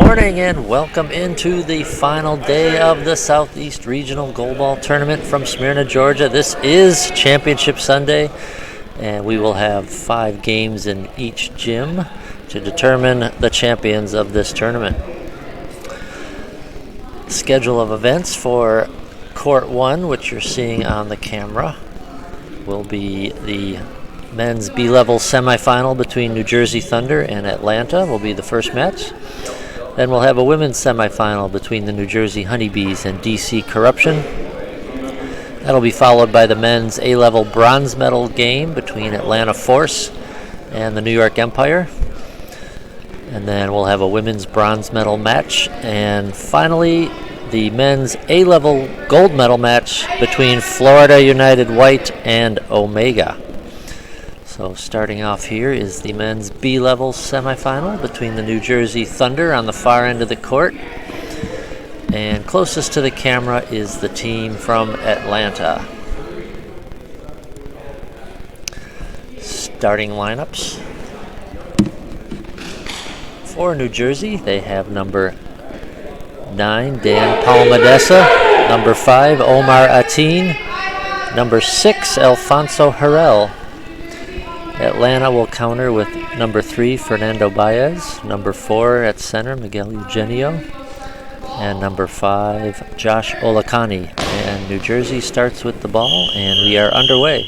morning and welcome into the final day of the Southeast Regional Goalball Tournament from Smyrna, Georgia. This is Championship Sunday, and we will have 5 games in each gym to determine the champions of this tournament. Schedule of events for Court 1, which you're seeing on the camera, will be the men's B-level semifinal between New Jersey Thunder and Atlanta will be the first match. Then we'll have a women's semifinal between the New Jersey Honeybees and DC Corruption. That'll be followed by the men's A-level bronze medal game between Atlanta Force and the New York Empire. And then we'll have a women's bronze medal match. And finally, the men's A-level gold medal match between Florida United White and Omega. So starting off here is the men's B-level semifinal between the New Jersey Thunder on the far end of the court. And closest to the camera is the team from Atlanta. Starting lineups. For New Jersey, they have number 9, Dan Palmadessa, number 5, Omar Atin, number 6, Alfonso Harrell. Atlanta will counter with number 3, Fernando Baez, number 4 at center, Miguel Eugenio, and number 5, Josh Olakani. And New Jersey starts with the ball, and we are underway.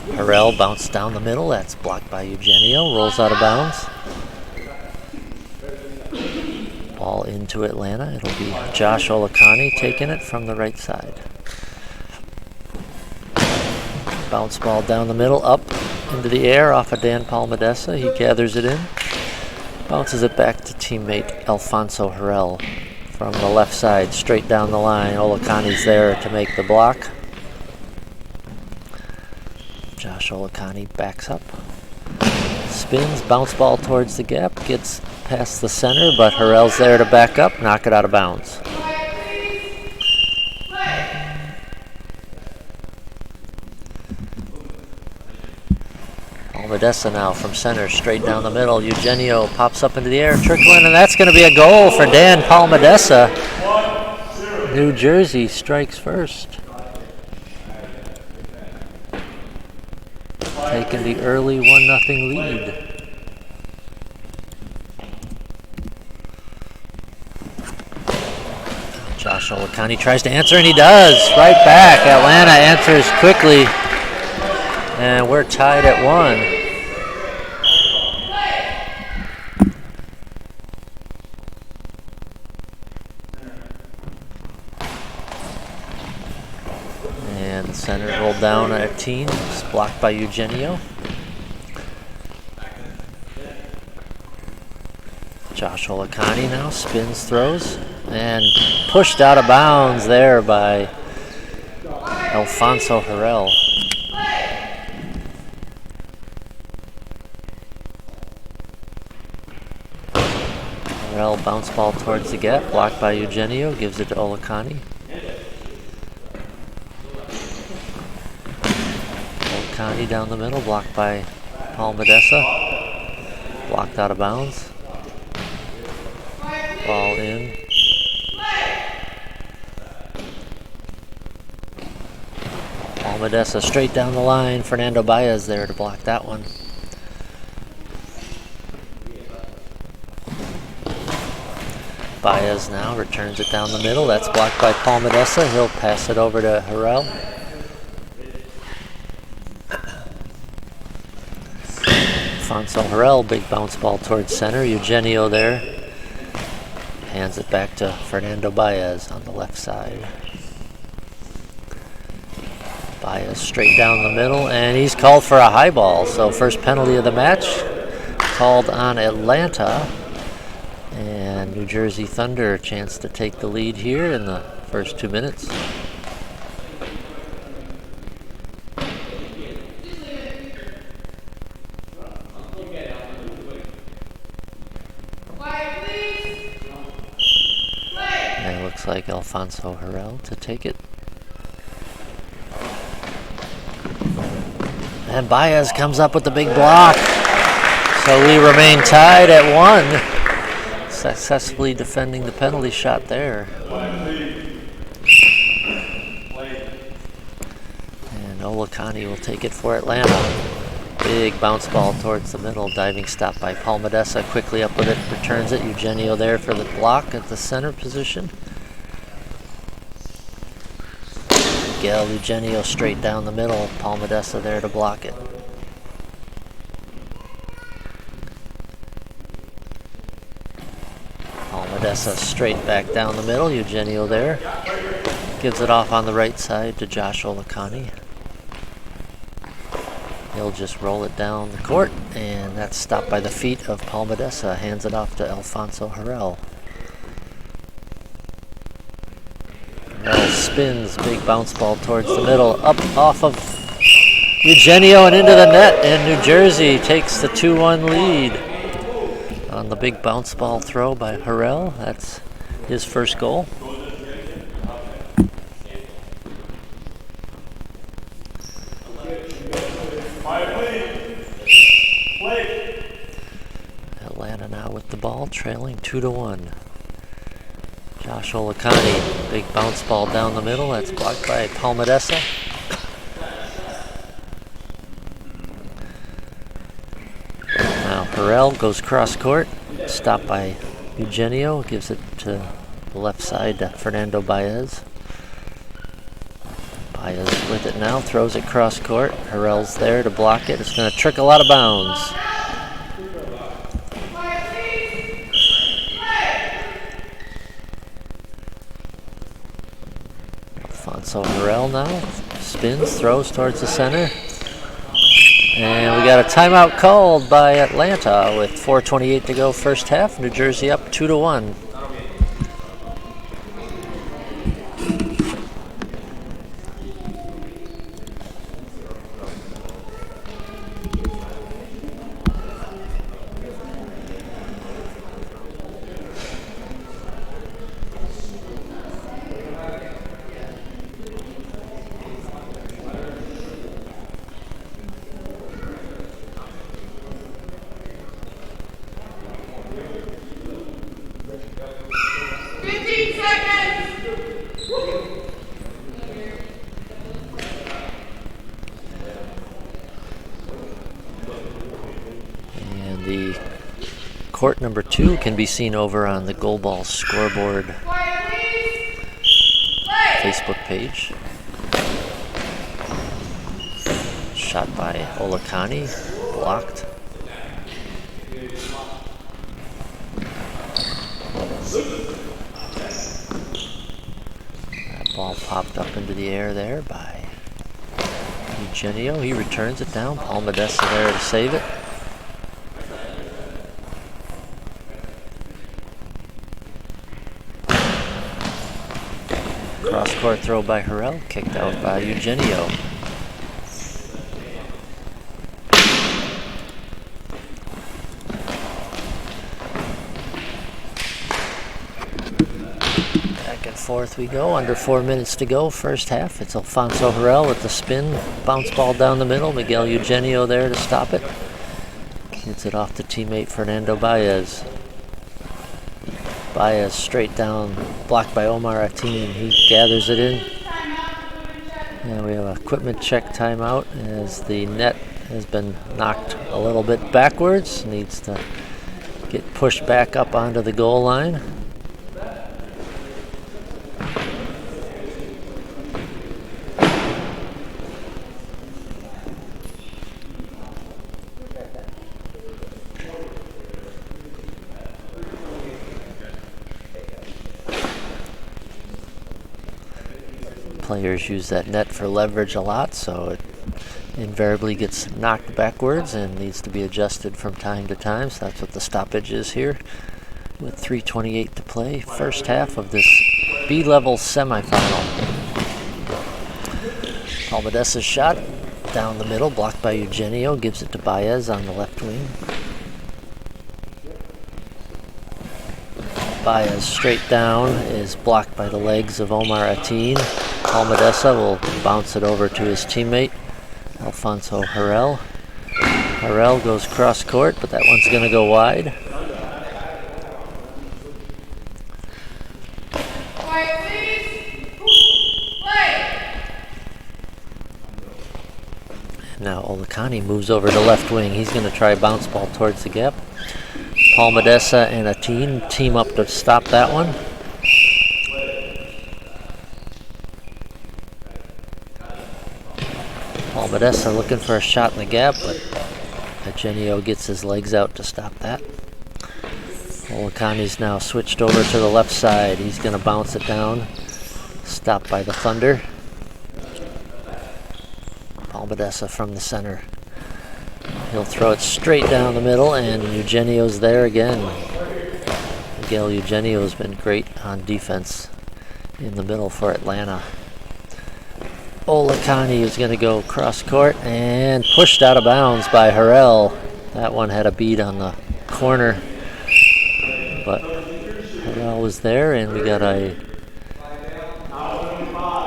Harrell bounced down the middle, that's blocked by Eugenio, rolls out of bounds. Ball into Atlanta. It'll be Josh Olakani taking it from the right side. Bounce ball down the middle, up into the air off of Dan Palmadessa. He gathers it in. Bounces it back to teammate Alfonso Harrell from the left side, straight down the line. Olakani's there to make the block. Josh Olakani backs up. Spins, bounce ball towards the gap, gets past the center, but Harrell's there to back up, knock it out of bounds. Palmadessa now from center, straight down the middle. Eugenio pops up into the air, trickling, and that's going to be a goal for Dan Palmadessa. New Jersey strikes first. Taking the early 1-0 lead. Josh Olakani tries to answer, and he does. Right back. Atlanta answers quickly. And we're tied at 1. And the center rolled down at a team. It's blocked by Eugenio. Josh Olakani now spins, throws, and pushed out of bounds there by Alfonso Harrell. Harrell bounce ball towards the gap, blocked by Eugenio, gives it to Olakani. Olakani down the middle, blocked by Palmadessa. Blocked out of bounds. Ball in. Palmadessa straight down the line. Fernando Baez there to block that one. Baez now returns it down the middle. That's blocked by Palmadessa. He'll pass it over to Harrell. Alfonso Harrell, big bounce ball towards center. Eugenio there. Hands it back to Fernando Baez on the left side. Baez straight down the middle, and he's called for a high ball. So first penalty of the match called on Atlanta. And New Jersey Thunder a chance to take the lead here in the first 2 minutes. And it looks like Alfonso Harrell to take it. And Baez comes up with the big block. So we remain tied at 1. Successfully defending the penalty shot there. And Olakani will take it for Atlanta. Big bounce ball towards the middle. Diving stop by Palmadessa. Quickly up with it. Returns it. Eugenio there for the block at the center position. Miguel Eugenio straight down the middle. Palmadessa there to block it. Palmadessa straight back down the middle. Eugenio there. Gives it off on the right side to Josh Olakani. He'll just roll it down the court, and that's stopped by the feet of Palmadessa. Hands it off to Alfonso Harrell. Harrell spins, big bounce ball towards the middle, up off of Eugenio and into the net, and New Jersey takes the 2-1 lead on the big bounce ball throw by Harrell. That's his first goal. Atlanta now with the ball, trailing 2-1. Josh Olakani, big bounce ball down the middle. That's blocked by Palmadessa. Now Harrell goes cross court, stopped by Eugenio, gives it to the left side to Fernando Baez. Baez with it now, throws it cross court. Harrell's there to block it. It's going to trickle out of bounds. Alfonso Harrell now spins, throws towards the center. And we got a timeout called by Atlanta with 4:28 to go first half. New Jersey up 2-1. Court number 2 can be seen over on the Goalball scoreboard Facebook page. Shot by Olakani, blocked. That ball popped up into the air there by Eugenio. He returns it down. Palmadessa there to save it. Cross-court throw by Harrell, kicked out by Eugenio. Back and forth we go, under 4 minutes to go, first half. It's Alfonso Harrell with the spin, bounce ball down the middle. Miguel Eugenio there to stop it. Gets it off to teammate Fernando Baez. Baez straight down, blocked by Omar Atin. He gathers it in. And we have an equipment check timeout as the net has been knocked a little bit backwards. Needs to get pushed back up onto the goal line. Players use that net for leverage a lot, so it invariably gets knocked backwards and needs to be adjusted from time to time. So that's what the stoppage is here with 3:28 to play. First half of this B-level semifinal. Palmadessa's shot down the middle, blocked by Eugenio, gives it to Baez on the left wing. Baez straight down is blocked by the legs of Omar Atin. Palmadessa will bounce it over to his teammate. Alfonso Harrell. Harrell goes cross court, but that one's going to go wide. Now Olakani moves over to left wing. He's going to try bounce ball towards the gap. Paul Modessa and Ateen team up to stop that one. Paul Modessa looking for a shot in the gap, but Eugenio gets his legs out to stop that. Olakani's now switched over to the left side. He's going to bounce it down. Stopped by the Thunder. Paul Modessa from the center. He'll throw it straight down the middle, and Eugenio's there again. Miguel Eugenio has been great on defense in the middle for Atlanta. Olakani is going to go cross court and pushed out of bounds by Harrell. That one had a bead on the corner, but Harrell was there, and we got a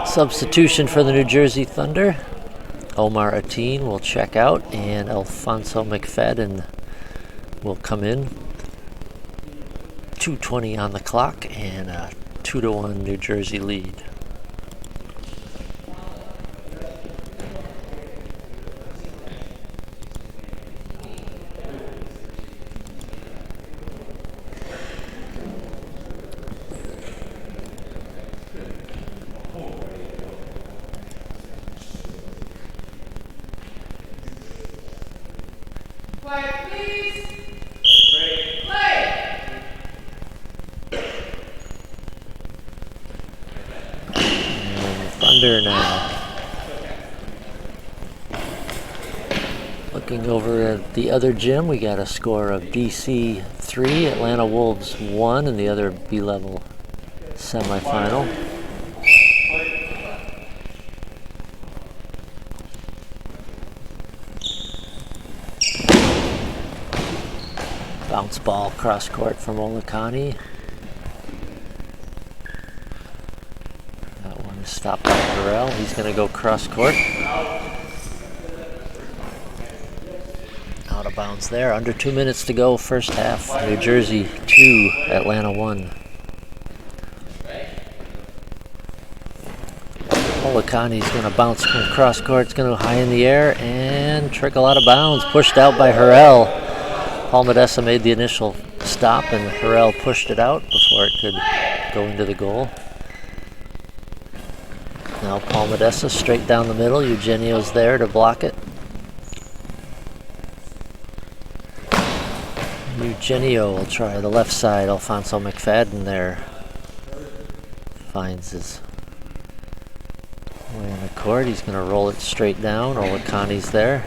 substitution for the New Jersey Thunder. Omar Ateen will check out, and Alfonso McFadden will come in. 2:20 on the clock, and a 2-1 New Jersey lead. Now looking over at the other gym, we got a score of DC 3, Atlanta Wolves 1 in the other B-level semifinal. Bounce ball cross court from Olakani. Stopped by Harrell. He's going to go cross court. Out of bounds there. Under 2 minutes to go, first half. New Jersey 2, Atlanta 1. Olakani's going to bounce from cross court. It's going to go high in the air and trickle out of bounds. Pushed out by Harrell. Paul Modessa made the initial stop, and Harrell pushed it out before it could go into the goal. Now Paul Modessa straight down the middle. Eugenio's there to block it. Eugenio will try the left side. Alfonso McFadden there finds his way in the court. He's going to roll it straight down. Olakani's there.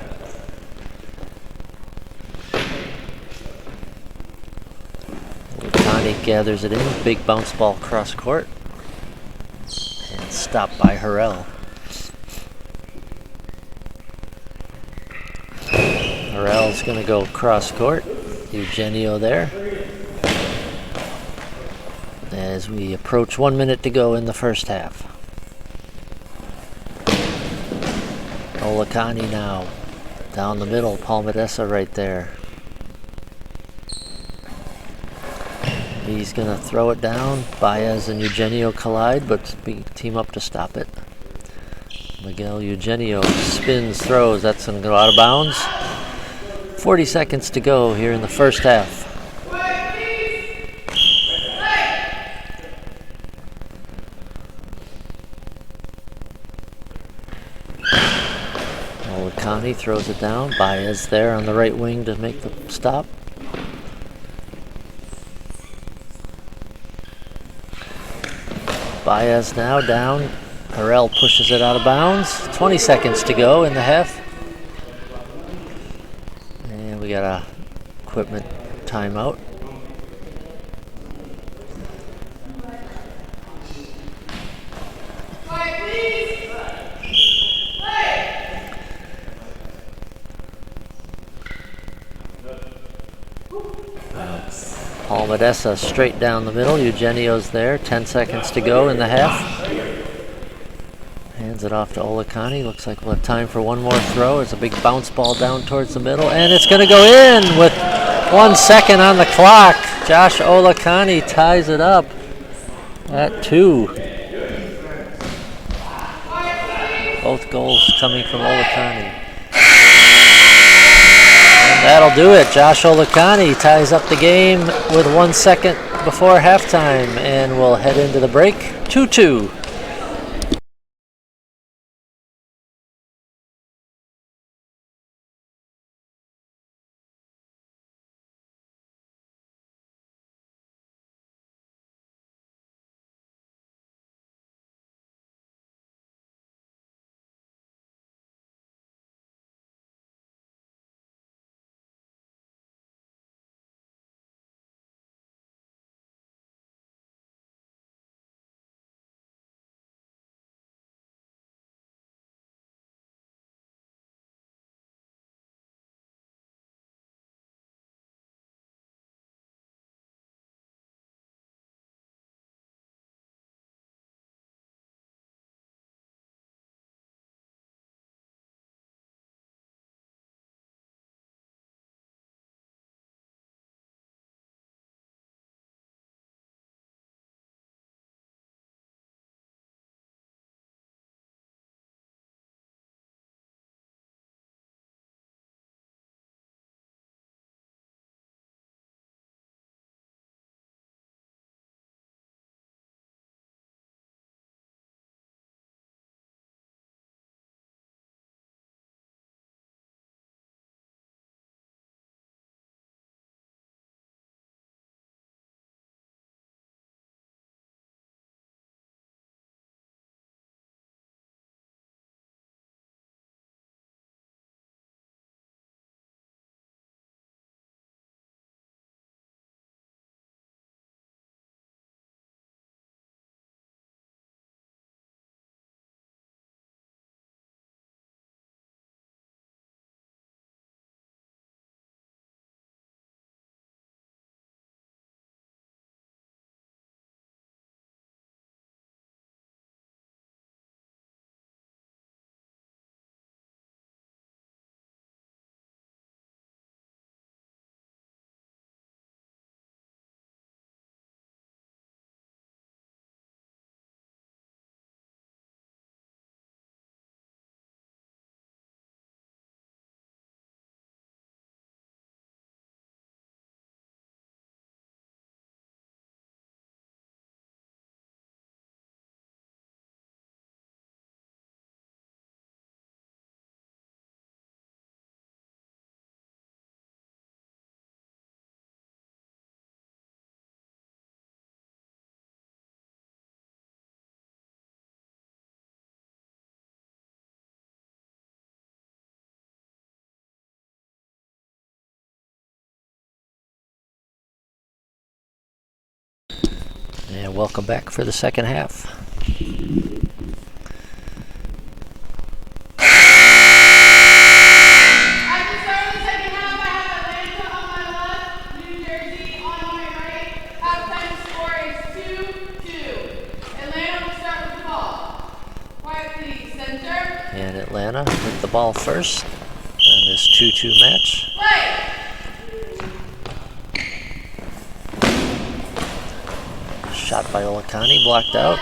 Olakani gathers it in. Big bounce ball cross court. Stopped by Harrell. Harrell's going to go cross court. Eugenio there. As we approach 1 minute to go in the first half. Olakani now down the middle. Paul Modessa right there. He's going to throw it down. Baez and Eugenio collide, but team up to stop it. Miguel Eugenio spins, throws. That's going to go out of bounds. 40 seconds to go here in the first half. Olakani throws it down. Baez there on the right wing to make the stop. Baez now down. Harrell pushes it out of bounds. 20 seconds to go in the half. And we got a equipment timeout. Paul Modessa straight down the middle. Eugenio's there. 10 seconds to go in the half. Hands it off to Olakani. Looks like we'll have time for one more throw. It's a big bounce ball down towards the middle, and it's going to go in with 1 second on the clock. Josh Olakani ties it up at 2. Both goals coming from Olakani. And that'll do it. Josh Olakani ties up the game with 1 second before halftime, and we'll head into the break 2-2. And welcome back for the second half. And Atlanta with the ball first in this 2-2 match. Shot by Olakani, blocked out.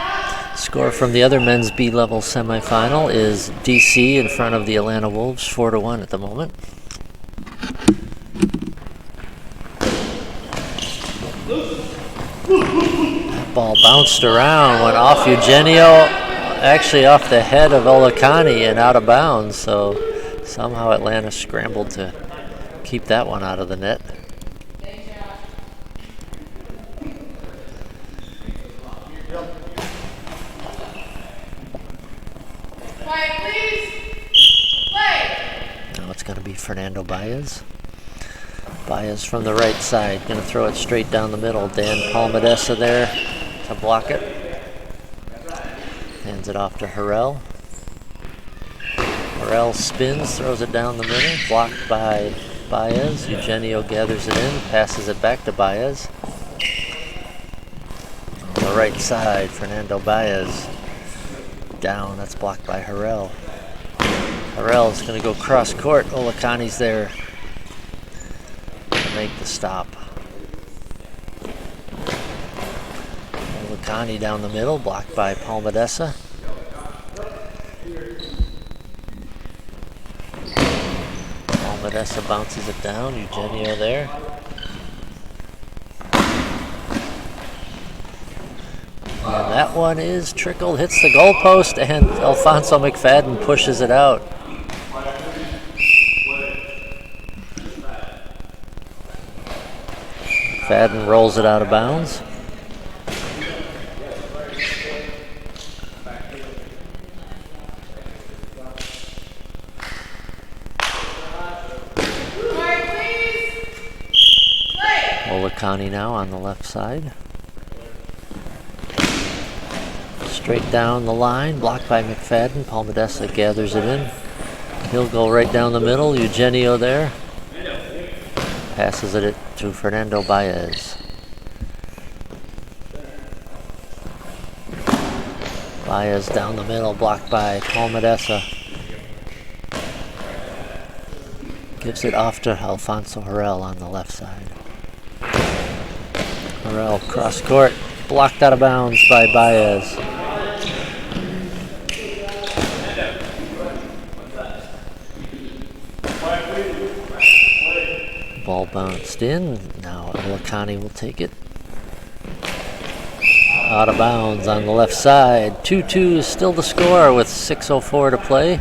Score from the other men's B-level semifinal is DC in front of the Atlanta Wolves, 4-1 at the moment. That ball bounced around, went off Eugenio, actually off the head of Olakani and out of bounds, so somehow Atlanta scrambled to keep that one out of the net. Now it's going to be Fernando Baez. Baez from the right side, going to throw it straight down the middle. Dan Palmadessa there to block it. Hands it off to Harrell. Harrell spins, throws it down the middle, blocked by Baez. Eugenio gathers it in, passes it back to Baez. On the right side, Fernando Baez down. That's blocked by Harrell. Harrell is going to go cross court. Olakani's there to make the stop. Olakani down the middle, blocked by Palmadessa. Palmadessa bounces it down. Eugenio there. And that one is trickled, hits the goalpost, and Alfonso McFadden pushes it out. McFadden rolls it out of bounds. Olakani now on the left side. Straight down the line, blocked by McFadden. Palmadessa gathers it in. He'll go right down the middle. Eugenio there. Passes it to Fernando Baez. Baez down the middle, blocked by Palmadessa. Gives it off to Alfonso Harrell on the left side. Harrell cross court, blocked out of bounds by Baez. Ball bounced in. Now Olakani will take it. Out of bounds on the left side. 2-2 is still the score with 6:04 to play.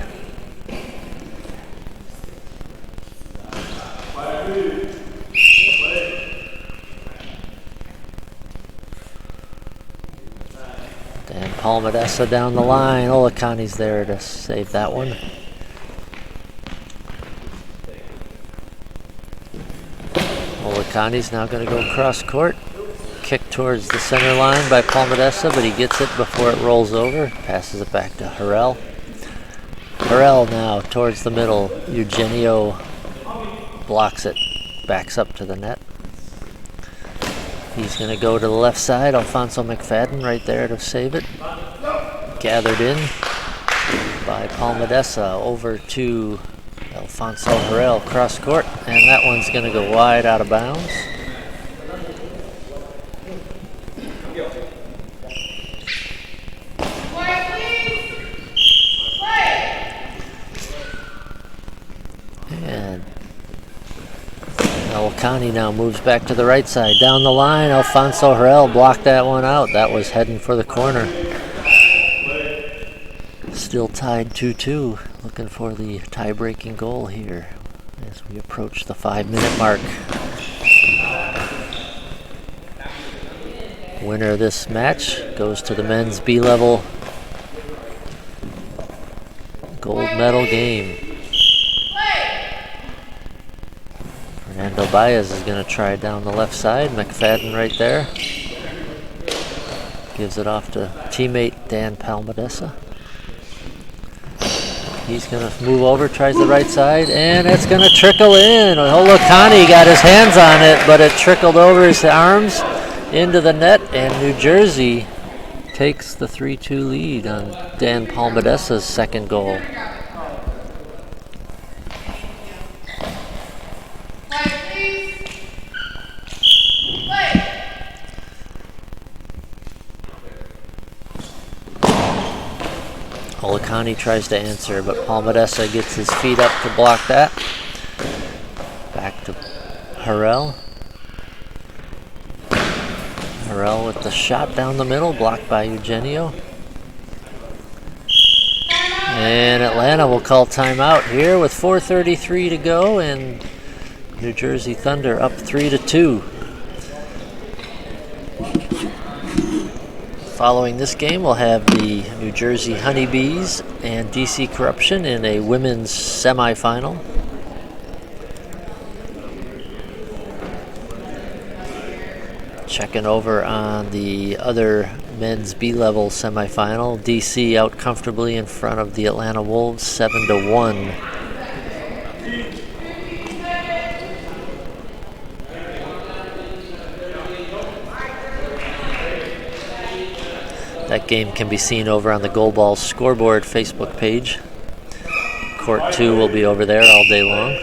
Dan Palmadessa down the line. Olakani's there to save that one. Olakani's now going to go cross court. Kick towards the center line by Palmadessa, but he gets it before it rolls over. Passes it back to Harrell. Harrell now towards the middle. Eugenio blocks it. Backs up to the net. He's going to go to the left side. Alfonso McFadden right there to save it. Gathered in by Palmadessa. Over to Alfonso Harrell, cross court, and that one's going to go wide out of bounds. And Olakani now moves back to the right side. Down the line, Alfonso Harrell blocked that one out. That was heading for the corner. Still tied 2-2. Looking for the tie-breaking goal here as we approach the 5-minute mark. Winner of this match goes to the men's B-level gold medal game. Fernando Baez is going to try down the left side. McFadden right there. Gives it off to teammate Dan Palmadessa. He's going to move over, tries the right side, and it's going to trickle in. Olakani got his hands on it, but it trickled over his arms into the net, and New Jersey takes the 3-2 lead on Dan Palmadessa's second goal. Olakani tries to answer, but Palmadessa gets his feet up to block that. Back to Harrell. Harrell with the shot down the middle, blocked by Eugenio. And Atlanta will call timeout here with 4:33 to go, and New Jersey Thunder up 3-2. Following this game, we'll have the New Jersey Honeybees and DC Corruption in a women's semifinal. Checking over on the other men's B-level semifinal. DC out comfortably in front of the Atlanta Wolves, 7-1. That game can be seen over on the Goalball scoreboard Facebook page. Court 2 will be over there all day long.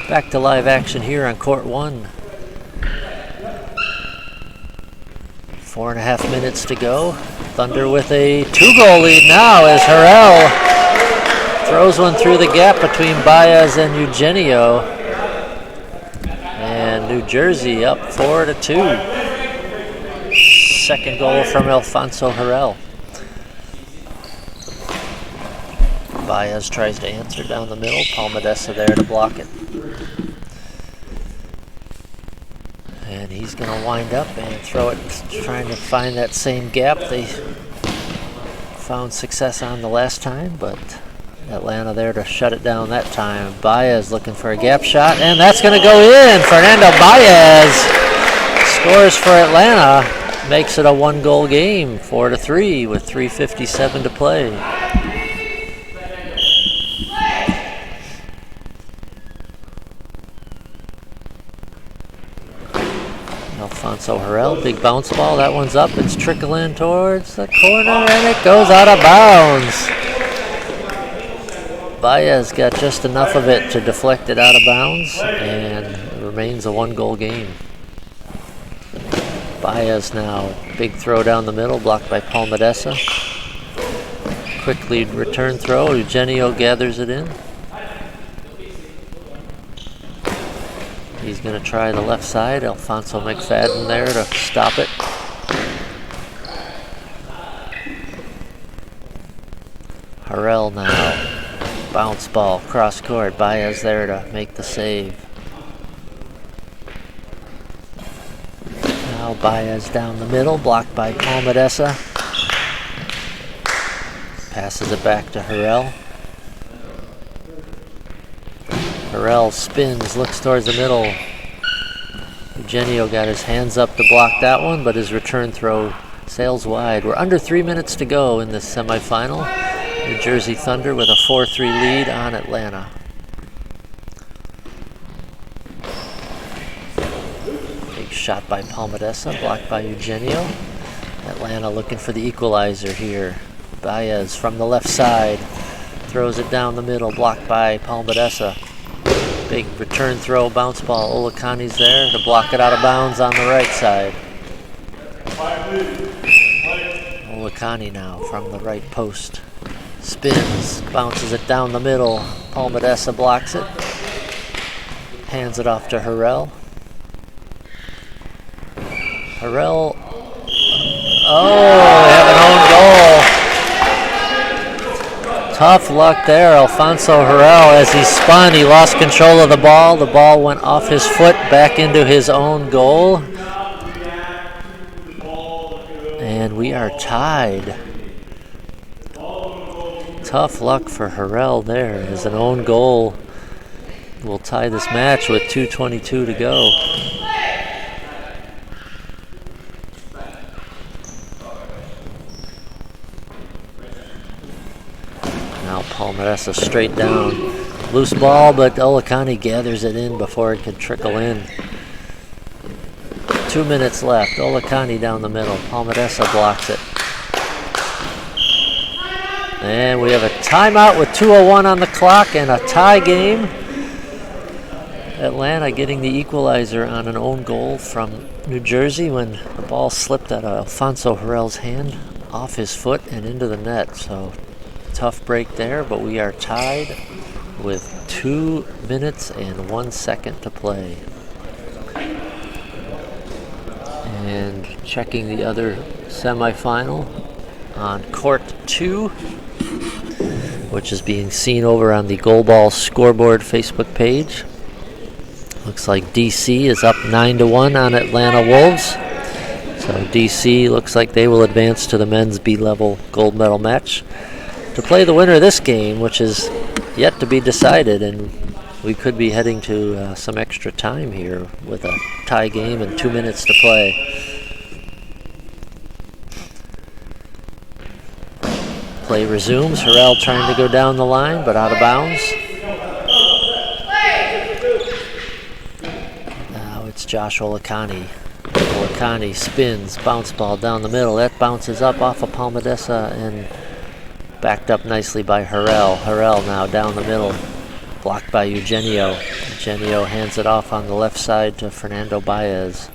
Back to live action here on Court 1. 4.5 minutes to go. Thunder with a 2-goal lead now as Harrell throws one through the gap between Baez and Eugenio. And New Jersey up 4-2. Second goal from Alfonso Harrell. Baez tries to answer down the middle. Palmadessa there to block it. And he's going to wind up and throw it, trying to find that same gap they found success on the last time, but Atlanta there to shut it down that time. Baez looking for a gap shot, and that's going to go in. Fernando Baez scores for Atlanta, makes it a 1-goal game, 4-3 with 3:57 to play. Alfonso Harrell, big bounce ball. That one's up. It's trickling towards the corner, and it goes out of bounds. Baez got just enough of it to deflect it out of bounds, and it remains a 1-goal game. Baez now, big throw down the middle, blocked by Palmadessa. Quickly return throw. Eugenio gathers it in. He's going to try the left side. Alfonso McFadden there to stop it. Harrell now. Bounce ball, cross court. Baez there to make the save. Now Baez down the middle, blocked by Palmadessa. Passes it back to Harrell. Harrell spins, looks towards the middle. Eugenio got his hands up to block that one, but his return throw sails wide. We're under 3 minutes to go in this semifinal. New Jersey Thunder with a 4-3 lead on Atlanta. Big shot by Palmadessa, blocked by Eugenio. Atlanta looking for the equalizer here. Baez from the left side, throws it down the middle, blocked by Palmadessa. Big return throw, bounce ball. Olakani's there to block it out of bounds on the right side. Olakani now from the right post. Spins, bounces it down the middle. Palmadessa blocks it. Hands it off to Harrell. Harrell. Oh, we have an own goal. Tough luck there. Alfonso Harrell, as he spun, he lost control of the ball. The ball went off his foot back into his own goal. And we are tied. Tough luck for Harrell there, as an own goal will tie this match with 2:22 to go. Now Palmadessa straight down. Loose ball, but Olakani gathers it in before it can trickle in. 2 minutes left. Olakani down the middle. Palmadessa blocks it. And we have a timeout with 2:01 on the clock and a tie game. Atlanta getting the equalizer on an own goal from New Jersey when the ball slipped out of Alfonso Harrell's hand off his foot and into the net. So tough break there, but we are tied with 2 minutes and 1 second to play. And checking the other semifinal on Court 2, which is being seen over on the Goalball scoreboard Facebook page. Looks like DC is up 9-1 on Atlanta Wolves. So DC looks like they will advance to the men's B-level gold medal match to play the winner of this game, which is yet to be decided, and we could be heading to some extra time here with a tie game and 2 minutes to play. Play resumes. Harrell trying to go down the line, but out of bounds. Now it's Josh Olakani. Olicani spins, bounce ball down the middle. That bounces up off of Palmadessa and backed up nicely by Harrell. Harrell now down the middle, blocked by Eugenio. Eugenio hands it off on the left side to Fernando Baez.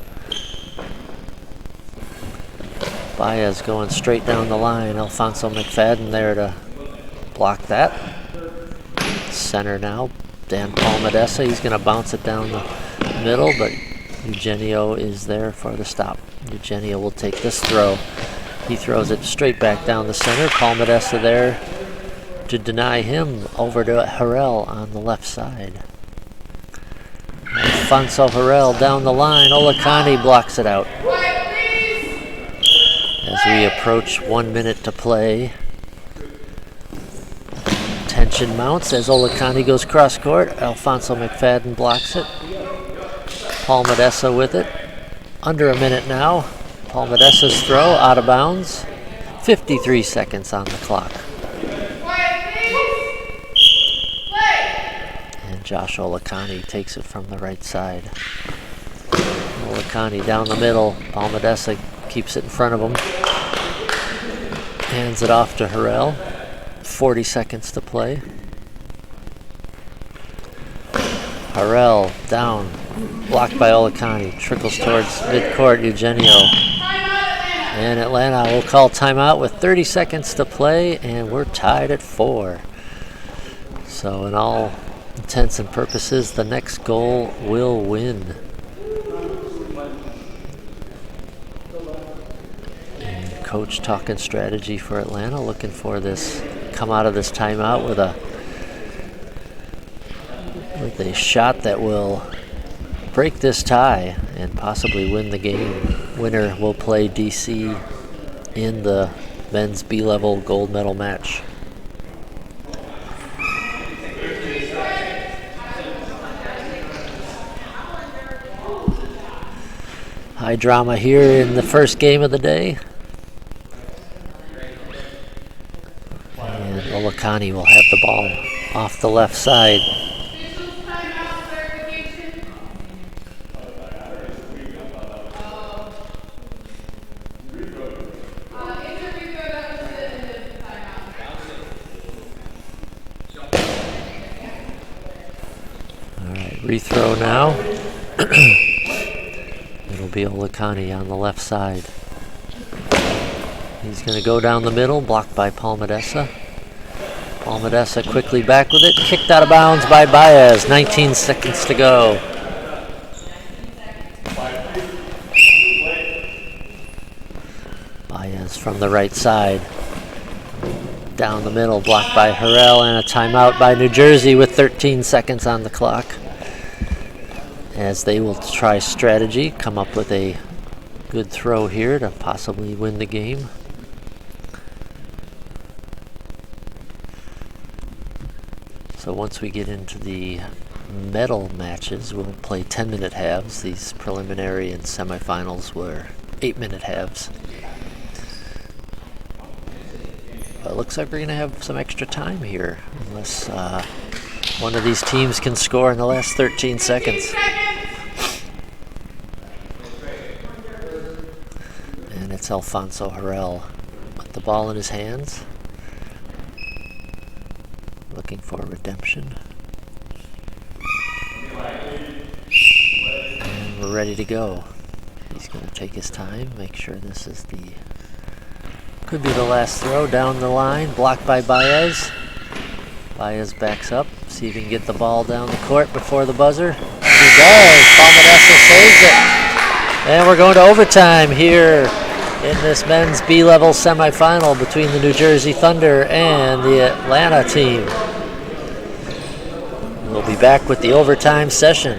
Baez going straight down the line. Alfonso McFadden there to block that. Center now, Dan Palmadessa. He's going to bounce it down the middle, but Eugenio is there for the stop. Eugenio will take this throw. He throws it straight back down the center. Palmadessa there to deny him, over to Harrell on the left side. Alfonso Harrell down the line. Olicani blocks it out. As we approach 1 minute to play, tension mounts as Olicani goes cross court. Alfonso McFadden blocks it. Palmadessa with it. Under a minute now. Palmadessa's throw out of bounds. 53 seconds on the clock. And Josh Olicani takes it from the right side. Olicani down the middle. Palmadessa keeps it in front of him. Hands it off to Harrell. 40 seconds to play. Harrell down. Blocked by Olicani. Trickles towards midcourt. Eugenio. And Atlanta will call timeout with 30 seconds to play, and we're tied at 4. So in all intents and purposes, the next goal will win. And coach talking strategy for Atlanta, looking for this, come out of this timeout with a shot that will break this tie and possibly win the game. Winner will play DC in the men's B-level gold medal match. High drama here in the first game of the day. And Olicani will have the ball off the left side. Rethrow now. It'll be Olicani on the left side. He's going to go down the middle, blocked by Palmadessa. Palmadessa quickly back with it. Kicked out of bounds by Baez. 19 seconds to go. Baez from the right side. Down the middle, blocked by Harrell, and a timeout by New Jersey with 13 seconds on the clock. As they will try strategy, come up with a good throw here to possibly win the game. So once we get into the medal matches, we'll play 10-minute halves. These preliminary and semifinals were 8-minute halves. But it looks like we're going to have some extra time here, unless one of these teams can score in the last 13 seconds. And it's Alfonso Harrell with the ball in his hands, looking for redemption. And we're ready to go. He's going to take his time, make sure this is the... Could be the last throw down the line, blocked by Baez. Baez backs up, see if he can get the ball down the court before the buzzer. He does. Palmadessa saves it. And we're going to overtime here in this men's B-level semifinal between the New Jersey Thunder and the Atlanta team. We'll be back with the overtime session.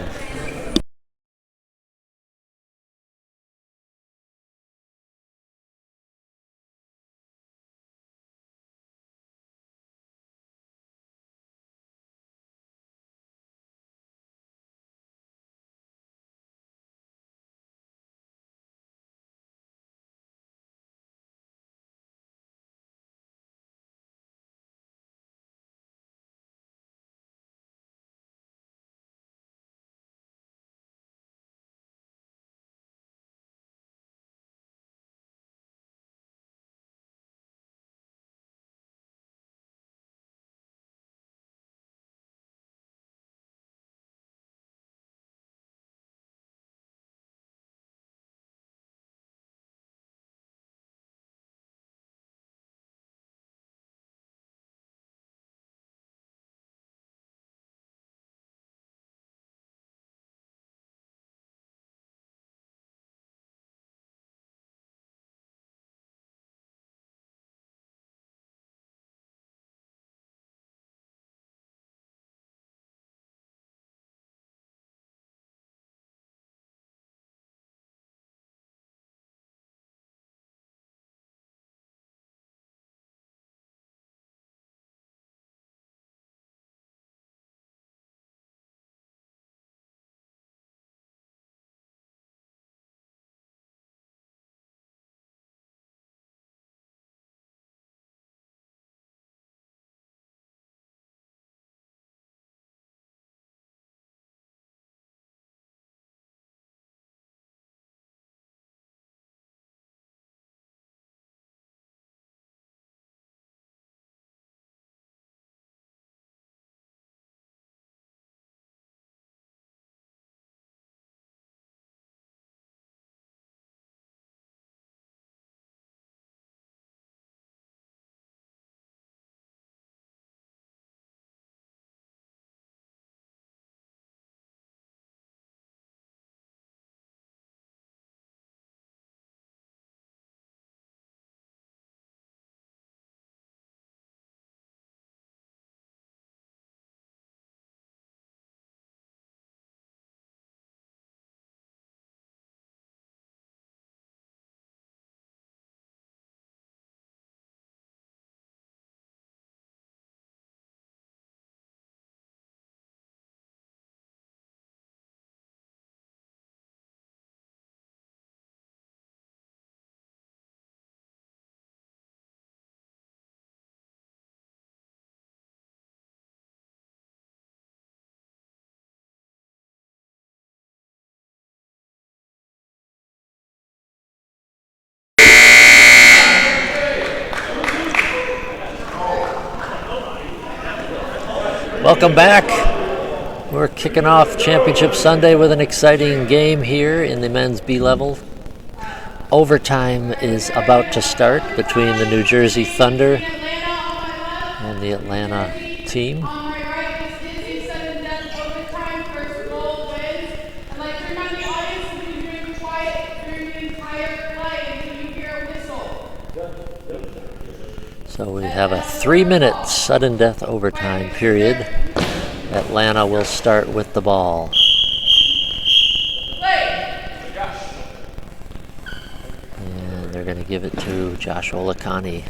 Welcome back. We're kicking off Championship Sunday with an exciting game here in the men's B level. Overtime is about to start between the New Jersey Thunder and the Atlanta team. So we have a 3-minute sudden death overtime period. Atlanta will start with the ball. And they're going to give it to Josh Olakani.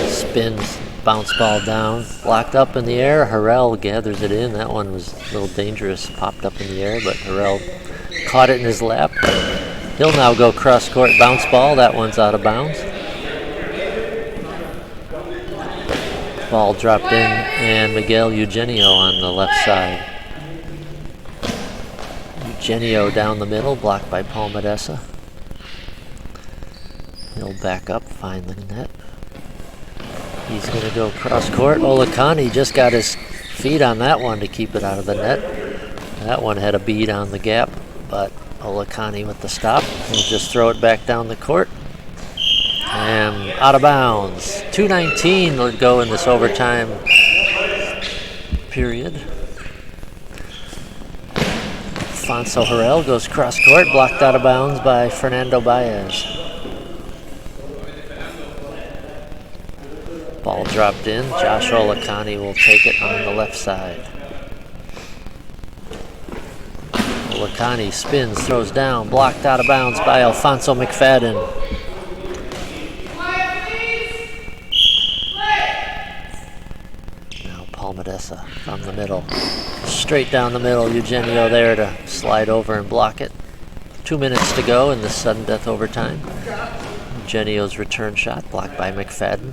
Spins, bounce ball down, blocked up in the air. Harrell gathers it in. That one was a little dangerous, popped up in the air, but Harrell caught it in his lap. He'll now go cross-court bounce ball. That one's out of bounds. Ball dropped in, and Miguel Eugenio on the left side. Eugenio down the middle, blocked by Paul Medessa. He'll back up, find the net. He's going to go cross court. Olakani just got his feet on that one to keep it out of the net. That one had a bead on the gap, but Olakani with the stop. He'll just throw it back down the court. And out of bounds. 2:19 will go in this overtime period. Alfonso Harrell goes cross court, blocked out of bounds by Fernando Baez. Ball dropped in. Josh Olakani will take it on the left side. Olakani spins, throws down, blocked out of bounds by Alfonso McFadden. Paul Medessa from the middle. Straight down the middle. Eugenio there to slide over and block it. 2 minutes to go in this sudden death overtime. Eugenio's return shot blocked by McFadden.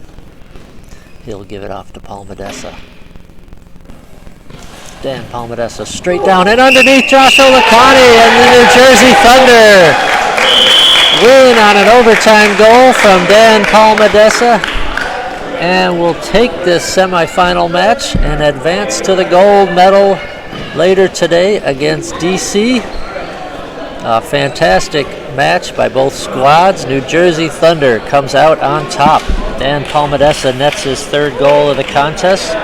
He'll give it off to Paul Medessa. Dan Paul Medessa straight down and underneath Josh Olakani, and the New Jersey Thunder win on an overtime goal from Dan Paul Medessa. And we'll take this semifinal match and advance to the gold medal later today against DC. A fantastic match by both squads. New Jersey Thunder comes out on top. Dan Paul Medessa nets his third goal of the contest.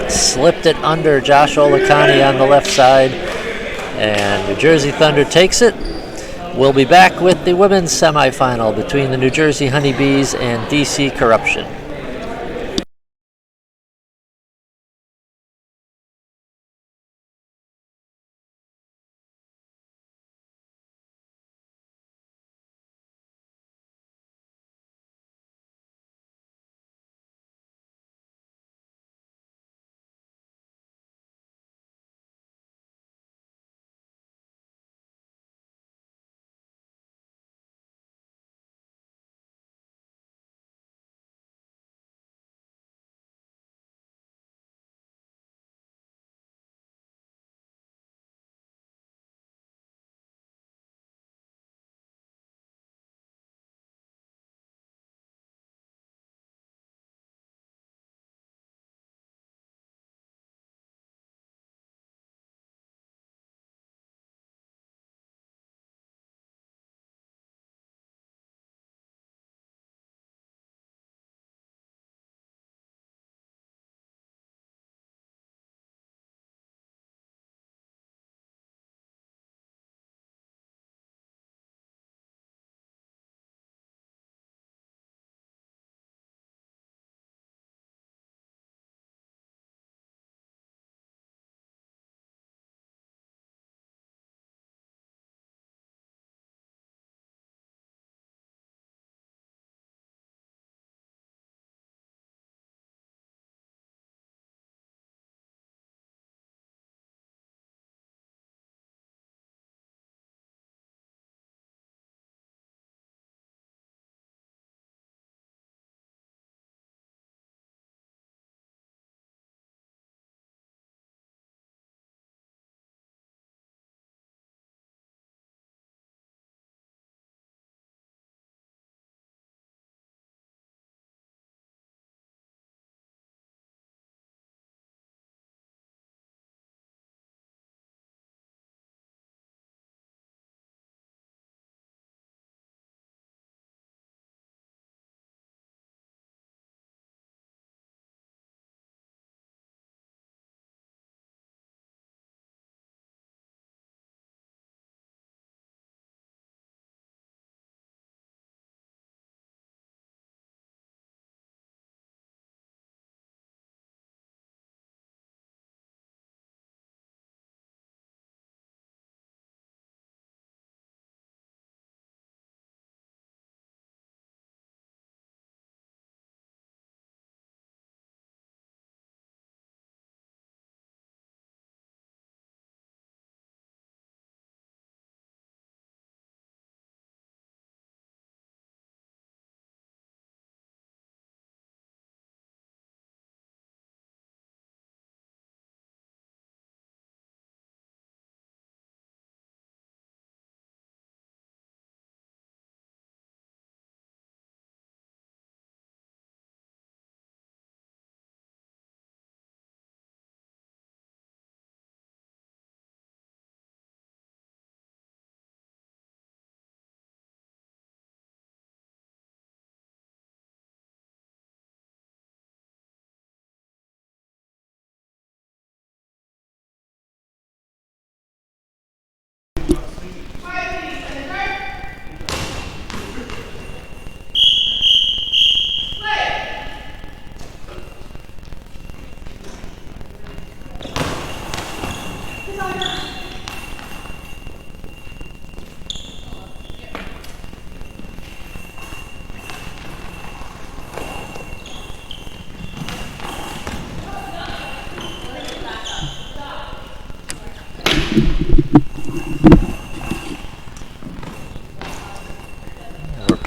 Slipped it under Josh Olakani on the left side. And New Jersey Thunder takes it. We'll be back with the women's semifinal between the New Jersey Honeybees and DC Corruption.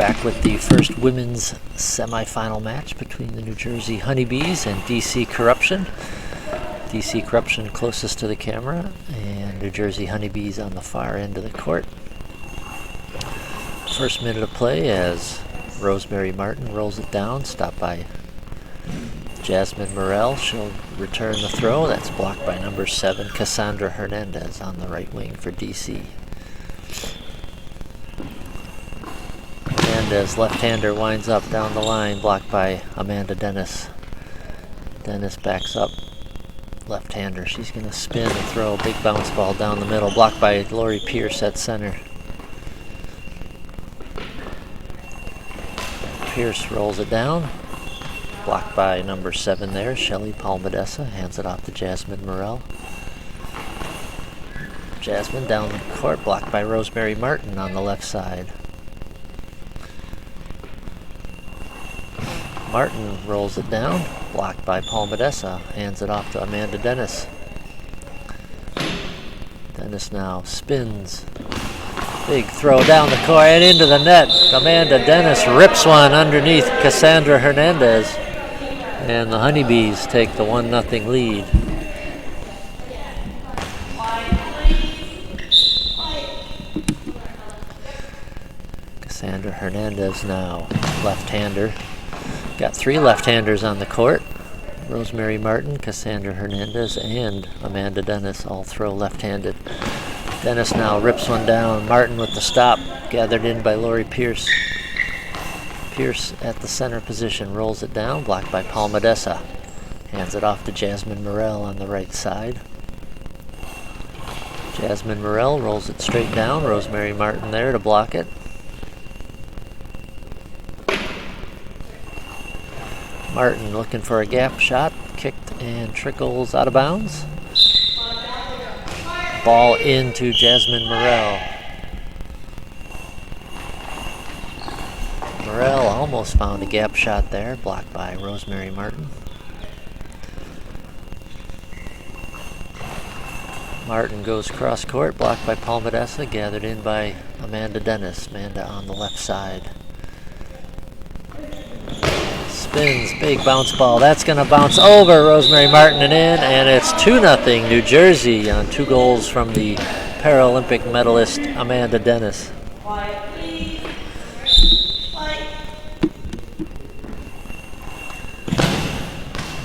back with the first women's semifinal match between the New Jersey Honeybees and DC Corruption. DC Corruption closest to the camera, and New Jersey Honeybees on the far end of the court. First minute of play as Rosemary Martin rolls it down, stopped by Jasmine Morel. She'll return the throw. That's blocked by number 7, Cassandra Hernandez on the right wing for DC. Hernandez, left-hander, winds up down the line, blocked by Amanda Dennis. Dennis backs up, left-hander. She's going to spin and throw a big bounce ball down the middle, blocked by Lori Pierce at center. Pierce rolls it down, blocked by number 7 there, Shelly Palmadessa. Hands it off to Jasmine Morel. Jasmine down the court, blocked by Rosemary Martin on the left side. Martin rolls it down, blocked by Palmadessa. Hands it off to Amanda Dennis. Dennis now spins. Big throw down the court and into the net. Amanda Dennis rips one underneath Cassandra Hernandez. And the Honeybees take the 1-0 lead. Cassandra Hernandez now, left-hander. Got 3 left-handers on the court. Rosemary Martin, Cassandra Hernandez, and Amanda Dennis all throw left-handed. Dennis now rips one down. Martin with the stop, gathered in by Lori Pierce. Pierce at the center position, rolls it down, blocked by Palmadessa. Hands it off to Jasmine Morel on the right side. Jasmine Morel rolls it straight down. Rosemary Martin there to block it. Martin looking for a gap shot, kicked and trickles out of bounds. Ball into Jasmine Morel. Morel almost found a gap shot there, blocked by Rosemary Martin. Martin goes cross court, blocked by Palmadessa, gathered in by Amanda Dennis. Amanda on the left side. Spins, big bounce ball. That's going to bounce over Rosemary Martin and in, and it's 2-0 New Jersey on 2 goals from the Paralympic medalist Amanda Dennis.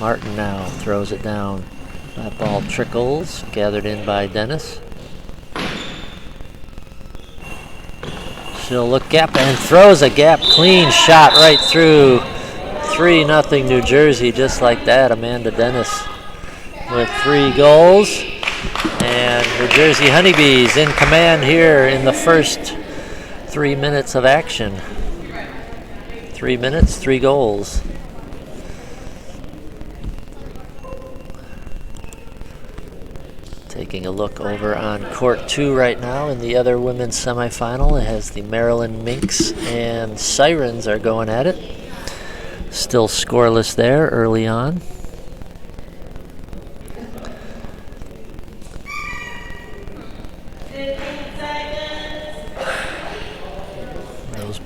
Martin now throws it down. That ball trickles, gathered in by Dennis. She'll look gap and throws a gap, clean shot right through. 3-0 New Jersey, just like that. Amanda Dennis with 3 goals. And New Jersey Honeybees in command here in the first 3 minutes of action. 3 minutes, 3 goals. Taking a look over on court 2 right now in the other women's semifinal. It has the Maryland Minx and Sirens are going at it. Still scoreless there early on.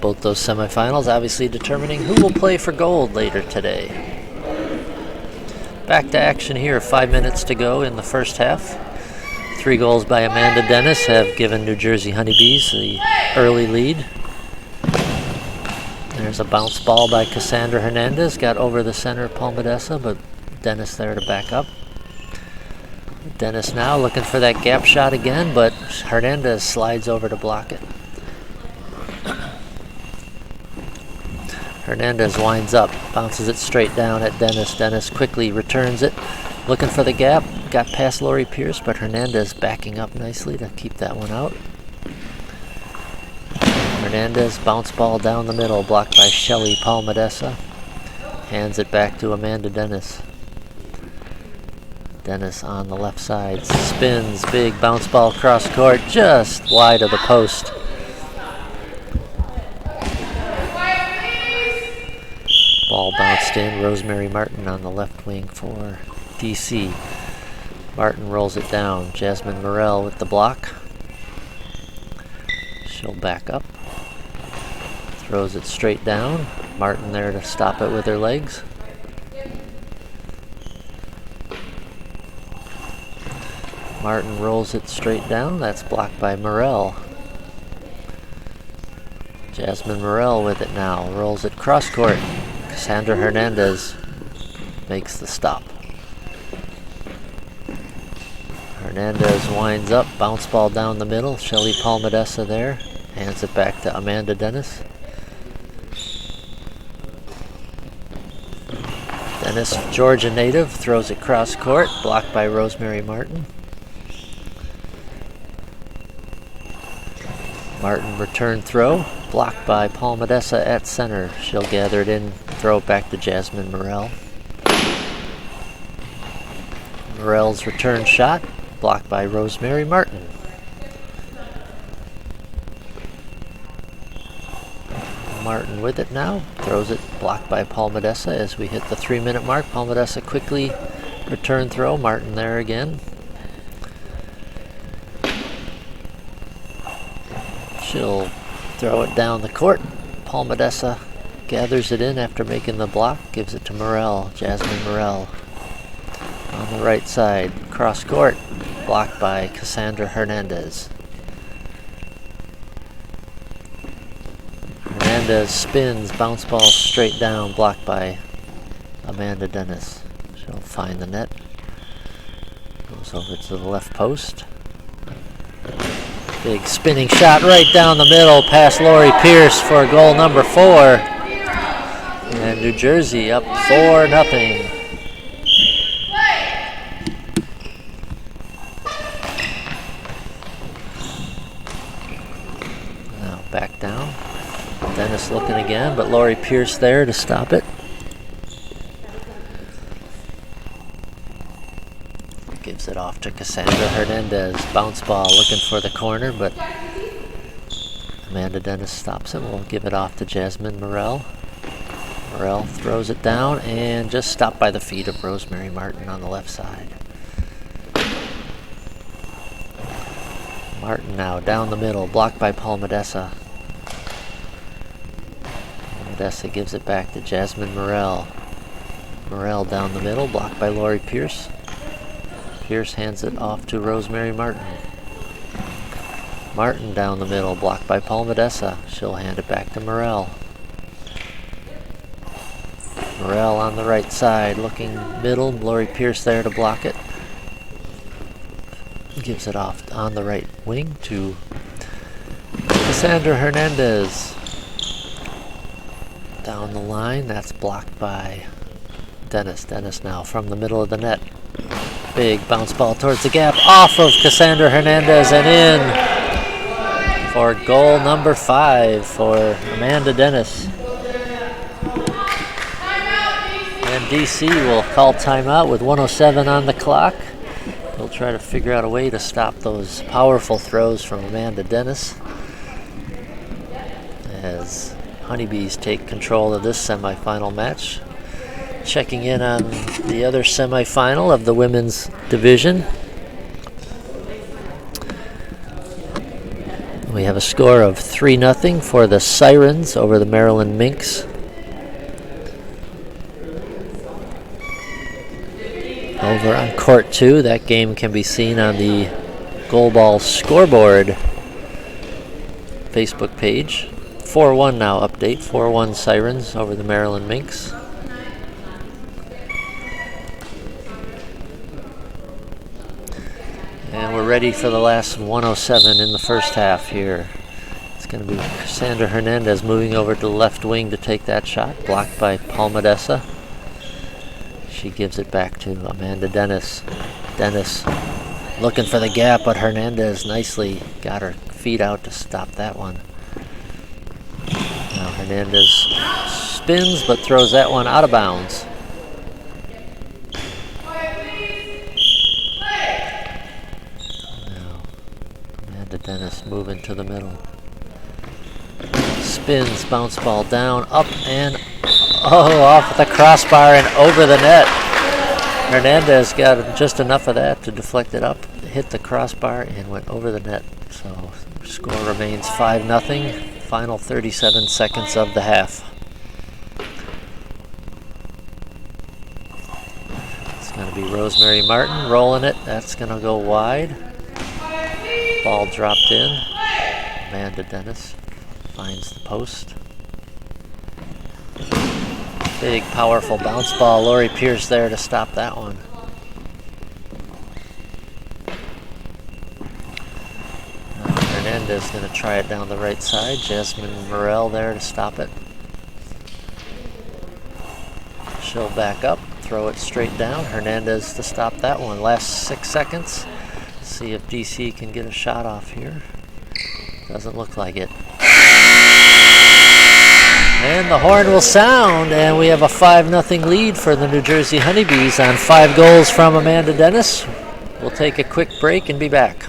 Both those semifinals obviously determining who will play for gold later today. Back to action here, 5 minutes to go in the first half. 3 goals by Amanda Dennis have given New Jersey Honeybees the early lead. There's a bounce ball by Cassandra Hernandez. Got over the center of Palmadessa, but Dennis there to back up. Dennis now looking for that gap shot again, but Hernandez slides over to block it. Hernandez winds up, bounces it straight down at Dennis. Dennis quickly returns it, looking for the gap. Got past Lori Pierce, but Hernandez backing up nicely to keep that one out. Hernandez, bounce ball down the middle, blocked by Shelly Palmadessa. Hands it back to Amanda Dennis. Dennis on the left side, spins, big bounce ball cross court, just wide of the post. Ball bounced in, Rosemary Martin on the left wing for DC. Martin rolls it down, Jasmine Morel with the block. She'll back up. throws it straight down. Martin there to stop it with her legs. Martin rolls it straight down. That's blocked by Morel. Jasmine Morel with it now. Rolls it cross court. Cassandra Hernandez makes the stop. Hernandez winds up. Bounce ball down the middle. Shelly Palmadessa there. Hands it back to Amanda Dennis. Dennis, Georgia native, throws it cross court. Blocked by Rosemary Martin. Martin return throw, blocked by Palmadessa at center. She'll gather it in, throw it back to Jasmine Morel. Morel's return shot, blocked by Rosemary Martin. Martin with it now, throws it, blocked by Palmadessa as we hit the 3-minute mark. Palmadessa quickly return throw, Martin there again. She'll throw it down the court. Palmadessa gathers it in after making the block, gives it to Morel, Jasmine Morel. On the right side, cross court, blocked by Cassandra Hernandez. Hernandez spins, bounce ball straight down, blocked by Amanda Dennis. She'll find the net. Goes over to the left post. Big spinning shot right down the middle past Lori Pierce for goal number 4. And New Jersey up 4-0. Now back down. Dennis looking again, but Lori Pierce there to stop it. Gives it off to Cassandra Hernandez. Bounce ball looking for the corner, but Amanda Dennis stops it. We'll give it off to Jasmine Morel. Morel throws it down and just stopped by the feet of Rosemary Martin on the left side. Martin now down the middle, blocked by Palmadessa. Palmadessa gives it back to Jasmine Morel. Morel down the middle, blocked by Lori Pierce. Pierce hands it off to Rosemary Martin. Martin down the middle, blocked by Palmadessa. She'll hand it back to Morel. Morel on the right side, looking middle. Lori Pierce there to block it. Gives it off on the right wing to Cassandra Hernandez. Down the line, that's blocked by Dennis. Dennis now from the middle of the net. Big bounce ball towards the gap, off of Cassandra Hernandez and in for goal number 5 for Amanda Dennis. And DC will call timeout with 1:07 on the clock. We'll try to figure out a way to stop those powerful throws from Amanda Dennis as Honeybees take control of this semifinal match. Checking in on the other semifinal of the women's division. We have a score of 3-0 for the Sirens over the Maryland Minx. Over on court 2, that game can be seen on the Goalball scoreboard Facebook page. 4-1 now update, 4-1 Sirens over the Maryland Minx. And we're ready for the last 1:07 in the first half here. It's going to be Cassandra Hernandez moving over to the left wing to take that shot, blocked by Palmadessa. She gives it back to Amanda Dennis. Dennis looking for the gap, but Hernandez nicely got her feet out to stop that one. Now Hernandez spins, but throws that one out of bounds. Dennis moving to the middle. Spins, bounce ball down, up and off the crossbar and over the net. Hernandez got just enough of that to deflect it up, hit the crossbar and went over the net. So score remains 5-0 Final 37 seconds of the half. It's going to be Rosemary Martin rolling it. That's going to go wide. Ball dropped in. Amanda Dennis finds the post. Big, powerful bounce ball. Lori Pierce there to stop that one. Hernandez going to try it down the right side. Jasmine Morel there to stop it. She'll back up, throw it straight down. Hernandez to stop that one. Last 6 seconds. See if DC can get a shot off here. Doesn't look like it. And the horn will sound, and we have a 5-0 lead for the New Jersey Honeybees on 5 goals from Amanda Dennis. We'll take a quick break and be back.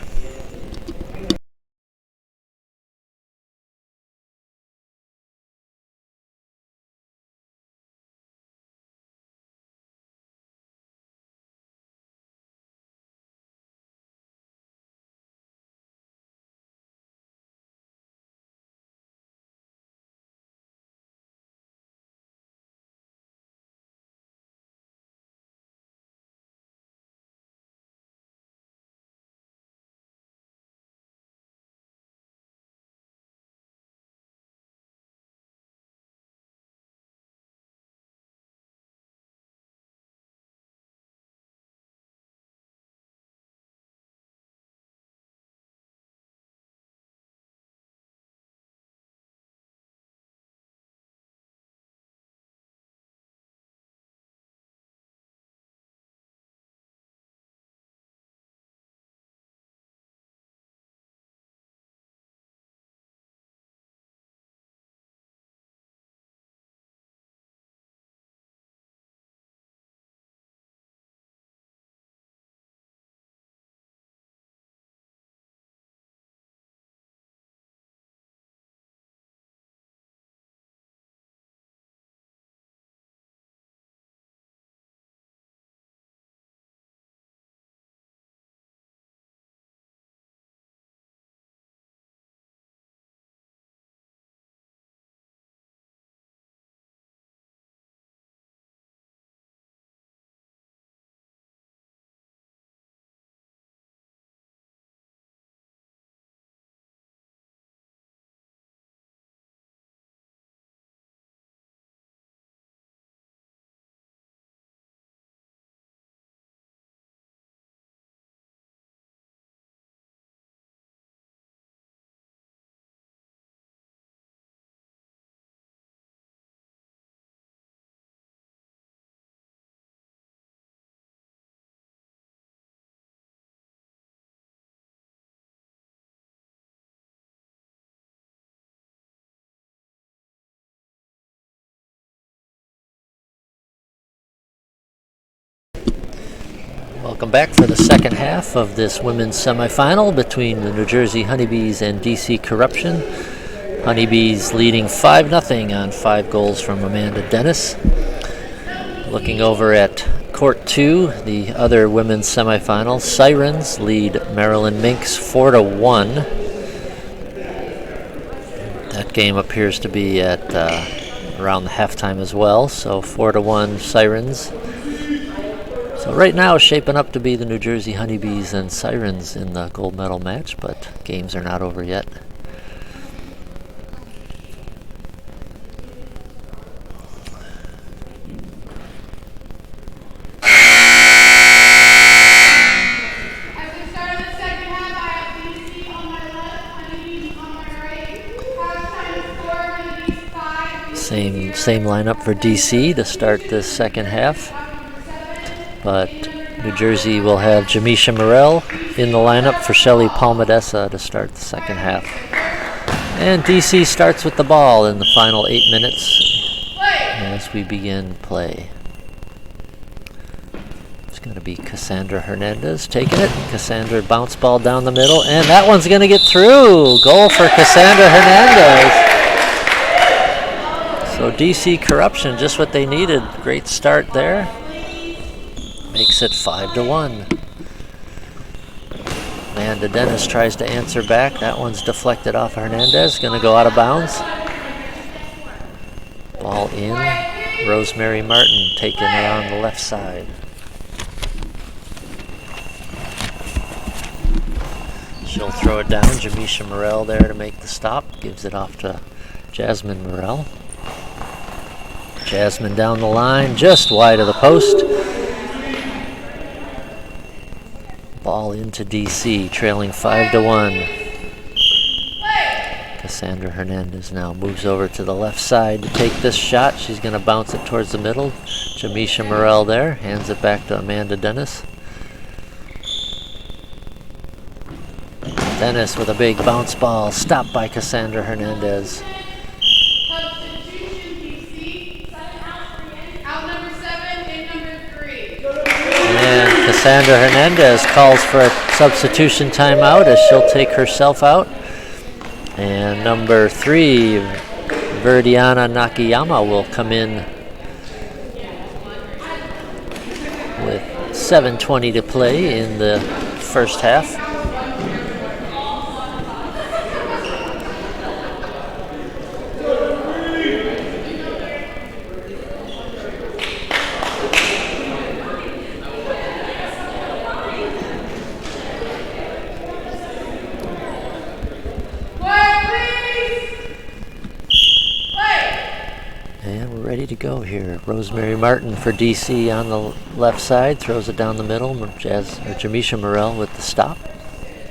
Welcome back for the second half of this women's semifinal between the New Jersey Honeybees and DC Corruption. Honeybees leading 5-0 on 5 goals from Amanda Dennis. Looking over at Court 2, the other women's semifinal, Sirens lead Maryland Minx 4-1. That game appears to be at around the halftime as well, so 4-1 Sirens. So right now it's shaping up to be the New Jersey Honeybees and Sirens in the gold medal match, but games are not over yet. Same lineup for DC to start this second half. But New Jersey will have Jamisha Morel in the lineup for Shelly Palmadessa to start the second half. And DC starts with the ball in the final 8 minutes as we begin play. It's going to be Cassandra Hernandez taking it. Cassandra bounce ball down the middle, and that one's going to get through. Goal for Cassandra Hernandez. So DC Corruption, just what they needed. Great start there. Makes it 5-1. Amanda Dennis tries to answer back. That one's deflected off Hernandez. Going to go out of bounds. Ball in. Rosemary Martin taking her on the left side. She'll throw it down. Jamisha Morell there to make the stop. Gives it off to Jasmine Morell. Jasmine down the line, just wide of the post. Ball into DC, trailing 5-1. Cassandra Hernandez now moves over to the left side to take this shot. She's going to bounce it towards the middle. Jamisha Morell there, hands it back to Amanda Dennis. Dennis with a big bounce ball, stopped by Cassandra Hernandez. And Cassandra Hernandez calls for a substitution timeout as she'll take herself out. And number 3, Verdiana Nakayama will come in with 7:20 to play in the first half. To go here. Rosemary Martin for DC on the left side, throws it down the middle. Jamisha Morell with the stop,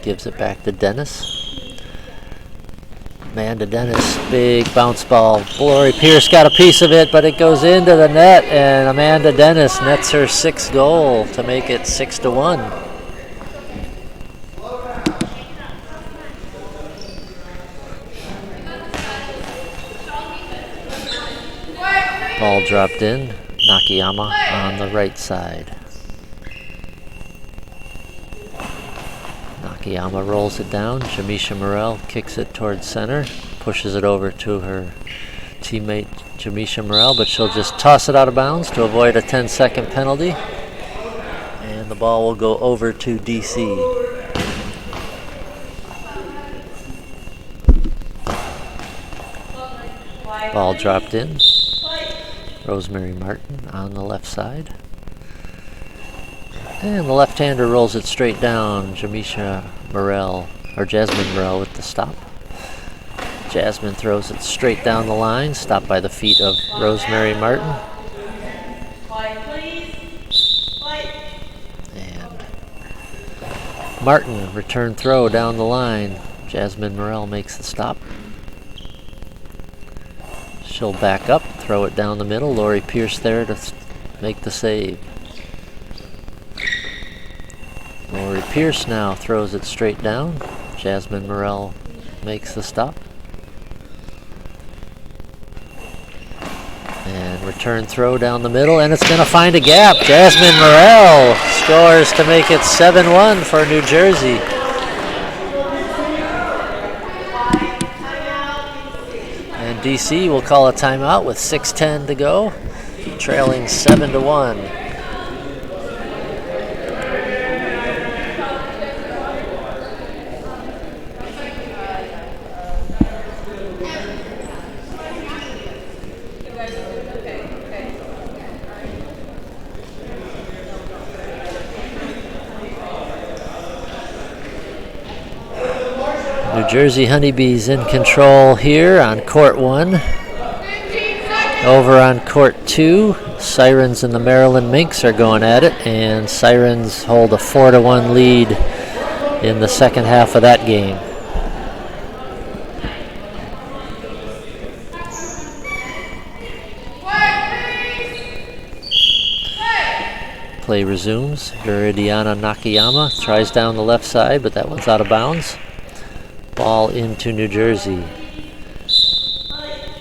gives it back to Dennis. Amanda Dennis, big bounce ball. Lori Pierce got a piece of it, but it goes into the net, and Amanda Dennis nets her 6th goal to make it 6-1. Ball dropped in. Nakayama on the right side. Nakayama rolls it down. Jamisha Morell kicks it towards center. Pushes it over to her teammate Jamisha Morell, but she'll just toss it out of bounds to avoid a 10-second penalty. And the ball will go over to DC. Ball dropped in. Rosemary Martin on the left side. And the left-hander rolls it straight down. Jamisha Morell, or Jasmine Morell with the stop. Jasmine throws it straight down the line, stopped by the feet of Rosemary Martin. And Martin, return throw down the line. Jasmine Morell makes the stop. She'll back up, throw it down the middle. Lori Pierce there to make the save. Lori Pierce now throws it straight down. Jasmine Morell makes the stop. And return throw down the middle, and it's going to find a gap. Jasmine Morell scores to make it 7-1 for New Jersey. DC will call a timeout with 6:10 to go, trailing 7-1. New Jersey Honeybees in control here on court 1. Over on court 2, Sirens and the Maryland Minx are going at it, and Sirens hold a 4-1 lead in the second half of that game. Play resumes. Viridiana Nakayama tries down the left side, but that one's out of bounds. Ball into New Jersey.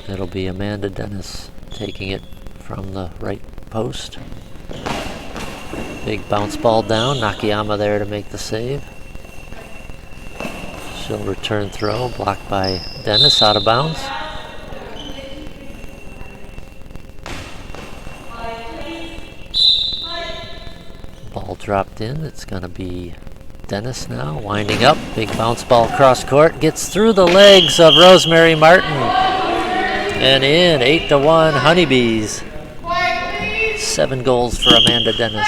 It'll be Amanda Dennis taking it from the right post. Big bounce ball down. Nakayama there to make the save. She'll return throw, blocked by Dennis, out of bounds. Ball dropped in. It's going to be Dennis now winding up. Big bounce ball cross court. Gets through the legs of Rosemary Martin. And in, 8-1 Honeybees. 7 goals for Amanda Dennis.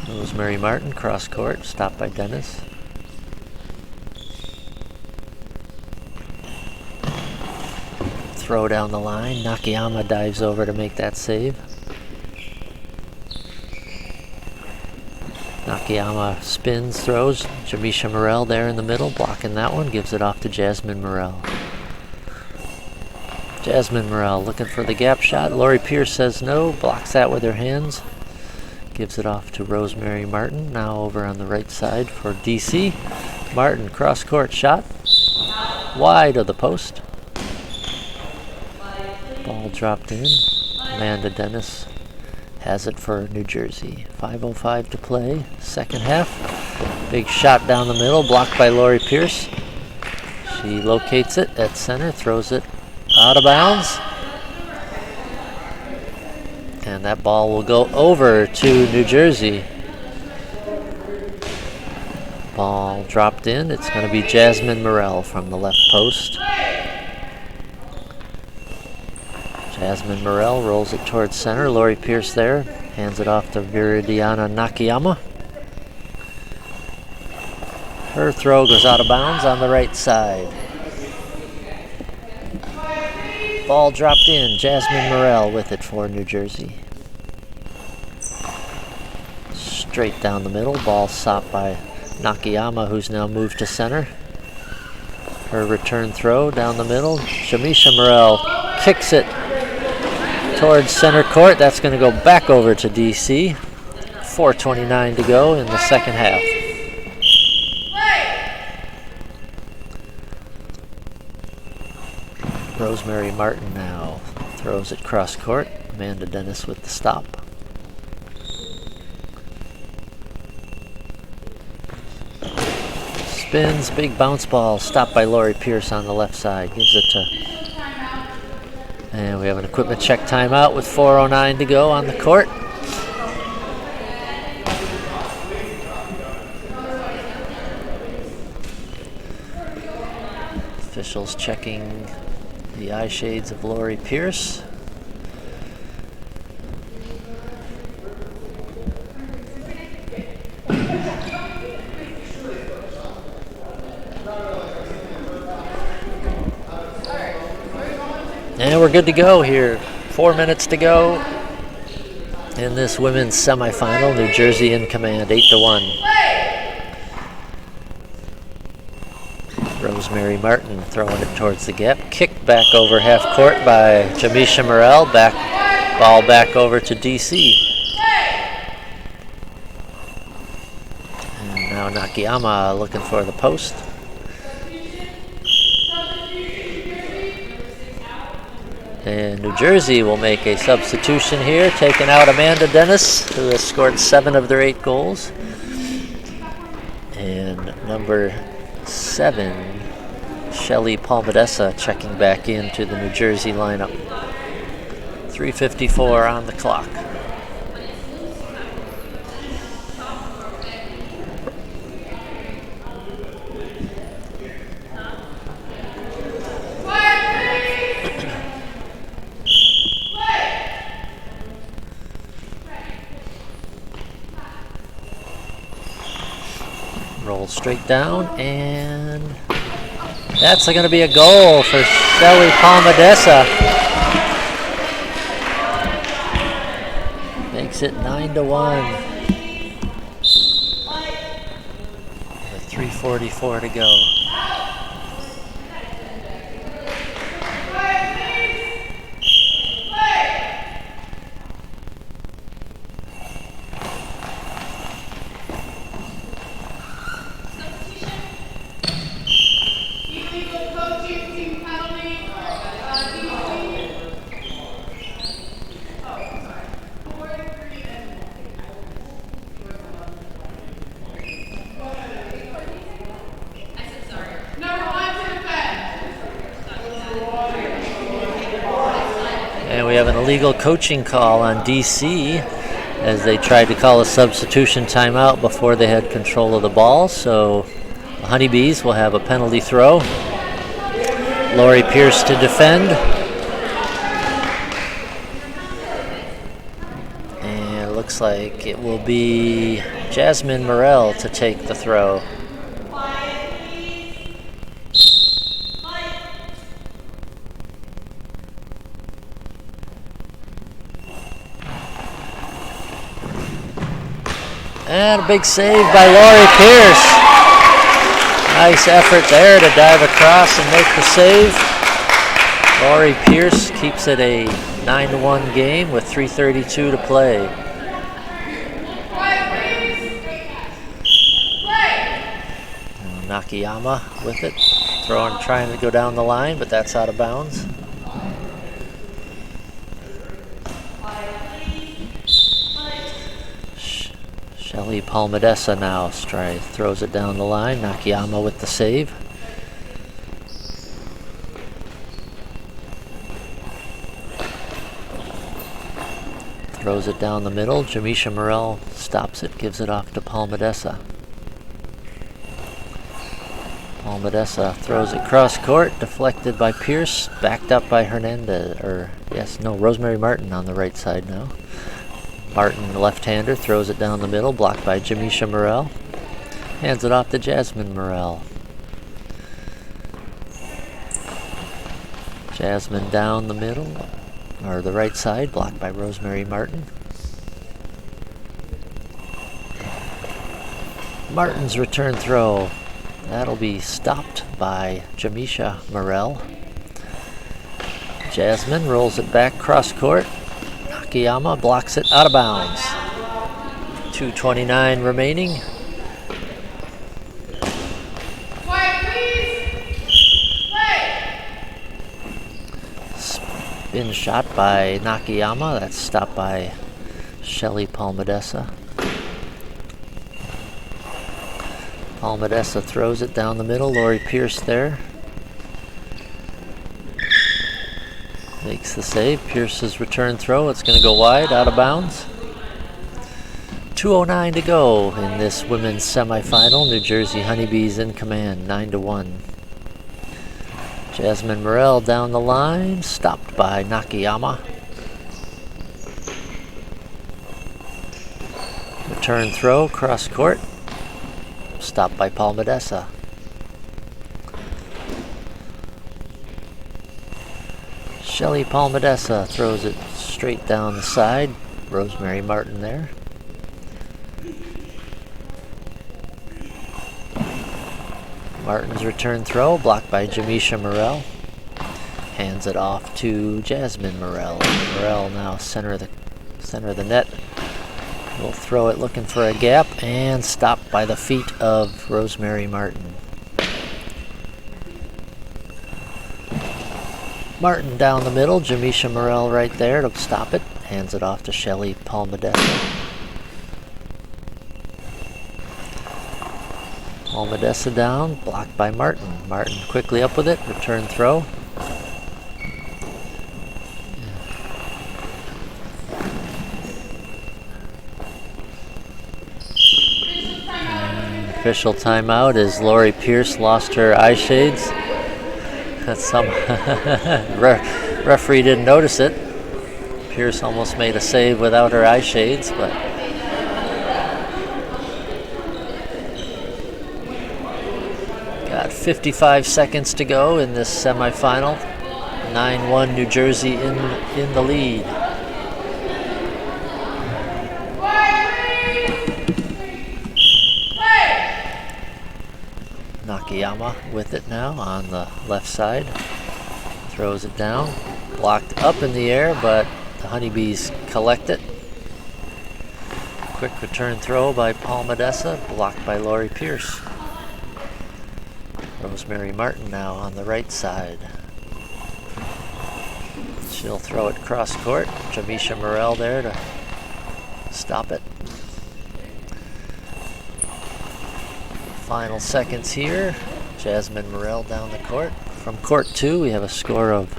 Rosemary Martin, cross court, stopped by Dennis. Throw down the line. Nakayama dives over to make that save. Nakayama spins, throws. Jamisha Morel there in the middle, blocking that one. Gives it off to Jasmine Morel. Jasmine Morel looking for the gap shot. Lori Pierce says no, blocks that with her hands. Gives it off to Rosemary Martin, now over on the right side for DC. Martin, cross court shot. Wide of the post. Ball dropped in. Amanda Dennis has it for New Jersey. 5:05 to play, second half. Big shot down the middle, blocked by Lori Pierce. She locates it at center, throws it out of bounds. And that ball will go over to New Jersey. Ball dropped in. It's going to be Jasmine Morel from the left post. Jasmine Morel rolls it towards center. Lori Pierce there. Hands it off to Viridiana Nakayama. Her throw goes out of bounds on the right side. Ball dropped in. Jasmine Morel with it for New Jersey. Straight down the middle. Ball stopped by Nakayama, who's now moved to center. Her return throw down the middle. Jamisha Morel kicks it towards center court. That's going to go back over to DC. 4:29 to go in the second half. Rosemary Martin now throws it cross court. Amanda Dennis with the stop. Spins, big bounce ball, stopped by Lori Pierce on the left side. Gives it to... And we have an equipment check timeout with 4:09 to go on the court. Officials checking the eye shades of Lori Pierce. And we're good to go here. 4 minutes to go in this women's semifinal. New Jersey in command, 8-1. Rosemary Martin throwing it towards the gap. Kicked back over half court by Jamisha Morel. Ball back over to DC. And now Nakayama looking for the post. And New Jersey will make a substitution here, taking out Amanda Dennis, who has scored 7 of their 8 goals. And number 7, Shelly Palmadessa, checking back into the New Jersey lineup. 3:54 on the clock. Roll straight down, and that's going to be a goal for Shelly Palmadessa. Makes it 9-1. With 3:44 to go. We have an illegal coaching call on DC. as they tried to call a substitution timeout before they had control of the ball. So the Honeybees will have a penalty throw. Lori Pierce to defend. And it looks like it will be Jasmine Morell to take the throw. And a big save by Lori Pierce. Nice effort there to dive across and make the save. Lori Pierce keeps it a 9-1 game with 3:32 to play. Nakayama with it, trying to go down the line, but that's out of bounds. Shelly Palmadessa now throws it down the line. Nakayama with the save. Throws it down the middle. Jamisha Morell stops it, gives it off to Palmadessa. Palmadessa throws it cross court, deflected by Pierce, backed up by Hernandez, Rosemary Martin on the right side now. Martin, left-hander, throws it down the middle, blocked by Jamisha Morell. Hands it off to Jasmine Morell. Jasmine down the middle, or the right side, blocked by Rosemary Martin. Martin's return throw. That'll be stopped by Jamisha Morell. Jasmine rolls it back cross court. Nakayama blocks it out of bounds. 2:29 remaining. Spin shot by Nakayama. That's stopped by Shelly Palmadessa. Palmadessa throws it down the middle. Lori Pierce there. Makes the save. Pierce's return throw. It's going to go wide, out of bounds. 2:09 to go in this women's semifinal. New Jersey Honeybees in command, 9-1. Jasmine Morell down the line, stopped by Nakayama. Return throw, cross court, stopped by Palmadessa. Shelly Palmadessa throws it straight down the side. Rosemary Martin there. Martin's return throw, blocked by Jamisha Morell. Hands it off to Jasmine Morell. Morell now center of the net. Will throw it looking for a gap and stopped by the feet of Rosemary Martin. Martin down the middle, Jamisha Morell right there to stop it. Hands it off to Shelly Palmadessa. Palmadessa down, blocked by Martin. Martin quickly up with it, return throw. And official timeout as Lori Pierce lost her eye shades. Some referee didn't notice it. Pierce almost made a save without her eye shades, but got 55 seconds to go in this semifinal. 9-1 New Jersey in the lead. Nakayama with it now on the left side. Throws it down. Blocked up in the air, but the Honeybees collect it. Quick return throw by Palmadessa, blocked by Lori Pierce. Rosemary Martin now on the right side. She'll throw it cross court. Jamisha Morell there to stop it. Final seconds here. Jasmine Morell down the court. From court 2, we have a score of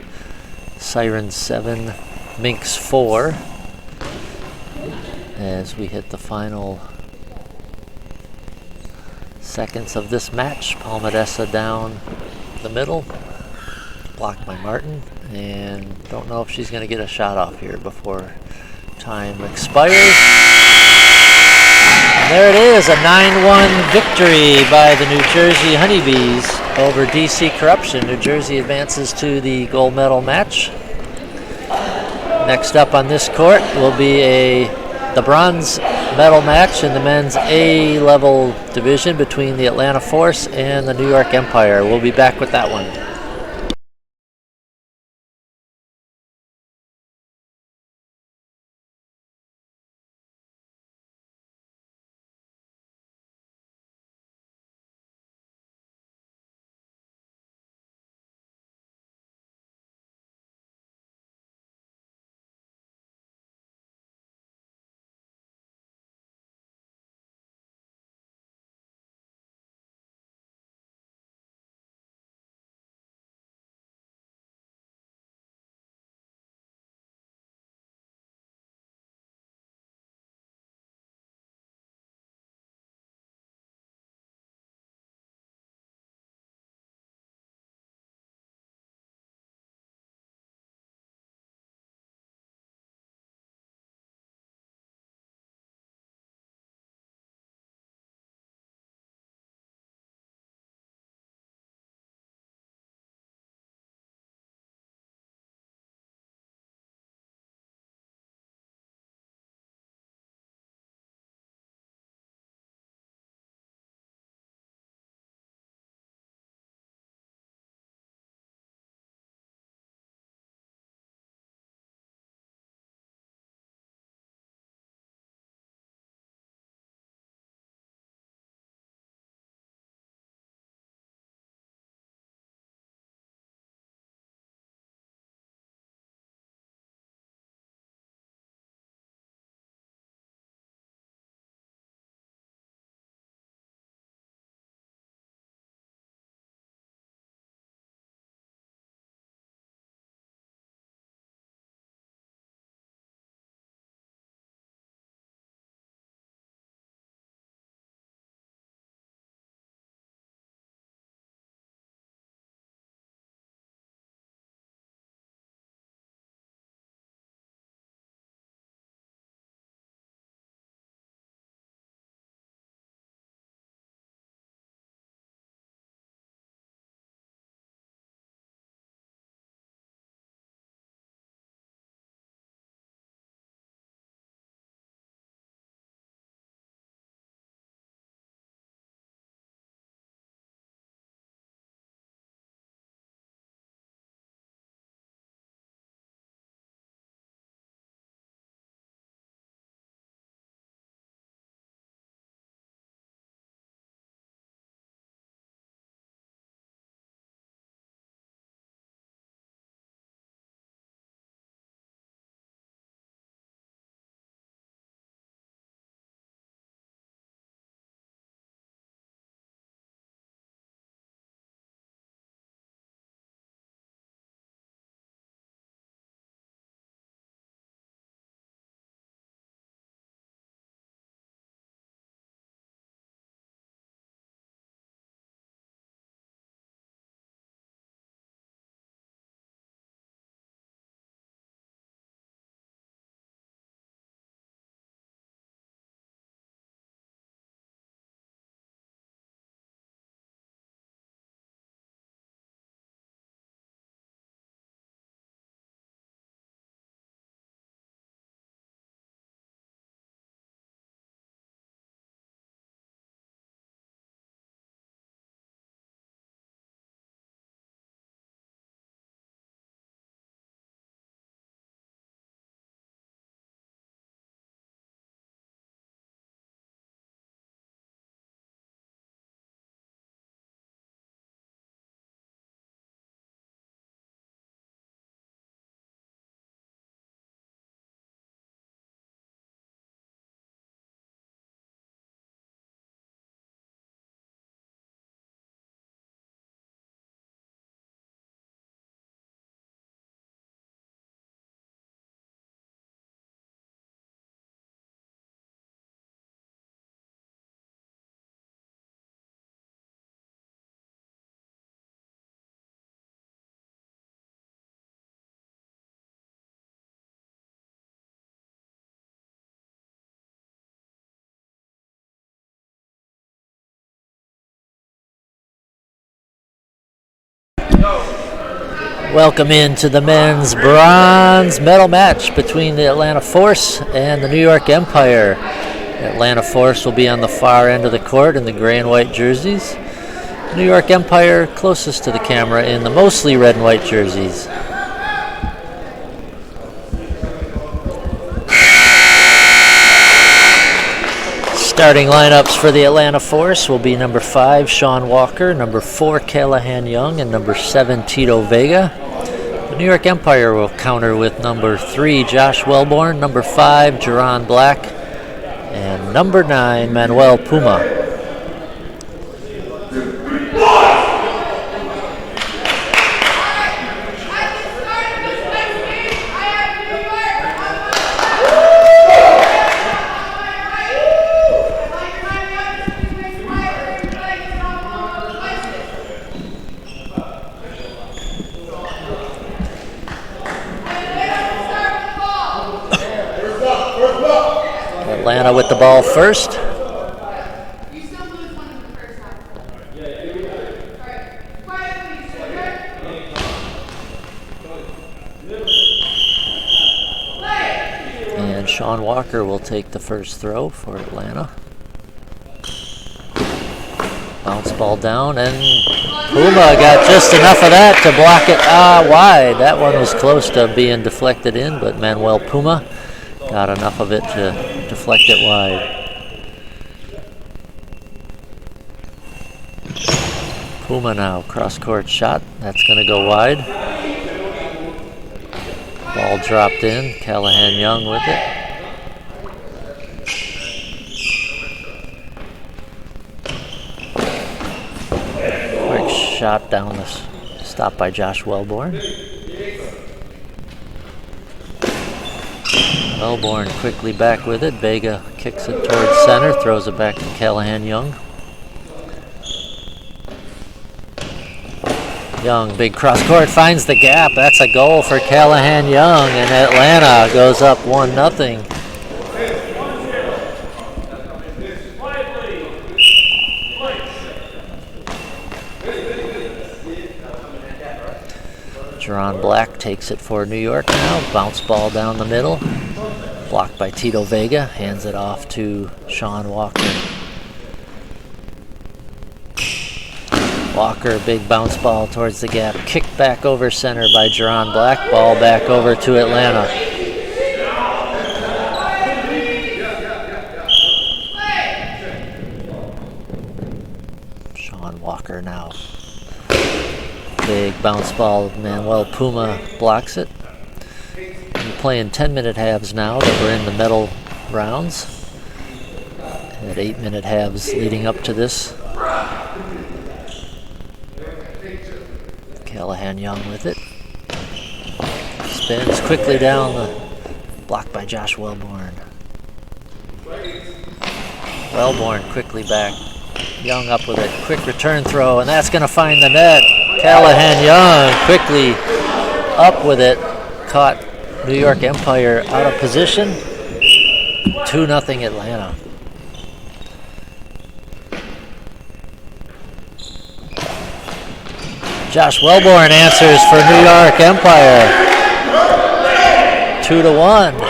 Siren 7, Minx 4. as we hit the final seconds of this match. Palmadessa down the middle, blocked by Martin, and don't know if she's going to get a shot off here before time expires. And there it is, a 9-1 victory by the New Jersey Honeybees over DC Corruption. New Jersey advances to the gold medal match. Next up on this court will be the bronze medal match in the men's A-level division between the Atlanta Force and the New York Empire. We'll be back with that one. Welcome into the men's bronze medal match between the Atlanta Force and the New York Empire. Atlanta Force will be on the far end of the court in the gray and white jerseys. New York Empire closest to the camera in the mostly red and white jerseys. Starting lineups for the Atlanta Force will be number 5, Sean Walker, number 4, Callahan Young, and number 7, Tito Vega. The New York Empire will counter with number 3, Josh Wellborn, number 5, Jerron Black, and number 9, Manuel Puma. Atlanta with the ball first. And Sean Walker will take the first throw for Atlanta. Bounce ball down, and Puma got just enough of that to block it wide. That one was close to being deflected in, but Manuel Puma got enough of it to deflect it wide. Puma now, cross-court shot. That's going to go wide. Ball dropped in. Callahan Young with it. Quick shot down the stop by Josh Wellborn. Wellborn quickly back with it. Vega kicks it towards center, throws it back to Callahan Young. Young, big cross court, finds the gap. That's a goal for Callahan Young, and Atlanta goes up 1-0. Jerron Black takes it for New York now. Bounce ball down the middle. Blocked by Tito Vega. Hands it off to Sean Walker. Walker, big bounce ball towards the gap. Kicked back over center by Jerron Black. Ball back over to Atlanta. Sean Walker now. Big bounce ball. Manuel Puma blocks it. We're playing 10-minute halves now that we're in the medal rounds. Had 8-minute halves leading up to this. Callahan Young with it. Spins quickly down the block by Josh Wellborn. Wellborn quickly back. Young up with it. Quick return throw, and that's going to find the net. Callahan Young quickly up with it. Caught New York Empire out of position. 2-0 Atlanta. Josh Wellborn answers for New York Empire. 2-1.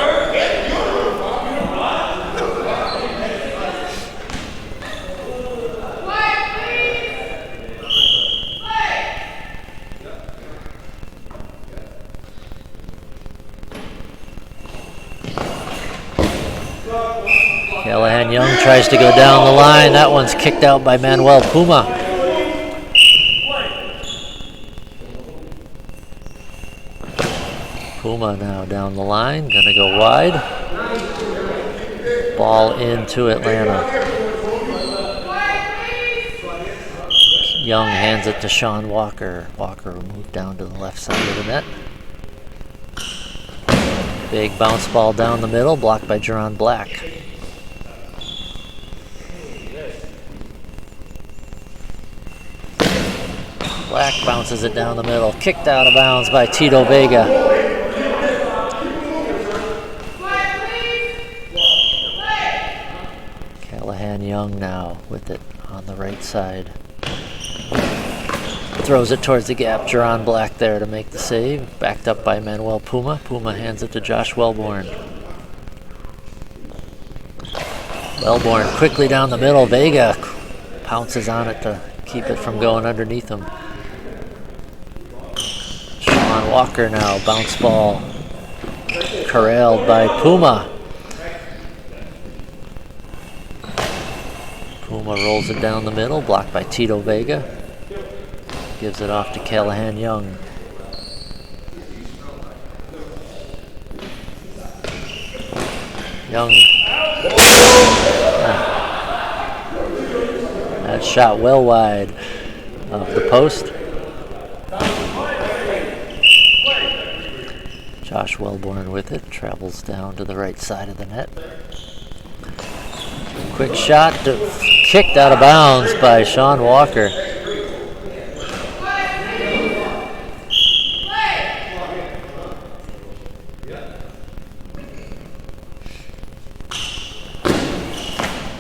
Callahan Young tries to go down the line. That one's kicked out by Manuel Puma. Puma now down the line, gonna go wide. Ball into Atlanta. Young hands it to Sean Walker. Walker will move down to the left side of the net. Big bounce ball down the middle, blocked by Jerron Black. Black bounces it down the middle, kicked out of bounds by Tito Vega. Callahan Young now with it on the right side. Throws it towards the gap. Jerron Black there to make the save. Backed up by Manuel Puma. Puma hands it to Josh Wellborn. Wellborn quickly down the middle. Vega pounces on it to keep it from going underneath him. Sean Walker now. Bounce ball. Corralled by Puma. Puma rolls it down the middle. Blocked by Tito Vega. Gives it off to Callahan Young. Young. That shot well wide of the post. Josh Wellborn with it. Travels down to the right side of the net. Quick shot. Kicked out of bounds by Sean Walker.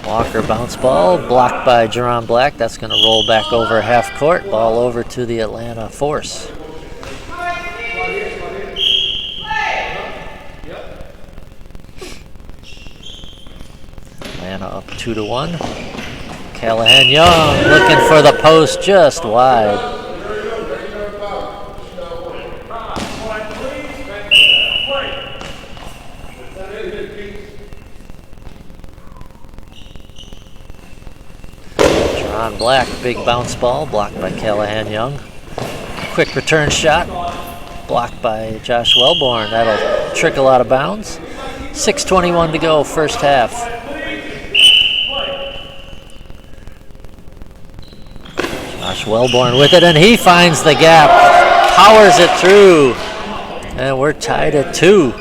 Walker bounce ball, blocked by Jerron Black. That's going to roll back over half court. Ball over to the Atlanta Force. Atlanta up 2-1. Callahan Young looking for the post just wide. Jerron Black, big bounce ball, blocked by Callahan Young. Quick return shot, blocked by Josh Wellborn. That'll trickle out of bounds. 6:21 to go, first half. Josh Wellborn with it, and he finds the gap, powers it through, and we're tied at 2.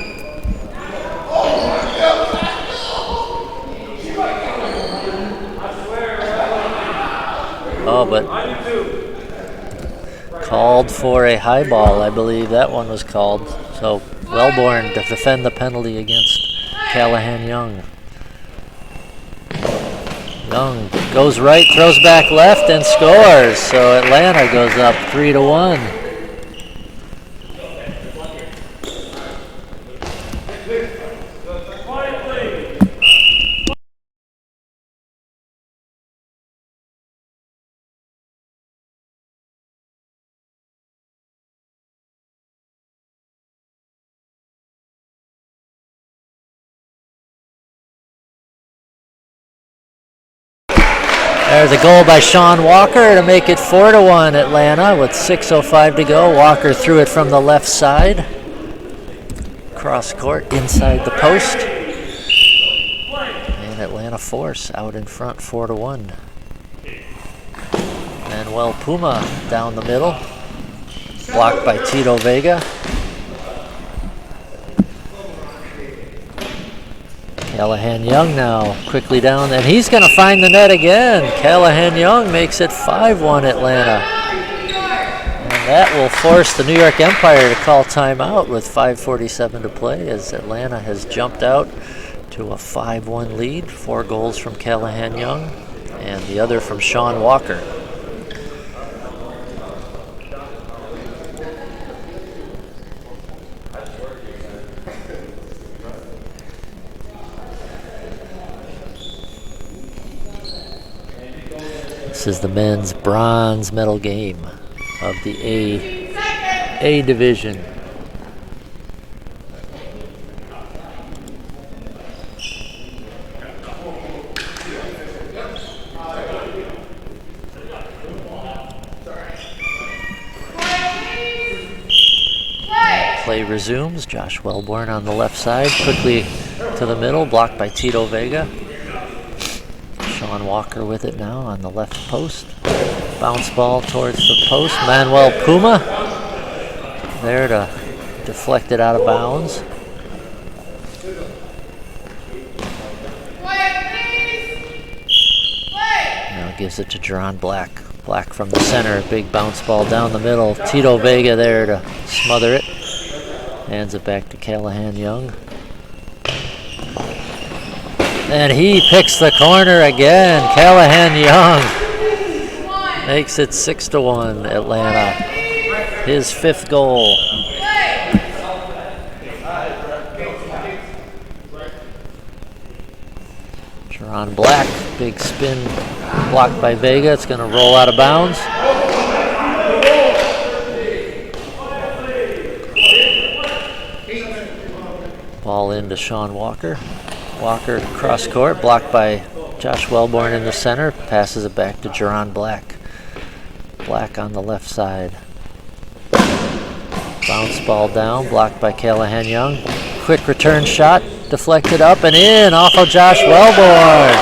Oh, but called for a high ball, I believe that one was called. So Wellborn to defend the penalty against Callahan Young. Young goes right, throws back left, and scores. So Atlanta goes up 3-1. There's a goal by Sean Walker to make it 4-1 Atlanta with 6:05 to go. Walker threw it from the left side. Cross court inside the post. And Atlanta Force out in front 4-1. Manuel Puma down the middle. Blocked by Tito Vega. Callahan Young now quickly down, and he's going to find the net again. Callahan Young makes it 5-1 Atlanta. And that will force the New York Empire to call timeout with 5:47 to play as Atlanta has jumped out to a 5-1 lead. 4 goals from Callahan Young and the other from Sean Walker. This is the men's bronze medal game of the A division. Play resumes. Josh Wellborn on the left side, quickly to the middle, blocked by Tito Vega. Sean Walker with it now on the left post. Bounce ball towards the post. Manuel Puma there to deflect it out of bounds. Now gives it to Jerron Black. Black from the center. Big bounce ball down the middle. Tito Vega there to smother it. Hands it back to Callahan Young. And he picks the corner again. Callahan Young. makes it 6-1 Atlanta. His 5th goal. Jerron Black, big spin blocked by Vega. It's going to roll out of bounds. Ball into Sean Walker. Walker cross court, blocked by Josh Wellborn in the center. Passes it back to Jerron Black. Black on the left side. Bounce ball down, blocked by Callahan Young. Quick return shot, deflected up and in off of Josh Wellborn.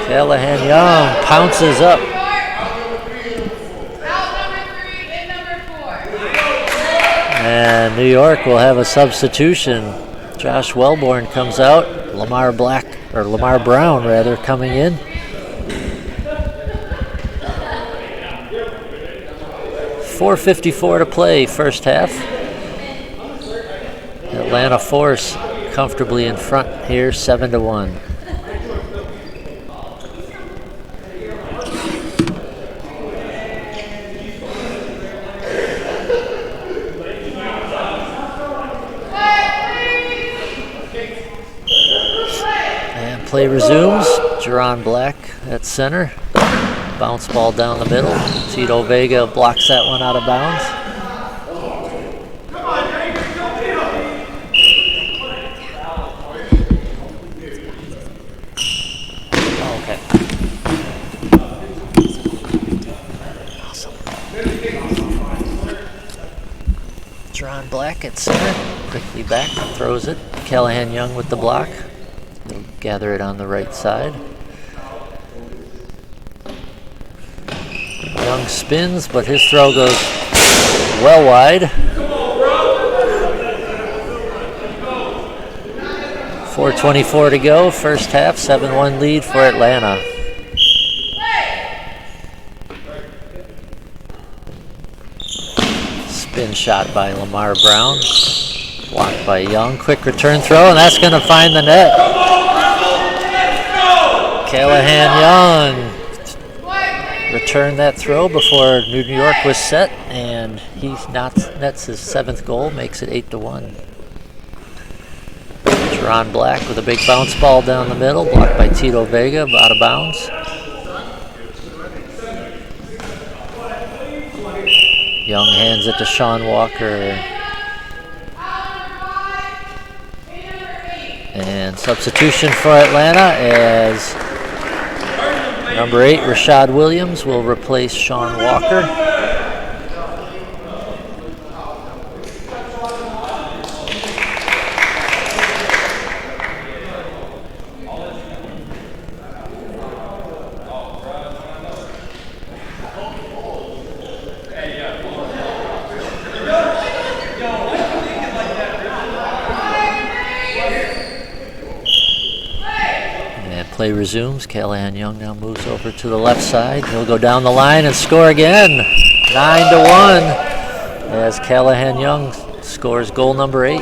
Callahan Young pounces up. And New York will have a substitution. Josh Wellborn comes out. Lamar Brown rather, coming in. .454 to play, first half. Atlanta Force comfortably in front here, 7-1. Play resumes. Jerron Black at center. Bounce ball down the middle. Tito Vega blocks that one out of bounds. Okay. Awesome. Jerron Black at center. Quickly back, throws it. Callahan Young with the block. He'll gather it on the right side. Young spins, but his throw goes well wide. 4:24 to go, first half, 7-1 lead for Atlanta. Spin shot by Lamar Brown. Blocked by Young. Quick return throw, and that's going to find the net. Callahan Young returned that throw before New York was set, and he nets his 7th goal, makes it 8-1. Jerron Black with a big bounce ball down the middle, blocked by Tito Vega, out of bounds. Young hands it to Sean Walker. And substitution for Atlanta as number 8, Rashad Williams, will replace Sean Walker. Play resumes. Callahan Young now moves over to the left side. He'll go down the line and score again. 9-1 as Callahan Young scores goal number 8.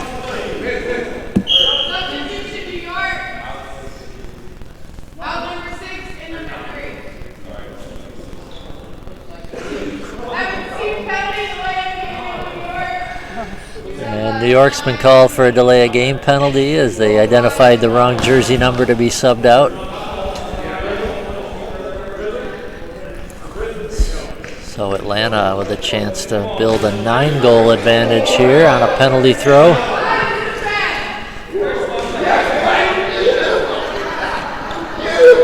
And New York's been called for a delay of game penalty as they identified the wrong jersey number to be subbed out. So Atlanta with a chance to build a 9-goal advantage here on a penalty throw.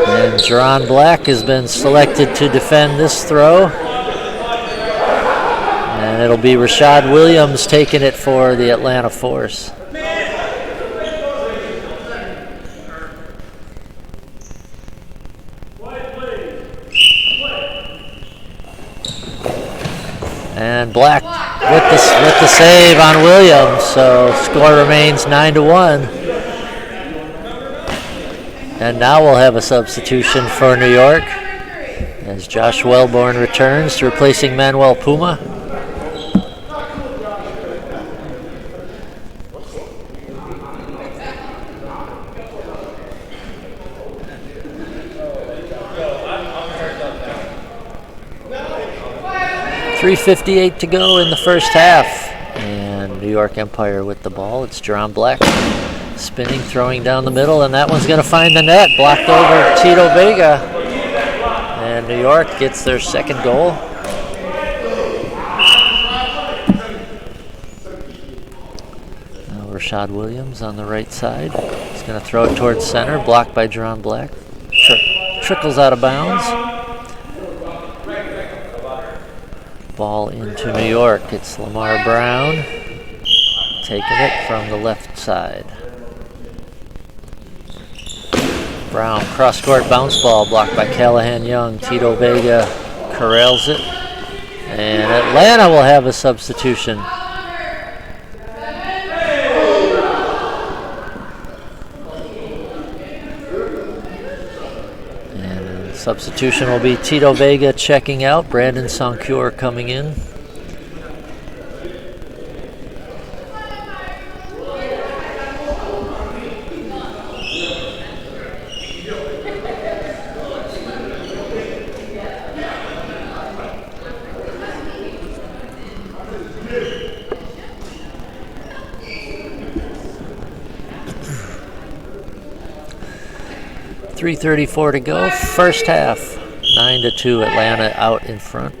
And Jerron Black has been selected to defend this throw. And it'll be Rashad Williams taking it for the Atlanta Force. And Black with the save on Williams, so score remains 9-1. And now we'll have a substitution for New York as Josh Wellborn returns, replacing Manuel Puma. 3:58 to go in the first half. And New York Empire with the ball. It's John Black spinning, throwing down the middle, and that one's going to find the net. Blocked over Tito Vega. And New York gets their second goal. Now Rashad Williams on the right side. He's going to throw it towards center. Blocked by John Black. Trickles out of bounds. Ball into New York. It's Lamar Brown taking it from the left side. Brown, cross-court bounce ball, blocked by Callahan Young. Tito Vega corrals it. And Atlanta will have a substitution. And substitution will be Tito Vega checking out. Brandon Sancure coming in. .334 to go, first half. 9-2, Atlanta out in front.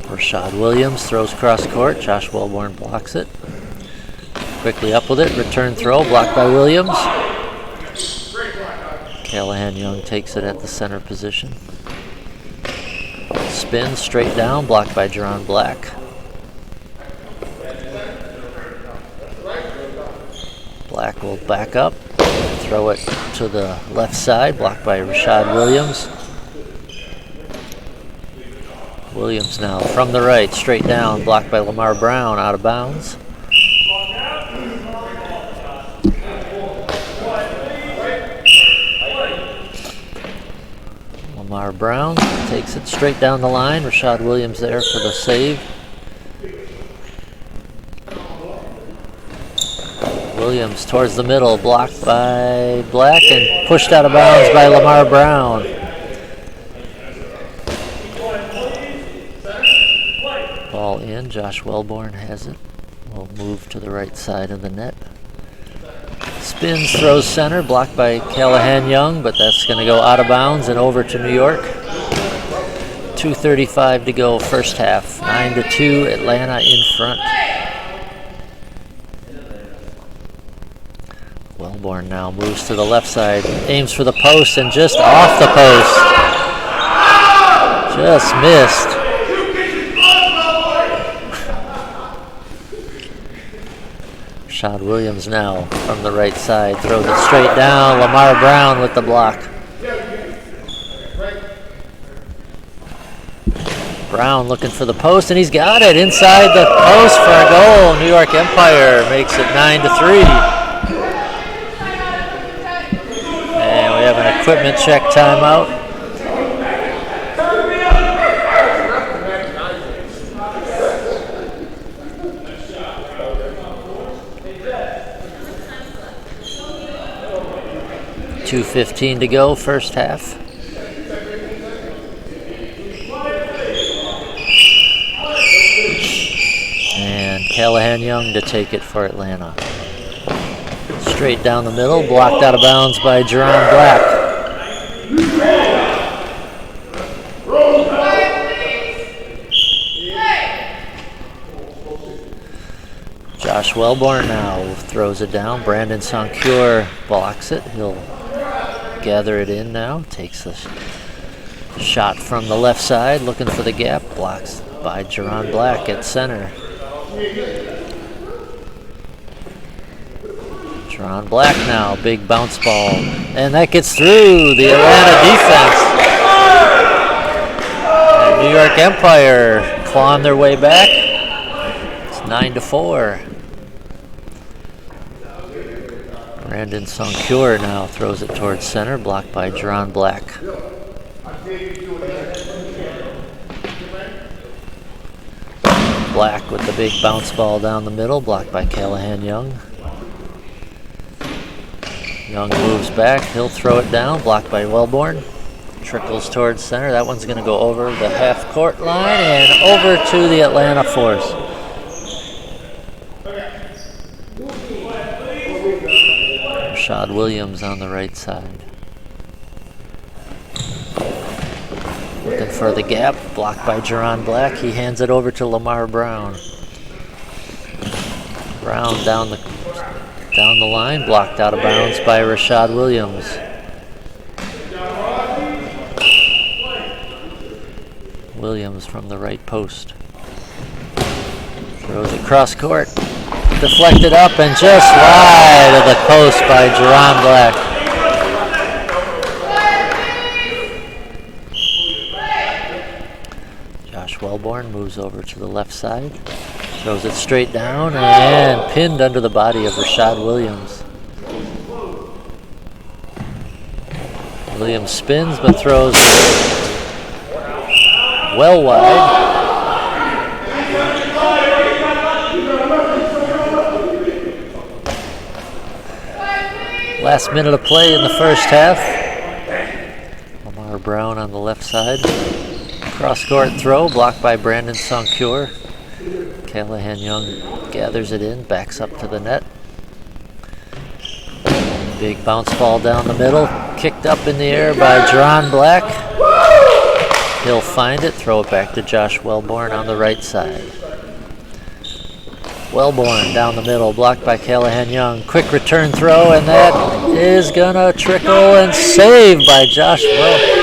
Rashad Williams throws cross court. Josh Wellborn blocks it. Quickly up with it. Return throw, blocked by Williams. Callahan Young takes it at the center position. Spin straight down, blocked by John Black. Black will back up. Throw it to the left side, blocked by Rashad Williams. Williams now from the right, straight down, blocked by Lamar Brown, out of bounds. Lamar Brown takes it straight down the line. Rashad Williams there for the save. Williams towards the middle, blocked by Black and pushed out of bounds by Lamar Brown. Ball in, Josh Wellborn has it. Will move to the right side of the net. Spins, throws center, blocked by Callahan Young, but that's going to go out of bounds and over to New York. 2:35 to go, first half. 9-2, Atlanta in front. Wellborn now moves to the left side, aims for the post, and just off the post. Just missed. Rashad Williams now from the right side, throws it straight down. Lamar Brown with the block. Brown looking for the post, and he's got it inside the post for a goal. New York Empire makes it 9-3. We have an equipment check timeout. .2:15 to go, first half. And Callahan Young to take it for Atlanta. Straight down the middle, blocked out of bounds by Jerron Black. Josh Wellborn now throws it down. Brandon Sancure blocks it. He'll gather it in now. Takes the shot from the left side, looking for the gap. Blocks by Jerron Black at center. Ron Black now, big bounce ball, and that gets through the Atlanta defense. And New York Empire clawing their way back. It's 9-4. Brandon Sancure now throws it towards center, blocked by John Black. Black with the big bounce ball down the middle, blocked by Callahan Young. Young moves back, he'll throw it down, blocked by Wellborn. Trickles towards center, that one's going to go over the half court line and over to the Atlanta Force. Rashad Williams on the right side. Looking for the gap, blocked by Jerron Black. He hands it over to Lamar Brown. Brown down the line, blocked out of bounds by Rashad Williams. Williams from the right post. Throws it cross court. Deflected up and just wide of the post by Jerron Black. Josh Wellborn moves over to the left side. Throws it straight down and pinned under the body of Rashad Williams. Williams spins but throws well wide. Last minute of play in the first half. Lamar Brown on the left side. Cross-court throw, blocked by Brandon Soncure. Callahan Young gathers it in, backs up to the net. Big bounce ball down the middle, kicked up in the air by Jerron Black. He'll find it, throw it back to Josh Wellborn on the right side. Wellborn down the middle, blocked by Callahan Young. Quick return throw, and that is gonna trickle and saved by Josh Wellborn.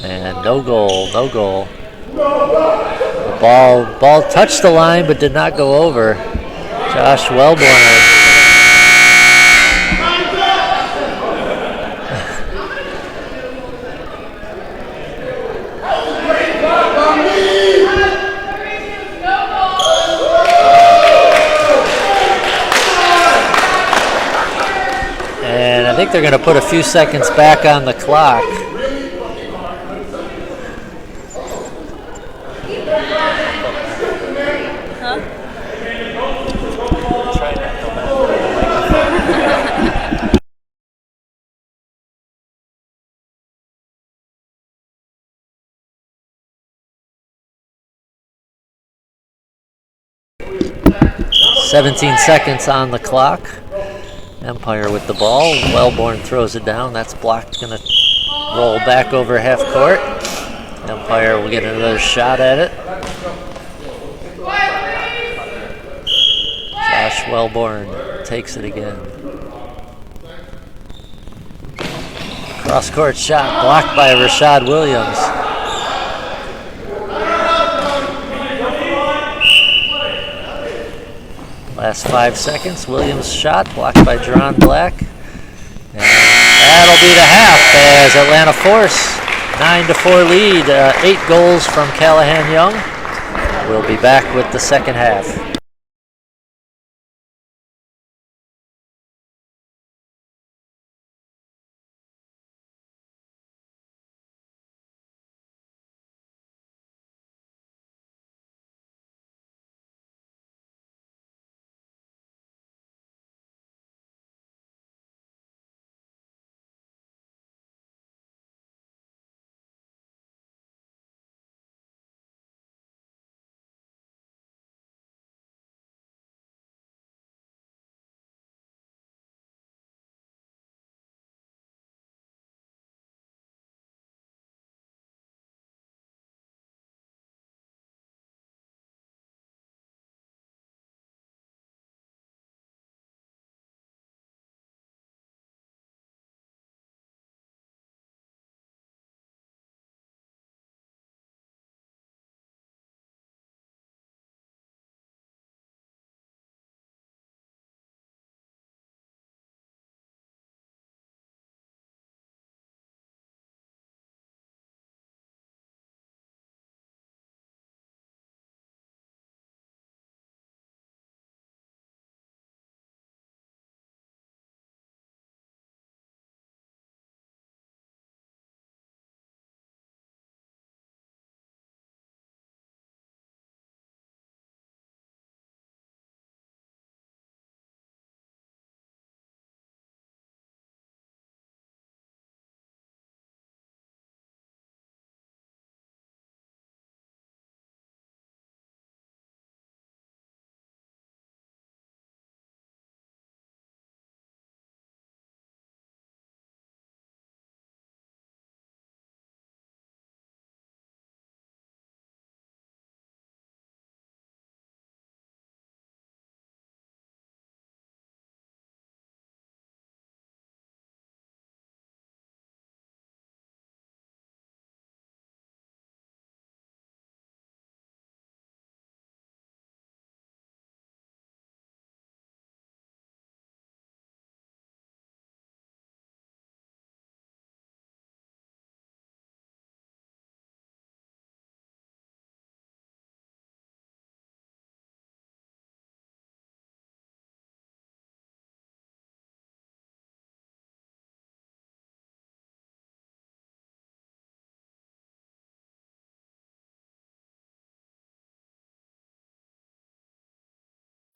And no goal. The ball touched the line but did not go over. Josh Wellborn. And I think they're going to put a few seconds back on the clock. "17 seconds on the clock. Empire with the ball. Wellborn throws it down. That's blocked. Going to roll back over half court. Empire will get another shot at it. Josh Wellborn takes it again. Cross-court shot blocked by Rashad Williams. Last 5 seconds, Williams' shot blocked by Jerron Black. And that'll be the half as Atlanta Force 9-4 lead. 8 goals from Callahan Young. We'll be back with the second half.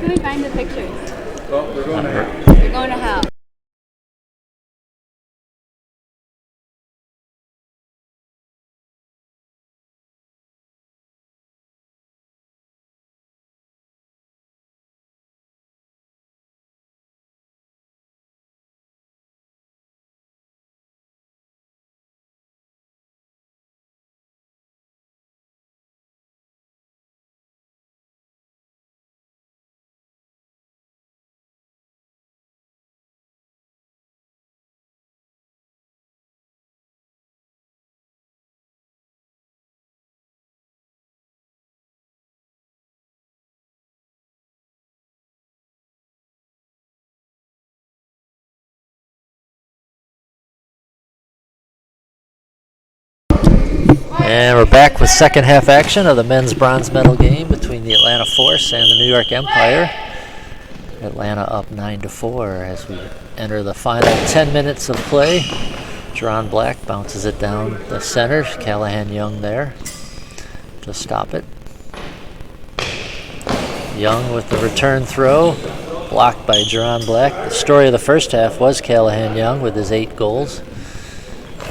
Couldn't find the pictures. Well, we're going to hell. We're going to hell. And we're back with second half action of the men's bronze medal game between the Atlanta Force and the New York Empire. Atlanta up 9-4 as we enter the final 10 minutes of play. Jerron Black bounces it down the center. Callahan Young there to stop it. Young with the return throw, blocked by Jerron Black. The story of the first half was Callahan Young with his 8 goals.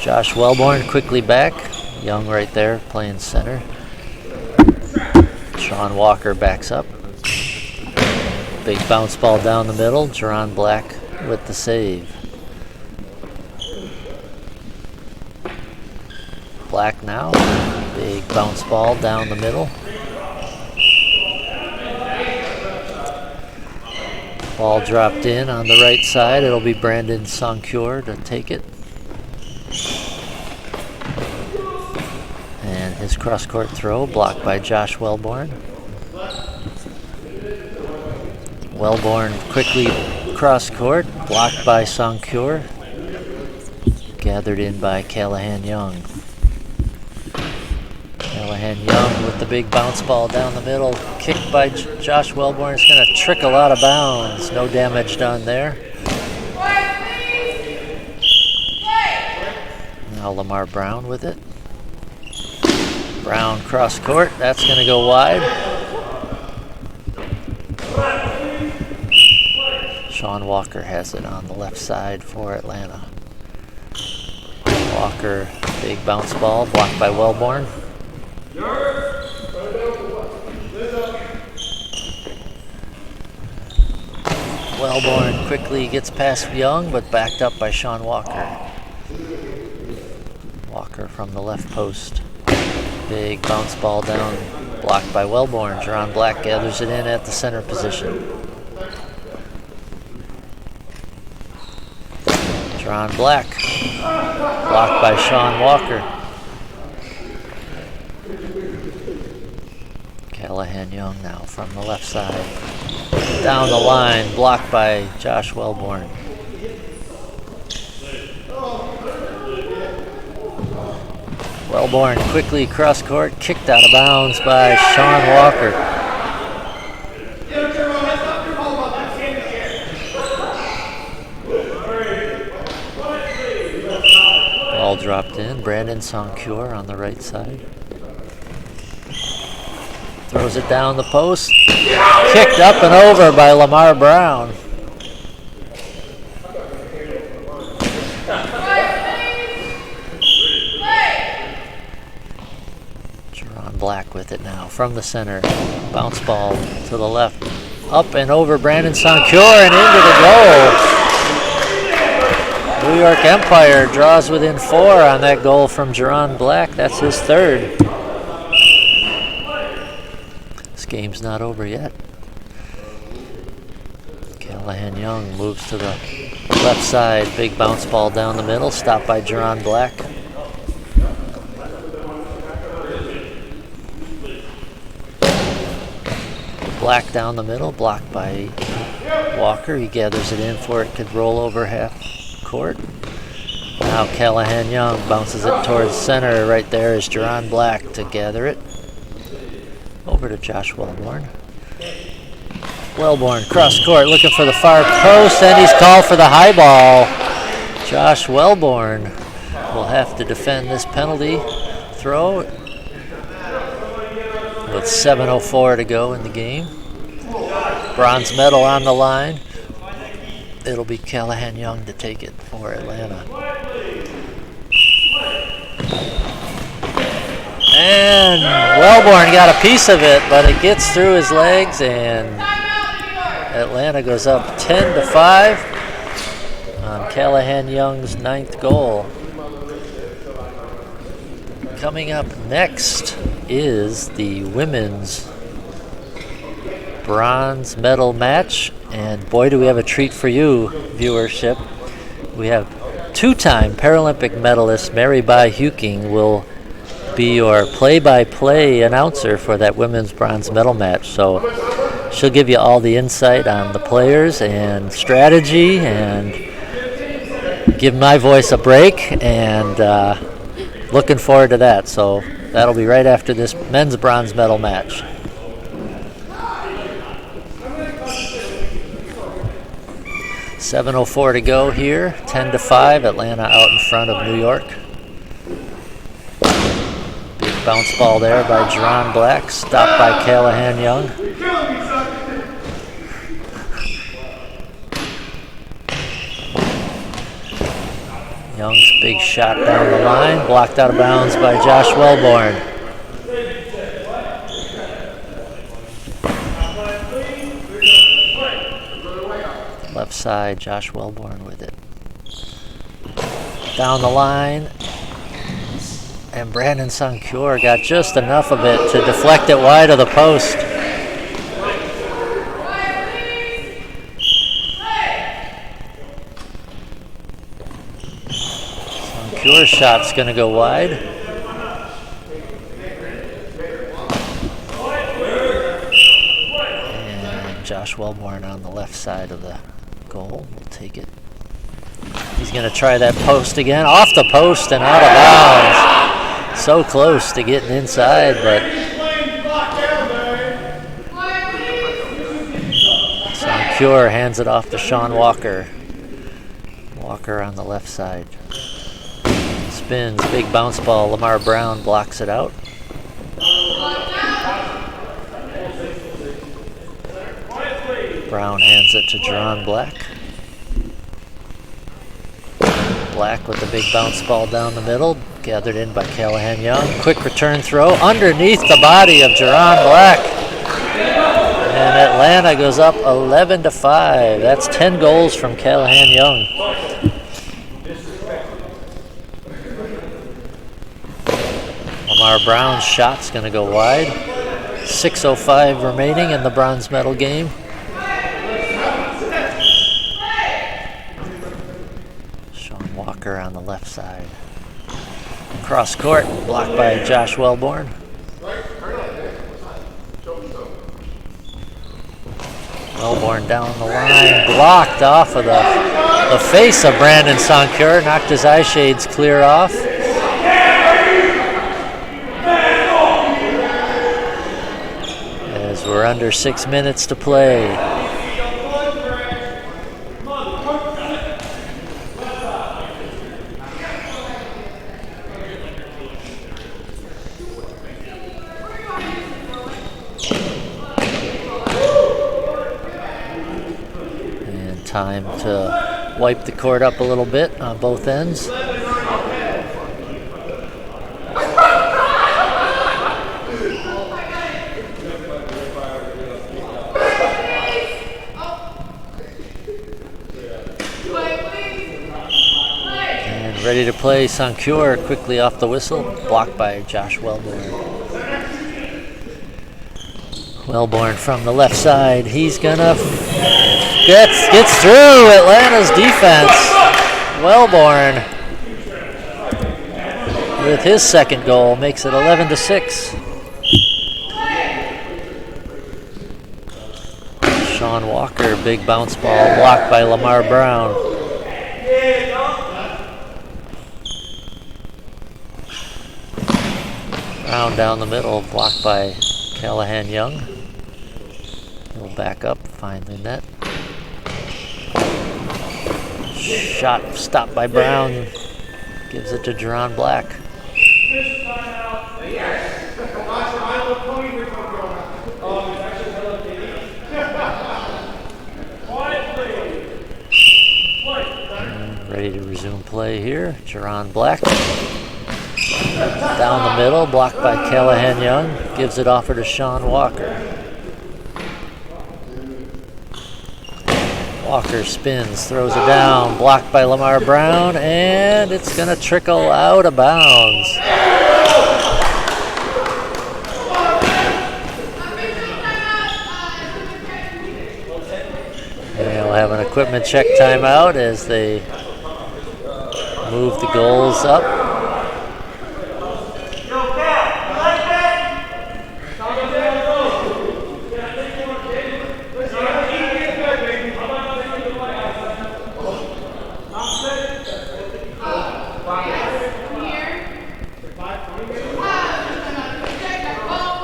Josh Wellborn quickly back. Young right there playing center. Sean Walker backs up. Big bounce ball down the middle. Jerron Black with the save. Black now. Big bounce ball down the middle. Ball dropped in on the right side. It'll be Brandon Soncure to take it. And his cross-court throw blocked by Josh Wellborn. Wellborn quickly cross-court, blocked by Soncure. Gathered in by Callahan Young. Callahan Young with the big bounce ball down the middle. Kicked by Josh Wellborn. It's going to trickle out of bounds. No damage done there. Now Lamar Brown with it. Brown cross court. That's going to go wide. Sean Walker has it on the left side for Atlanta. Walker, big bounce ball, blocked by Wellborn. Wellborn quickly gets past Young, but backed up by Sean Walker. Walker from the left post. Big bounce ball down, blocked by Wellborn. Jerron Black gathers it in at the center position. Jerron Black, blocked by Sean Walker. Callahan Young now from the left side. Down the line, blocked by Josh Wellborn. Wellborn quickly cross court, kicked out of bounds by Sean Walker. Ball dropped in. Brandon Soncure on the right side. Throws it down the post. Kicked up and over by Lamar Brown. Black with it now from the center. Bounce ball to the left. Up and over Brandon Soncure and into the goal. New York Empire draws within 4 on that goal from Jerron Black. That's his 3rd. This game's not over yet. Callahan Young moves to the left side. Big bounce ball down the middle. Stopped by Jerron Black. Black down the middle, blocked by Walker. He gathers it in before it could roll over half court. Now Callahan Young bounces it towards center. Right there is Jerron Black to gather it. Over to Josh Wellborn. Wellborn cross court looking for the far post, and he's called for the high ball. Josh Wellborn will have to defend this penalty throw with 7:04 to go in the game. bronze medal on the line. It'll be Callahan Young to take it for Atlanta. And Wellborn got a piece of it, but it gets through his legs, and Atlanta goes up 10-5 on Callahan Young's 9th goal. Coming up next is the women's bronze medal match, and boy, do we have a treat for you, viewership. We have two-time Paralympic medalist Mary Bai Huking will be your play-by-play announcer for that women's bronze medal match. So she'll give you all the insight on the players and strategy, and give my voice a break, and looking forward to that. So that'll be right after this men's bronze medal match. .704 to go here, 10-5, Atlanta out in front of New York. Big bounce ball there by Jerron Black, stopped by Callahan Young. Young's big shot down the line, blocked out of bounds by Josh Wellborn. Left side, Josh Wellborn with it. Down the line, and Brandon Sancure got just enough of it to deflect it wide of the post. Sancure's shot's going to go wide. And Josh Wellborn on the left side of the goal will take it. He's going to try that post again, off the post and out of bounds. So close to getting inside, but Sancure hands it off to Sean Walker. Walker on the left side. Spins, big bounce ball. Lamar Brown blocks it out. Brown hands it to Jerron Black. Black with the big bounce ball down the middle, gathered in by Callahan Young. Quick return throw underneath the body of Jerron Black. And Atlanta goes up 11-5. That's 10 goals from Callahan Young. Lamar Brown's shot's going to go wide. 6:05 remaining in the bronze medal game. Walker on the left side. Cross court, blocked by Josh Wellborn. Wellborn down the line, blocked off of the face of Brandon Sancure, knocked his eye shades clear off. As we're under 6 minutes to play. Time to wipe the court up a little bit on both ends. And ready to play, Sancure quickly off the whistle, blocked by Josh Wellborn. Wellborn from the left side, he's gonna gets through Atlanta's defense. Wellborn with his second goal makes it 11-6. Sean Walker, big bounce ball, blocked by Lamar Brown. Brown down the middle, blocked by Callahan Young. He'll back up, find the net. Shot stopped by Brown, gives it to Jerron Black. Ready to resume play here. Jerron Black. Down the middle, blocked by Callahan Young. Gives it offer to Sean Walker. Walker spins, throws it down, blocked by Lamar Brown, and it's going to trickle out of bounds. And we'll have an equipment check timeout as they move the goals up.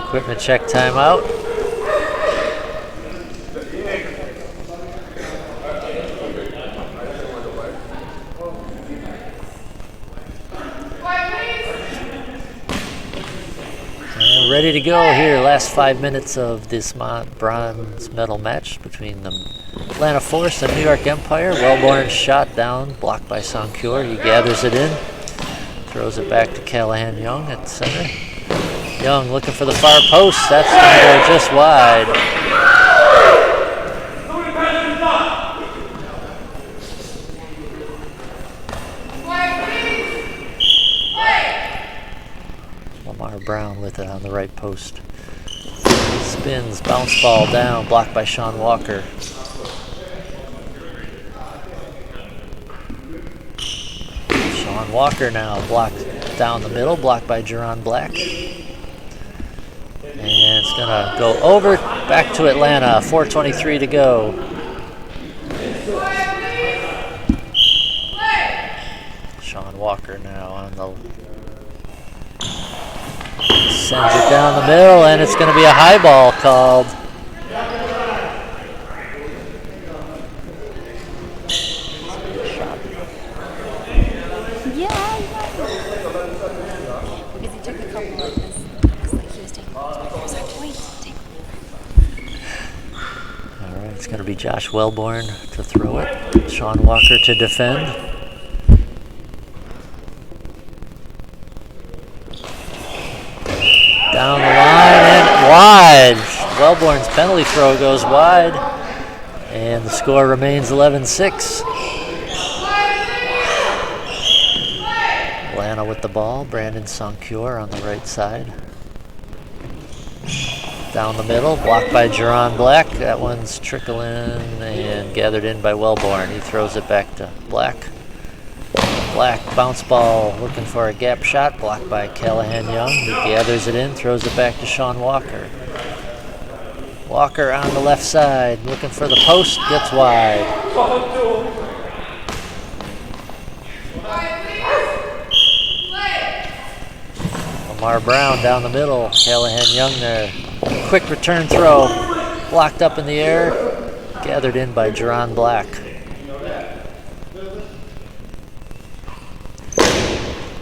Equipment check timeout. And ready to go here. Last 5 minutes of this bronze medal match between the Atlanta Force and New York Empire. Wellborn shot down, blocked by Sancure. He gathers it in, throws it back to Callahan Young at center. Young looking for the far post. That's going to go just wide. Lamar Brown with it on the right post. Spins, bounce ball down, blocked by Sean Walker. Sean Walker now blocked down the middle, blocked by Jerron Black. And it's going to go over, back to Atlanta, 4:23 to go. Sean Walker now on the... Sends it down the middle, and it's going to be a high ball called. It's going to be Josh Wellborn to throw it. Sean Walker to defend. Down the line and wide. Wellborn's penalty throw goes wide. And the score remains 11-6. Atlanta with the ball. Brandon Sancure on the right side. Down the middle, blocked by Jerron Black. That one's trickling and gathered in by Wellborn. He throws it back to Black. Black bounce ball looking for a gap shot, blocked by Callahan Young. He gathers it in, throws it back to Sean Walker. Walker on the left side, looking for the post, gets wide. Lamar Brown down the middle, Callahan Young there. Quick return throw, blocked up in the air, gathered in by Jerron Black.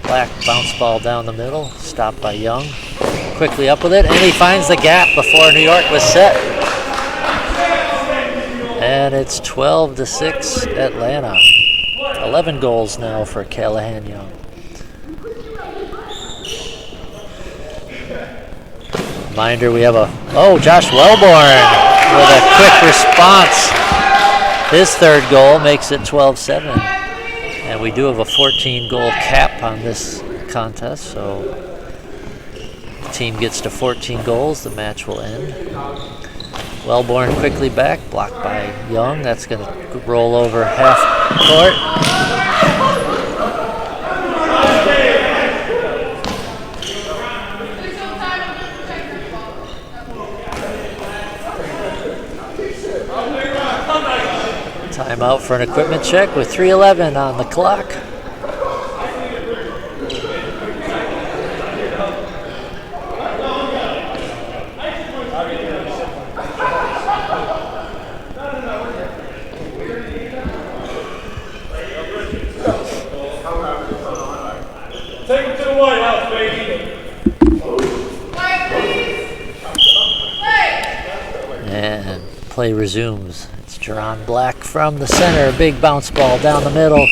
Black bounce ball down the middle, stopped by Young. Quickly up with it, and he finds the gap before New York was set. And it's 12-6 Atlanta. 11 goals now for Callahan Young. Reminder, we have Josh Wellborn with a quick response. His third goal makes it 12-7. And we do have a 14-goal cap on this contest, so the team gets to 14 goals, the match will end. Wellborn quickly back, blocked by Young. That's going to roll over half court. Timeout for an equipment check with 3:11 on the clock. Take it to the White House, baby. And play resumes. It's Jerron Black from the center. Big bounce ball down the middle.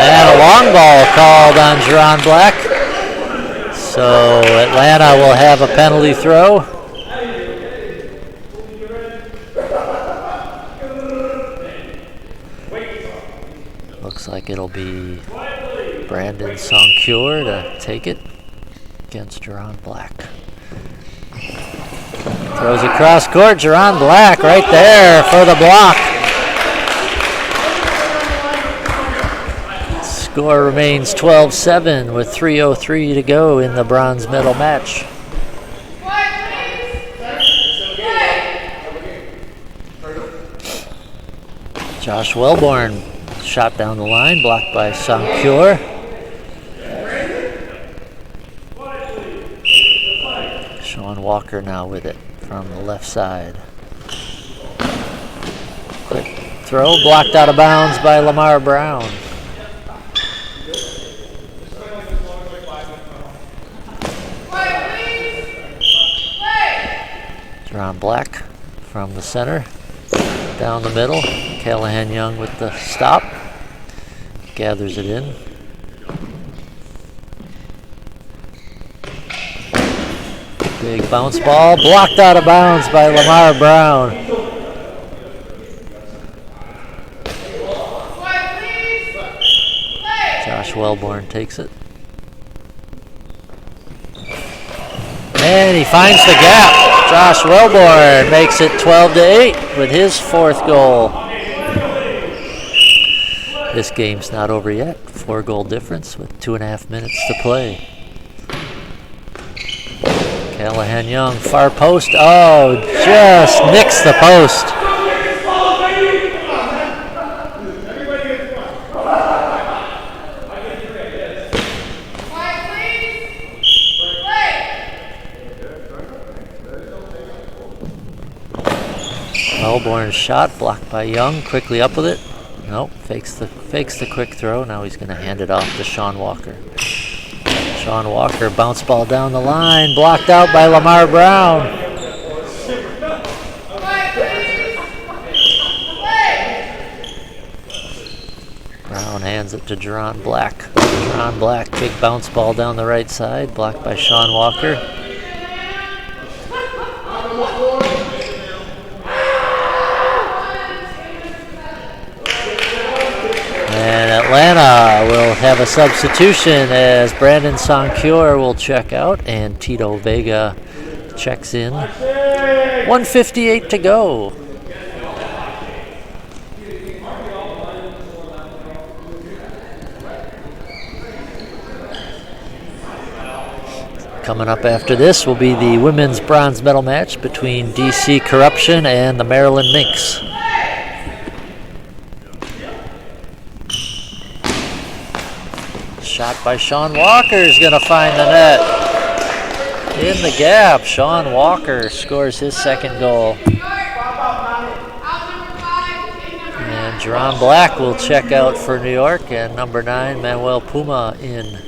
And a long ball called on Jerron Black. So Atlanta will have a penalty throw. Looks like it'll be Brandon Soncure to take it against Jerron Black. Throws across court, Jerron Black right there for the block. Score remains 12-7 with 3:03 to go in the bronze medal match. Josh Wellborn shot down the line, blocked by Soncure. Sean Walker now with it from the left side. Quick throw, blocked out of bounds by Lamar Brown. Jerron Black from the center, down the middle. Callahan Young with the stop, gathers it in. Big bounce ball, blocked out of bounds by Lamar Brown. Josh Wellborn takes it. And he finds the gap. Josh Wellborn makes it 12-8 with his fourth goal. This game's not over yet. 4-goal difference with 2.5 minutes to play. Callahan Young, far post. Oh, just nicks the post. Wellborn's shot blocked by Young. Quickly up with it. Nope, fakes the quick throw. Now he's going to hand it off to Sean Walker. Sean Walker, bounce ball down the line, blocked out by Lamar Brown. Brown hands it to Jerron Black. Jerron Black, big bounce ball down the right side, blocked by Sean Walker. And Atlanta will have a substitution as Brandon Soncure will check out and Tito Vega checks in. 1:58 to go. Coming up after this will be the women's bronze medal match between DC Corruption and the Maryland Minx. Shot by Sean Walker is going to find the net. In the gap, Sean Walker scores his second goal. And Jerron Black will check out for New York, and number 9, Manuel Puma, in.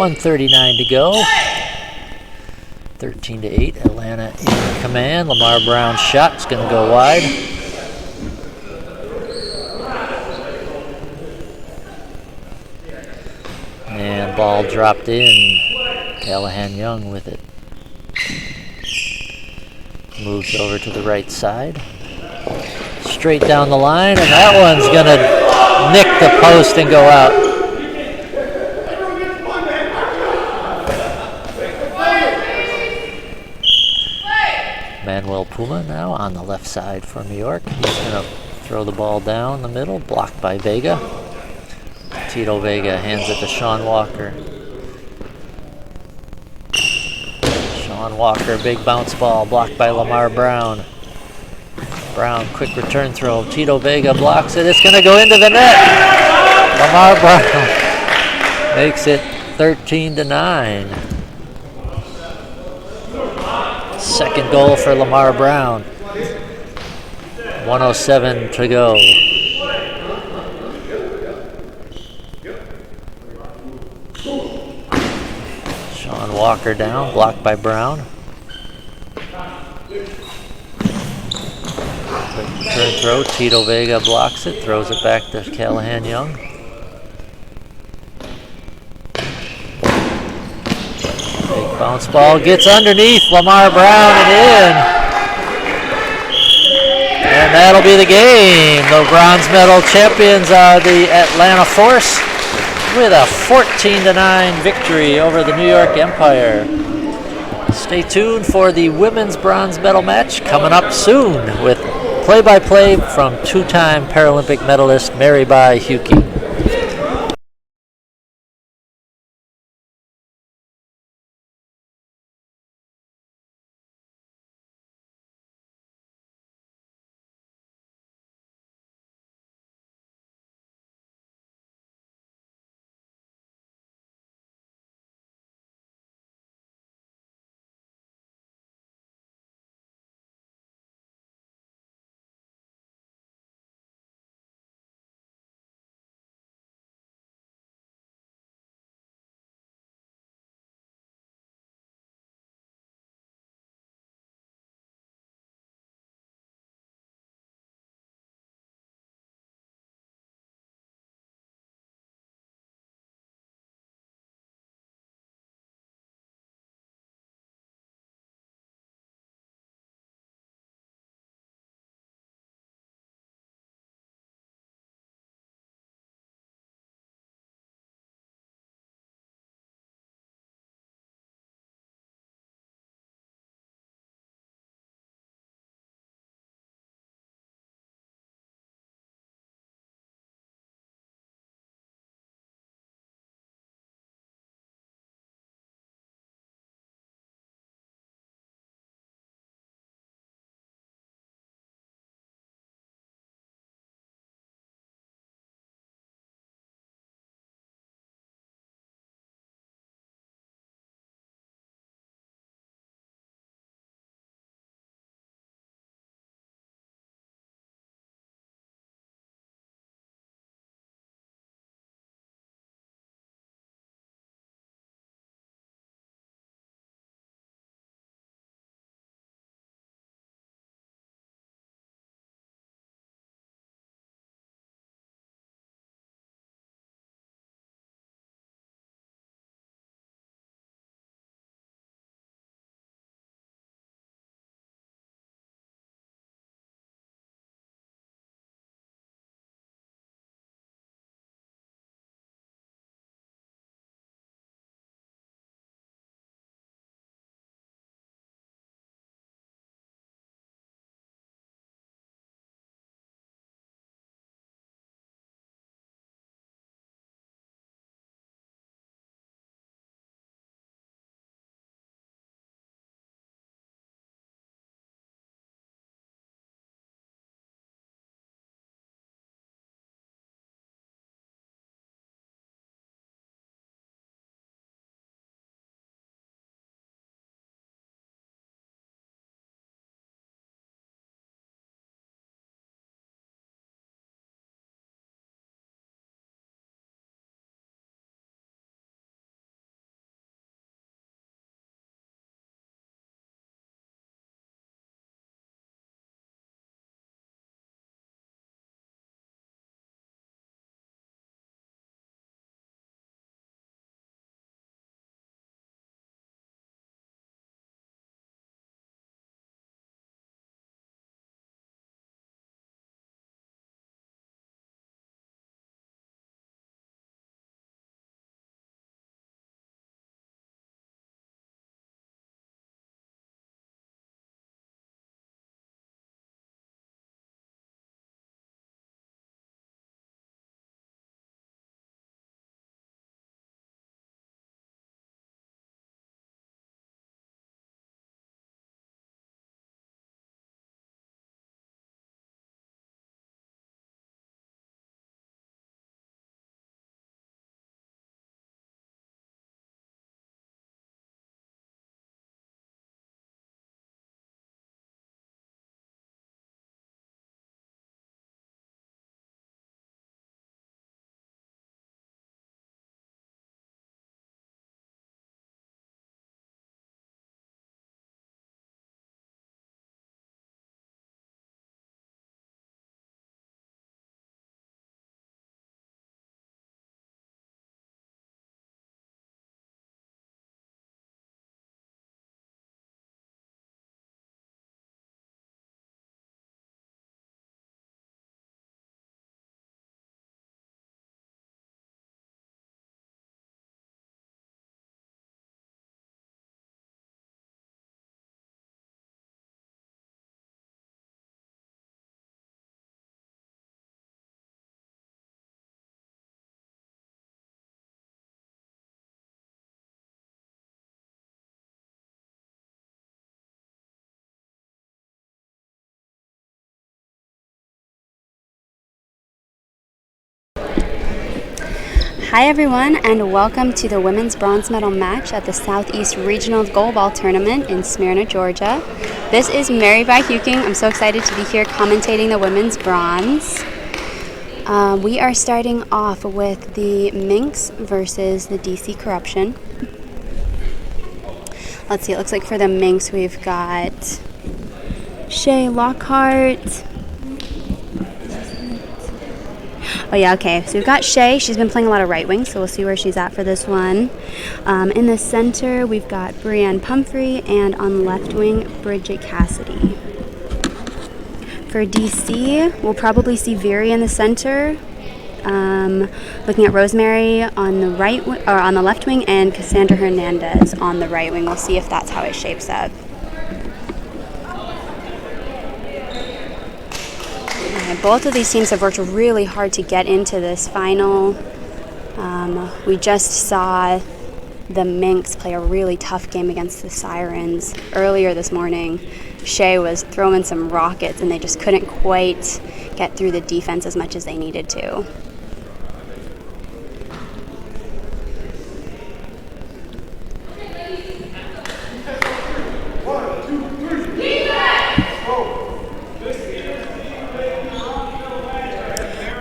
.139 to go. 13-8. Atlanta in command. Lamar Brown's shot is going to go wide. And ball dropped in. Callahan Young with it. Moves over to the right side. Straight down the line, and that one's going to nick the post and go out. Manuel Puma now on the left side for New York. He's going to throw the ball down the middle, blocked by Vega. Tito Vega hands it to Sean Walker. Sean Walker, big bounce ball, blocked by Lamar Brown. Brown, quick return throw. Tito Vega blocks it. It's going to go into the net. Lamar Brown makes it 13-9. Second goal for Lamar Brown. 1:07 to go. Sean Walker down, blocked by Brown. Turn throw, Tito Vega blocks it, throws it back to Callahan Young. Big bounce ball, gets underneath Lamar Brown and in. And that'll be the game. The bronze medal champions are the Atlanta Force with a 14-9 victory over the New York Empire. Stay tuned for the women's bronze medal match coming up soon with play-by-play from two-time Paralympic medalist Mary Bai Huke. Hi everyone, and welcome to the women's bronze medal match at the Southeast Regional Goalball Tournament in Smyrna, Georgia. This is Mary Huking. I'm so excited to be here commentating the women's bronze. We are starting off with the Minx versus the DC Corruption. Let's see, it looks like for the Minx we've got Shay Lockhart. Oh yeah, okay, so we've got Shay. She's been playing a lot of right wing, so we'll see where she's at for this one. In the center, we've got Brianne Pumphrey, and on left wing, Bridget Cassidy. For DC, we'll probably see Viri in the center. Looking at Rosemary on the right or on the left wing, and Cassandra Hernandez on the right wing. We'll see if that's how it shapes up. Both of these teams have worked really hard to get into this final. We just saw the Minx play a really tough game against the Sirens earlier this morning. Shay was throwing some rockets and they just couldn't quite get through the defense as much as they needed to.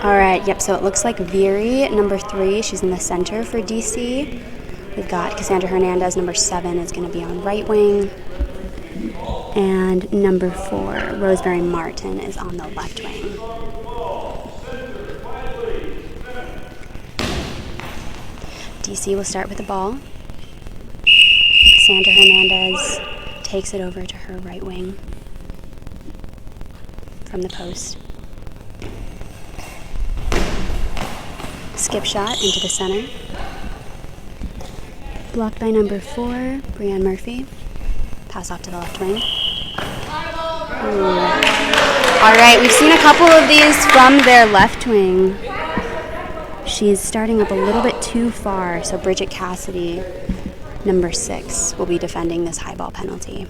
Alright, yep, so it looks like Viri, number 3, she's in the center for DC. We've got Cassandra Hernandez, number 7, is going to be on right wing. And number 4, Rosemary Martin, is on the left wing. DC will start with the ball. Cassandra Hernandez takes it over to her right wing from the post. Skip shot into the center. Blocked by number 4, Brianne Murphy. Pass off to the left wing. Alright, we've seen a couple of these from their left wing. She's starting up a little bit too far, so Bridget Cassidy, number 6, will be defending this high ball penalty.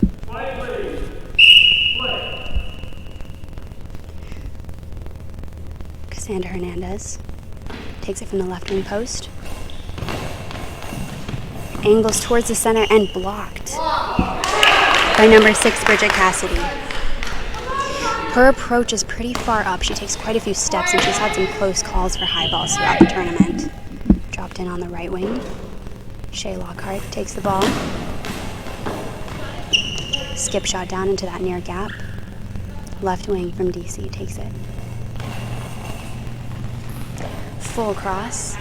Cassandra Hernandez takes it from the left wing post. Angles towards the center and blocked by number 6, Bridget Cassidy. Her approach is pretty far up. She takes quite a few steps and she's had some close calls for high balls throughout the tournament. Dropped in on the right wing. Shay Lockhart takes the ball. Skip shot down into that near gap. Left wing from DC takes it. Full cross,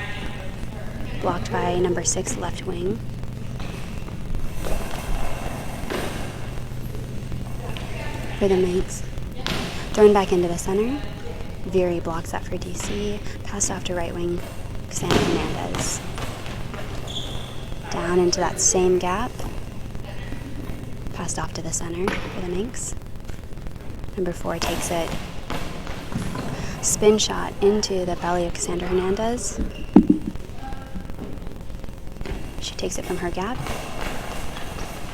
blocked by number 6, left wing. For the Minx. Thrown back into the center. Viri blocks that for DC. Passed off to right wing, Cassandra Hernandez. Down into that same gap. Passed off to the center for the Minx. Number 4 takes it. Spin shot into the belly of Cassandra Hernandez. She takes it from her gap.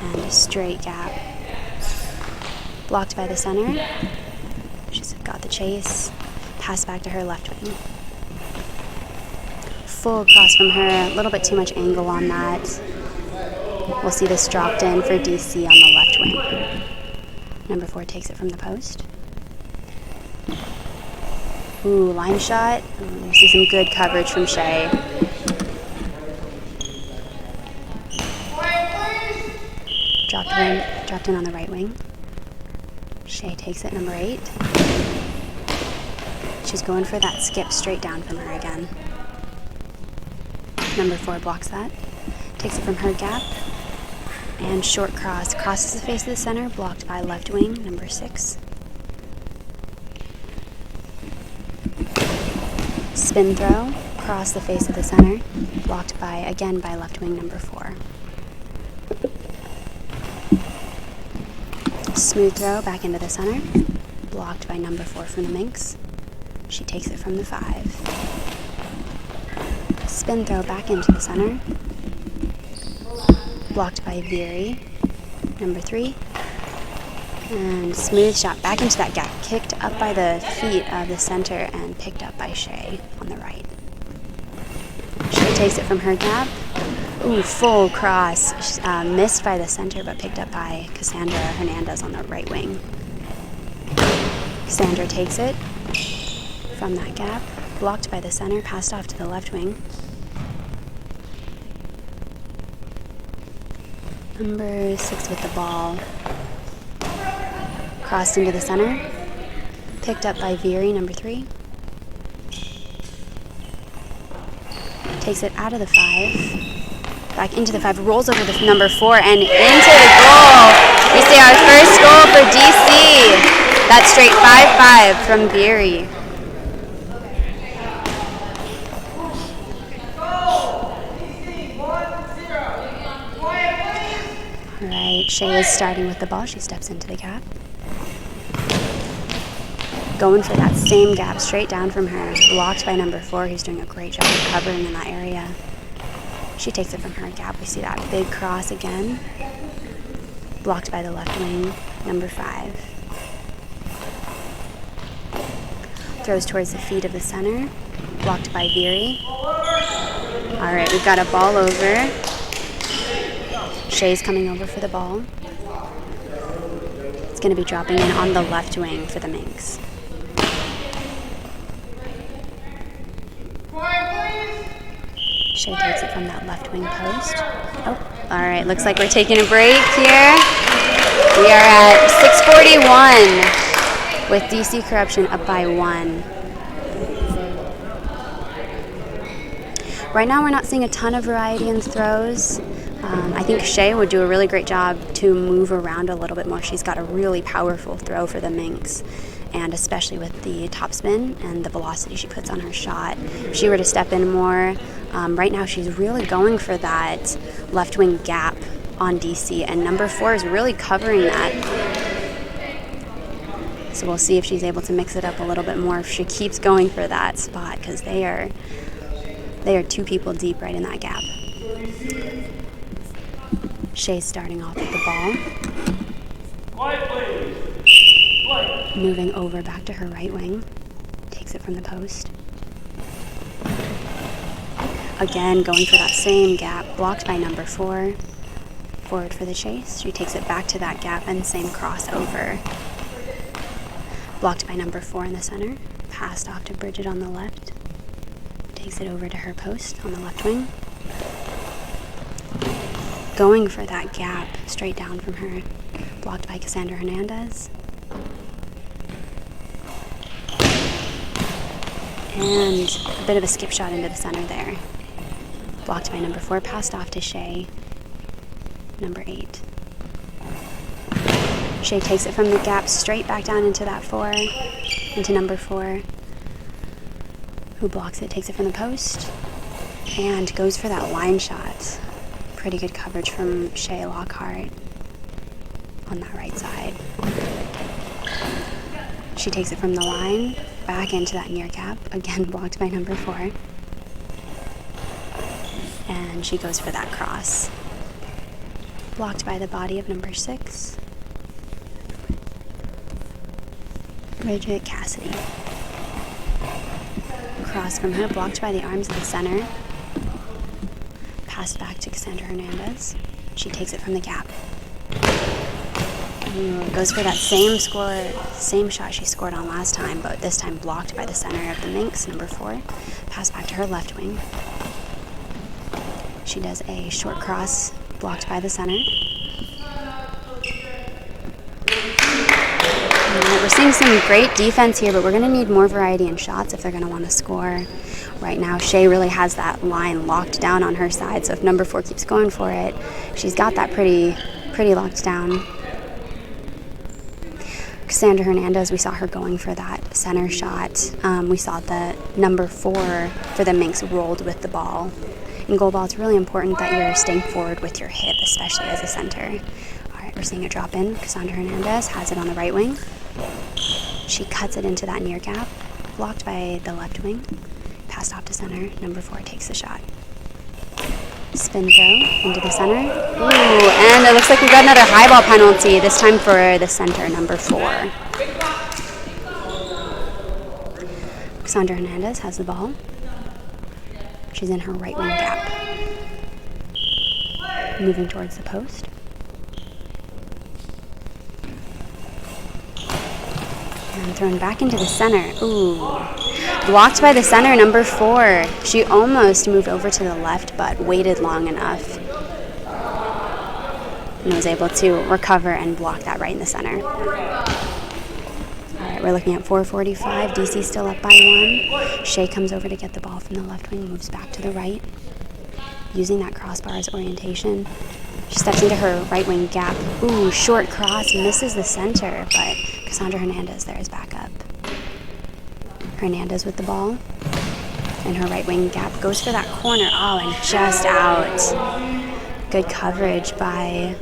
And a straight gap. Blocked by the center. She's got the chase. Pass back to her left wing. Full cross from her. A little bit too much angle on that. We'll see this dropped in for DC on the left wing. Number 4 takes it from the post. Ooh, line shot. We see some good coverage from Shay. Dropped in on the right wing. Shay takes it, number 8. She's going for that skip straight down from her again. Number 4 blocks that. Takes it from her gap. And short cross. Crosses the face of the center, blocked by left wing, number 6. Spin throw, across the face of the center, blocked by, again, by left wing, number 4. Smooth throw back into the center, blocked by number 4 from the Minx. She takes it from the 5. Spin throw back into the center, blocked by Viri, number 3. And smooth shot back into that gap, kicked up by the feet of the center and picked up by Shay on the right. Shay takes it from her gap. Ooh, full cross. Missed by the center, but picked up by Cassandra Hernandez on the right wing. Cassandra takes it from that gap. Blocked by the center, passed off to the left wing. Number 6 with the ball. Crossed into the center. Picked up by Veery, number 3. Takes it out of the 5. Back into the 5. Rolls over the number 4 and into the goal. We see our first goal for DC. That's straight 5-5 from Veery. All right, Shea is starting with the ball. She steps into the gap. Going for that same gap straight down from her. Blocked by number 4, who's doing a great job of covering in that area. She takes it from her gap. We see that big cross again. Blocked by the left wing, number 5. Throws towards the feet of the center. Blocked by Veery. All right, we've got a ball over. Shea's coming over for the ball. It's going to be dropping in on the left wing for the Minx. Shea takes it from that left wing post. Oh, all right, looks like we're taking a break here. We are at 6:41 with DC Corruption up by 1. Right now we're not seeing a ton of variety in throws. I think Shea would do a really great job to move around a little bit more. She's got a really powerful throw for the Minx, and especially with the topspin and the velocity she puts on her shot. If she were to step in more, right now she's really going for that left wing gap on DC, and number 4 is really covering that. So we'll see if she's able to mix it up a little bit more if she keeps going for that spot, because they are 2 people deep right in that gap. Shea's starting off with the ball. Quiet, please. Quiet. Moving over back to her right wing. Takes it from the post. Again, going for that same gap. Blocked by number 4. Forward for the chase. She takes it back to that gap and same crossover. Blocked by number 4 in the center. Passed off to Bridget on the left. Takes it over to her post on the left wing. Going for that gap straight down from her. Blocked by Cassandra Hernandez. And a bit of a skip shot into the center there. Blocked by number 4, passed off to Shea, number 8. Shea takes it from the gap straight back down into that 4, into number 4, who blocks it, takes it from the post, and goes for that line shot. Pretty good coverage from Shea Lockhart on that right side. She takes it from the line, back into that near gap, again blocked by number 4. And she goes for that cross. Blocked by the body of number 6. Bridget Cassidy. Cross from her, blocked by the arms of the center. Passed back to Cassandra Hernandez. She takes it from the gap. Ooh, goes for that same shot she scored on last time, but this time blocked by the center of the Minx, number 4. Pass back to her left wing. She does a short cross, blocked by the center. We're seeing some great defense here, but we're going to need more variety in shots if they're going to want to score. Right now, Shea really has that line locked down on her side, so if number 4 keeps going for it, she's got that pretty locked down. Cassandra Hernandez, we saw her going for that center shot. We saw the number 4 for the Minx rolled with the ball. In goalball, it's really important that you're staying forward with your hip, especially as a center. All right, we're seeing a drop in. Cassandra Hernandez has it on the right wing. She cuts it into that near gap, blocked by the left wing. Passed off to center. Number 4 takes the shot. Spin throw into the center. Ooh, and it looks like we've got another high ball penalty, this time for the center, number 4. Cassandra Hernandez has the ball. She's in her right wing gap. Moving towards the post. And thrown back into the center. Ooh. Blocked by the center, number 4. She almost moved over to the left, but waited long enough. And was able to recover and block that right in the center. All right, we're looking at 4:45. DC still up by 1. Shea comes over to get the ball from the left wing, moves back to the right. Using that crossbar as orientation. She steps into her right wing gap. Ooh, short cross, misses the center, but Cassandra Hernandez there is back up. Hernandez with the ball. And her right wing gap goes for that corner. Oh, and just out. Good coverage by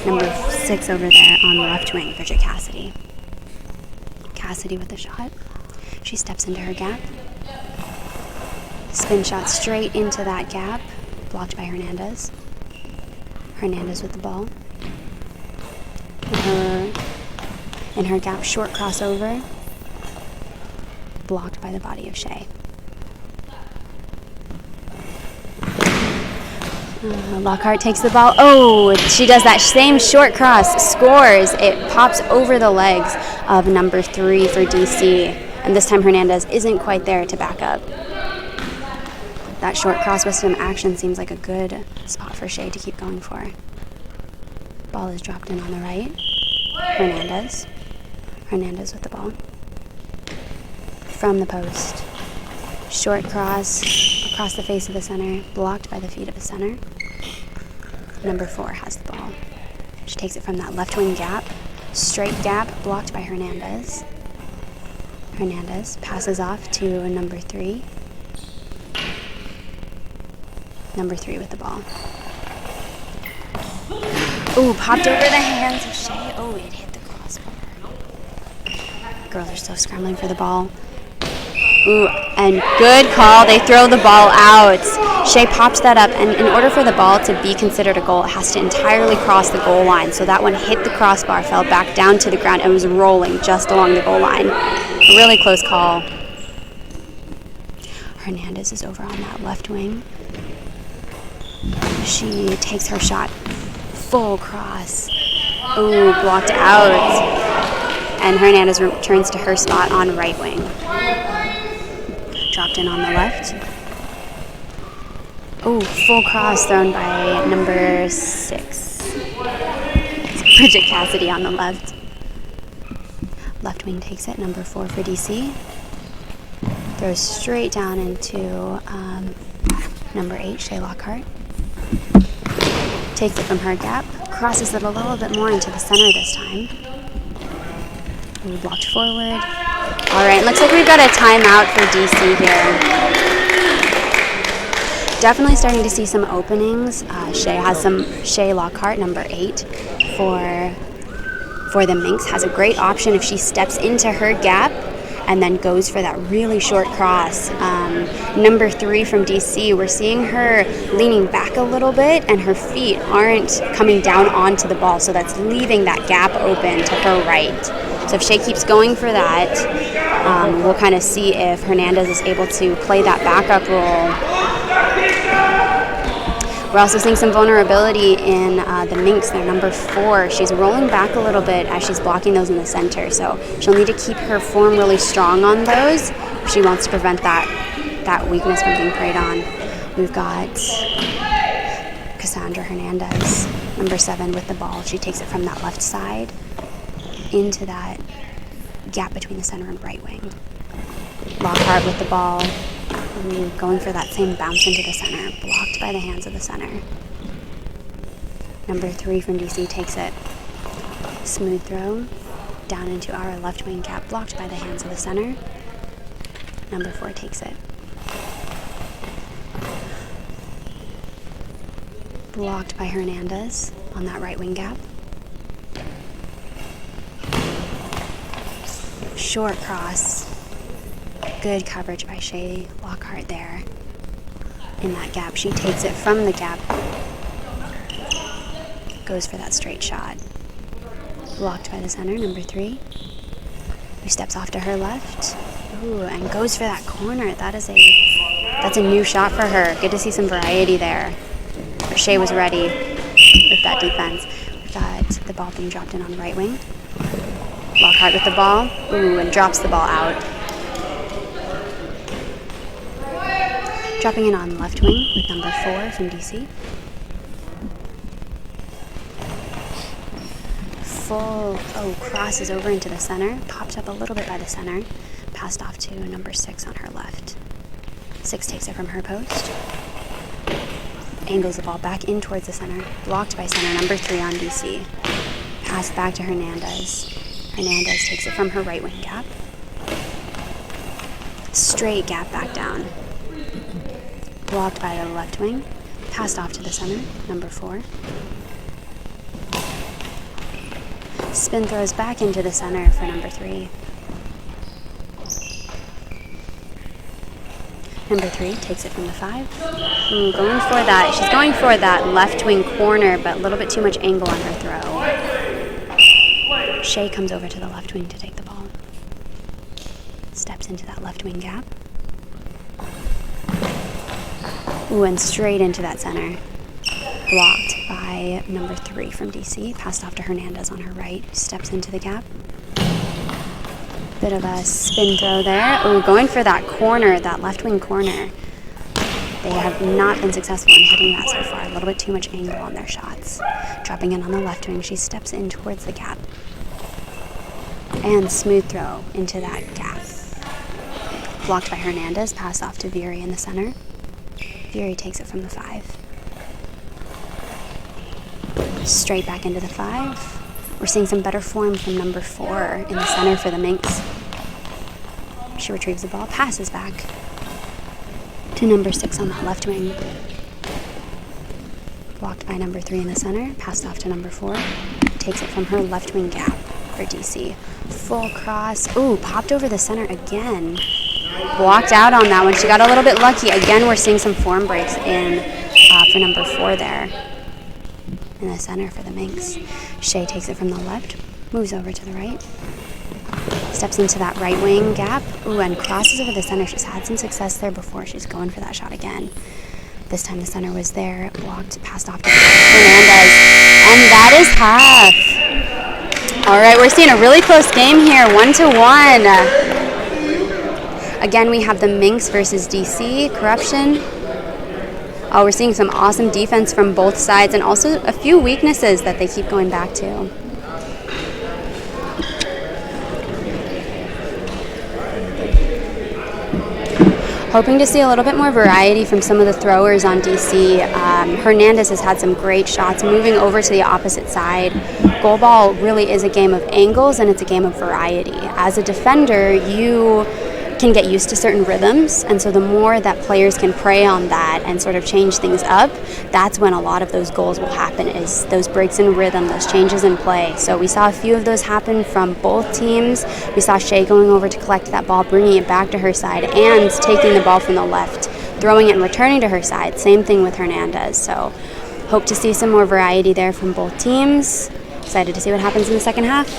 number 6 over there on the left wing, Bridget Cassidy. Cassidy with the shot. She steps into her gap. Spin shot straight into that gap. Blocked by Hernandez. Hernandez with the ball. In her gap, short crossover. Blocked by the body of Shea. Lockhart takes the ball. Oh, she does that same short cross. Scores. It pops over the legs of number 3 for DC. And this time Hernandez isn't quite there to back up. That short cross with some action seems like a good spot for Shea to keep going for. Ball is dropped in on the right. Hernandez. Hernandez with the ball. From the post. Short cross across the face of the center, blocked by the feet of the center. Number 4 has the ball. She takes it from that left wing gap. Straight gap, blocked by Hernandez. Hernandez passes off to number 3. Number 3 with the ball. Ooh, popped over the hands of Shea. Oh, it hit the crossbar. Girls are still scrambling for the ball. Ooh, and good call. They throw the ball out. Shea pops that up, and in order for the ball to be considered a goal, it has to entirely cross the goal line. So that one hit the crossbar, fell back down to the ground, and was rolling just along the goal line. A really close call. Hernandez is over on that left wing. She takes her shot. Full cross. Ooh, blocked out. And Hernandez returns to her spot on right wing. Dropped in on the left. Oh, full cross thrown by number 6. It's Bridget Cassidy on the left. Left wing takes it, number 4 for DC. Throws straight down into number 8, Shea Lockhart. Takes it from her gap, crosses it a little bit more into the center this time. Ooh, blocked forward. All right, looks like we've got a timeout for DC here. Definitely starting to see some openings. Shea Lockhart, number 8, for the Minx, has a great option if she steps into her gap and then goes for that really short cross. Number 3 from DC, we're seeing her leaning back a little bit and her feet aren't coming down onto the ball, so that's leaving that gap open to her right. So if Shea keeps going for that, we'll kind of see if Hernandez is able to play that backup role. We're also seeing some vulnerability in the Minx, their number 4. She's rolling back a little bit as she's blocking those in the center, so she'll need to keep her form really strong on those if she wants to prevent that weakness from being preyed on. We've got Cassandra Hernandez, number 7, with the ball. She takes it from that left side into that gap between the center and right wing. Lockhart with the ball. Ooh, going for that same bounce into the center, blocked by the hands of the center. Number 3 from DC takes it. Smooth throw down into our left wing gap, blocked by the hands of the center. Number 4 takes it. Blocked by Hernandez on that right wing gap. Short cross. Good coverage by Shea Lockhart there in that gap. She takes it from the gap, goes for that straight shot. Blocked by the center, number 3, who steps off to her left. Ooh, and goes for that corner. That is a That's a new shot for her. Good to see some variety there. But Shea was ready with that defense. We've got the ball being dropped in on the right wing. Lockhart with the ball. Ooh, and drops the ball out. Dropping in on the left wing with number 4 from DC. Crosses over into the center. Popped up a little bit by the center. Passed off to number 6 on her left. 6 takes it from her post. Angles the ball back in towards the center. Blocked by center number 3 on DC. Pass back to Hernandez. Hernandez takes it from her right wing gap. Straight gap back down. Blocked by the left wing. Passed off to the center, number 4. Spin throws back into the center for number 3. Number 3 takes it from the 5. Ooh, going for that. She's going for that left wing corner, but a little bit too much angle on her throw. Shea comes over to the left wing to take the ball. Steps into that left wing gap. Ooh, and straight into that center. Blocked by number 3 from DC. Passed off to Hernandez on her right. Steps into the gap. Bit of a spin throw there. Ooh, going for that corner, that left wing corner. They have not been successful in hitting that so far. A little bit too much angle on their shots. Dropping in on the left wing, she steps in towards the gap. And smooth throw into that gap. Blocked by Hernandez, pass off to Viri in the center. Viri takes it from the 5. Straight back into the 5. We're seeing some better form from number 4 in the center for the Minx. She retrieves the ball, passes back to number 6 on the left wing. Blocked by number 3 in the center, passed off to number 4. Takes it from her left wing gap for DC. Full cross. Ooh, popped over the center again. Blocked out on that one. She got a little bit lucky. Again, we're seeing some form breaks in for number 4 there. In the center for the Minx. Shea takes it from the left, moves over to the right, steps into that right wing gap, ooh, and crosses over the center. She's had some success there before. She's going for that shot again. This time the center was there, blocked, passed off to Hernandez, and that is half. All right, we're seeing a really close game here, 1-1. Again, we have the Minx versus DC, Corruption. Oh, we're seeing some awesome defense from both sides and also a few weaknesses that they keep going back to. Hoping to see a little bit more variety from some of the throwers on DC. Hernandez has had some great shots moving over to the opposite side. Goalball really is a game of angles and it's a game of variety. As a defender, you can get used to certain rhythms, and so the more that players can prey on that and sort of change things up, that's when a lot of those goals will happen, is those breaks in rhythm, those changes in play. So we saw a few of those happen from both teams. We saw Shea going over to collect that ball, bringing it back to her side, and taking the ball from the left, throwing it and returning to her side. Same thing with Hernandez. So hope to see some more variety there from both teams. Excited to see what happens in the second half.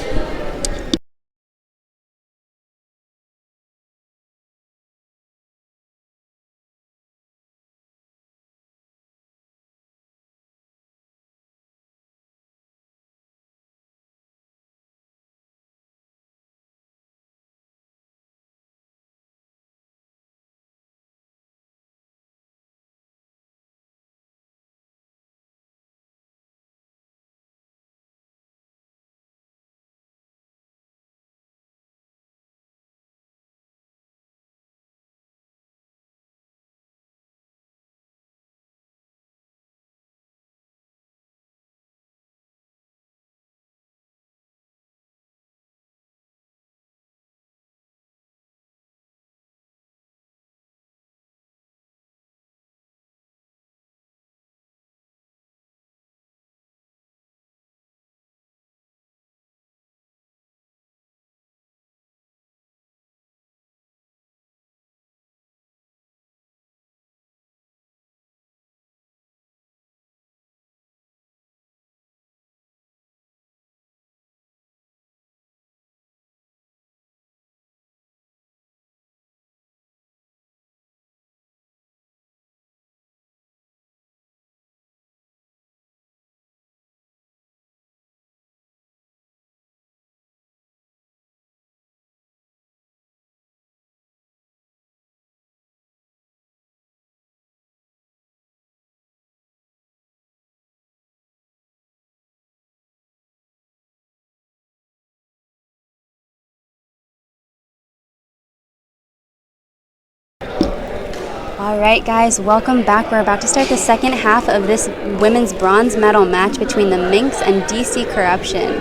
All right, guys, welcome back. We're about to start the second half of this women's bronze medal match between the Minx and DC Corruption.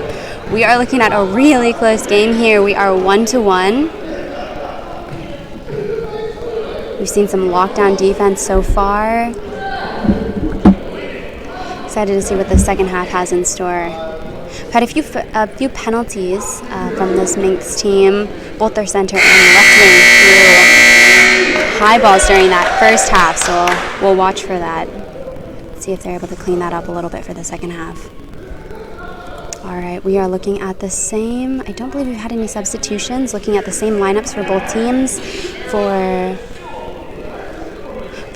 We are looking at a really close game here. We are 1-1. We've seen some lockdown defense so far. Excited to see what the second half has in store. We've had a few penalties from this Minx team. Both their center and left wing threw high balls during that first half, so we'll watch for that. See if they're able to clean that up a little bit for the second half. All right, we are looking at the same, I don't believe we've had any substitutions, looking at the same lineups for both teams. For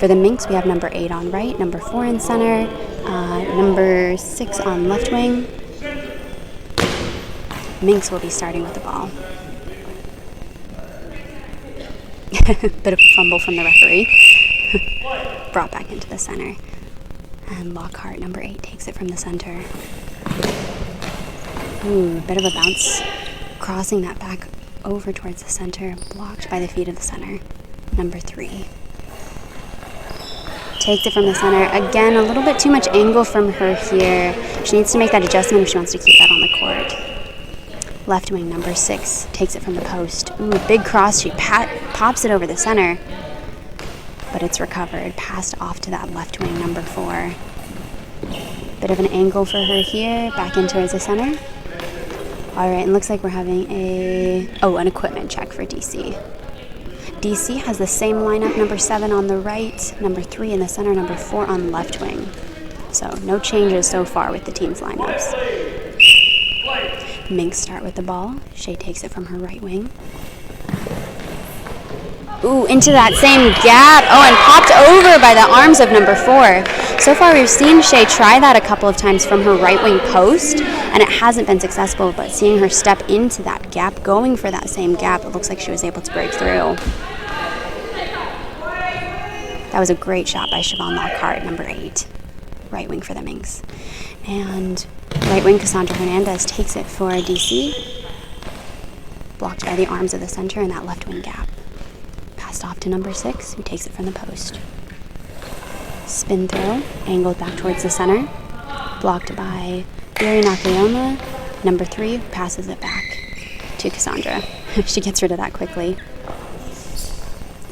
the Minx, we have number 8 on right, number 4 in center, number 6 on left wing. Minx will be starting with the ball. Bit of a fumble from the referee. Brought back into the center. And Lockhart, number 8, takes it from the center. Ooh, bit of a bounce. Crossing that back over towards the center. Blocked by the feet of the center. Number 3. Takes it from the center. Again, a little bit too much angle from her here. She needs to make that adjustment if she wants to keep that on the court. Left wing, number 6, takes it from the post. Ooh, big cross. She pops it over the center. But it's recovered. Passed off to that left wing, number 4. Bit of an angle for her here. Back in towards the center. All right, and looks like we're having an equipment check for DC. DC has the same lineup, number 7 on the right, number 3 in the center, number 4 on the left wing. So no changes so far with the team's lineups. Minx start with the ball. Shea takes it from her right wing. Ooh, into that same gap. Oh, and popped over by the arms of number 4. So far, we've seen Shea try that a couple of times from her right wing post, and it hasn't been successful, but seeing her step into that gap, going for that same gap, it looks like she was able to break through. That was a great shot by Siobhan Lockhart, number 8, right wing for the Minx. And right wing Cassandra Hernandez takes it for DC. Blocked by the arms of the center in that left wing gap. Passed off to number 6, who takes it from the post. Spin throw, angled back towards the center. Blocked by Yuri Nakayama. Number 3 passes it back to Cassandra. She gets rid of that quickly.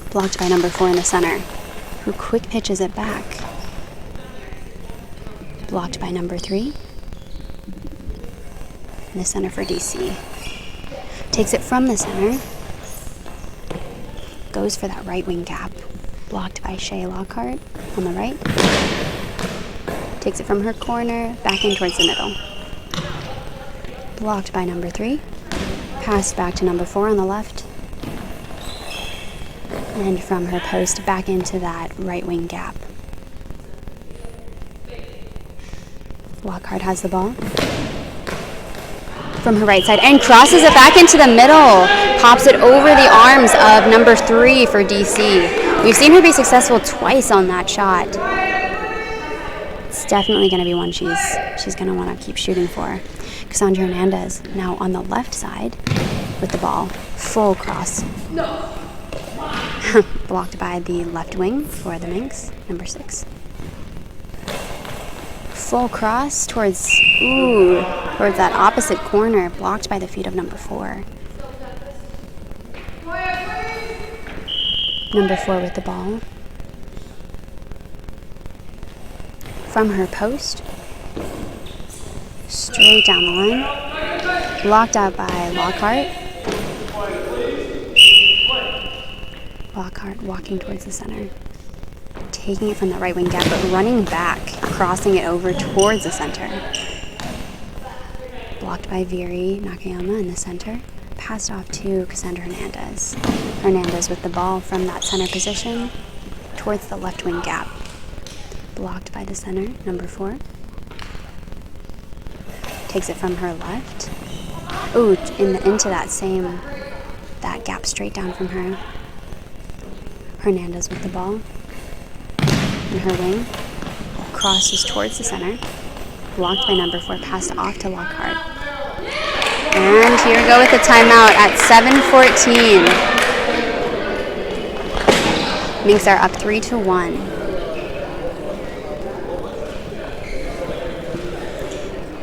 Blocked by number 4 in the center, who quick pitches it back. Blocked by number 3 in the center for DC. Takes it from the center. Goes for that right wing gap. Blocked by Shea Lockhart on the right. Takes it from her corner, back in towards the middle. Blocked by number 3. Passed back to number 4 on the left. And from her post, back into that right wing gap. Lockhart has the ball. From her right side, and crosses it back into the middle. Pops it over the arms of number 3 for DC. We've seen her be successful twice on that shot. It's definitely going to be one she's going to want to keep shooting for. Cassandra Hernandez now on the left side with the ball. Full cross. Blocked by the left wing for the Minx, number 6. Full cross towards that opposite corner, blocked by the feet of number 4. Number 4 with the ball. From her post, straight down the line, blocked out by Lockhart. Lockhart walking towards the center. Taking it from the right wing gap, but running back, crossing it over towards the center. Blocked by Yuri Nakayama in the center. Passed off to Cassandra Hernandez. Hernandez with the ball from that center position towards the left wing gap. Blocked by the center, number 4. Takes it from her left. Ooh, into that gap straight down from her. Hernandez with the ball. In her wing. Crosses towards the center. Blocked by number 4, passed off to Lockhart. And here we go with the timeout at 7:14. Minx are up 3-1.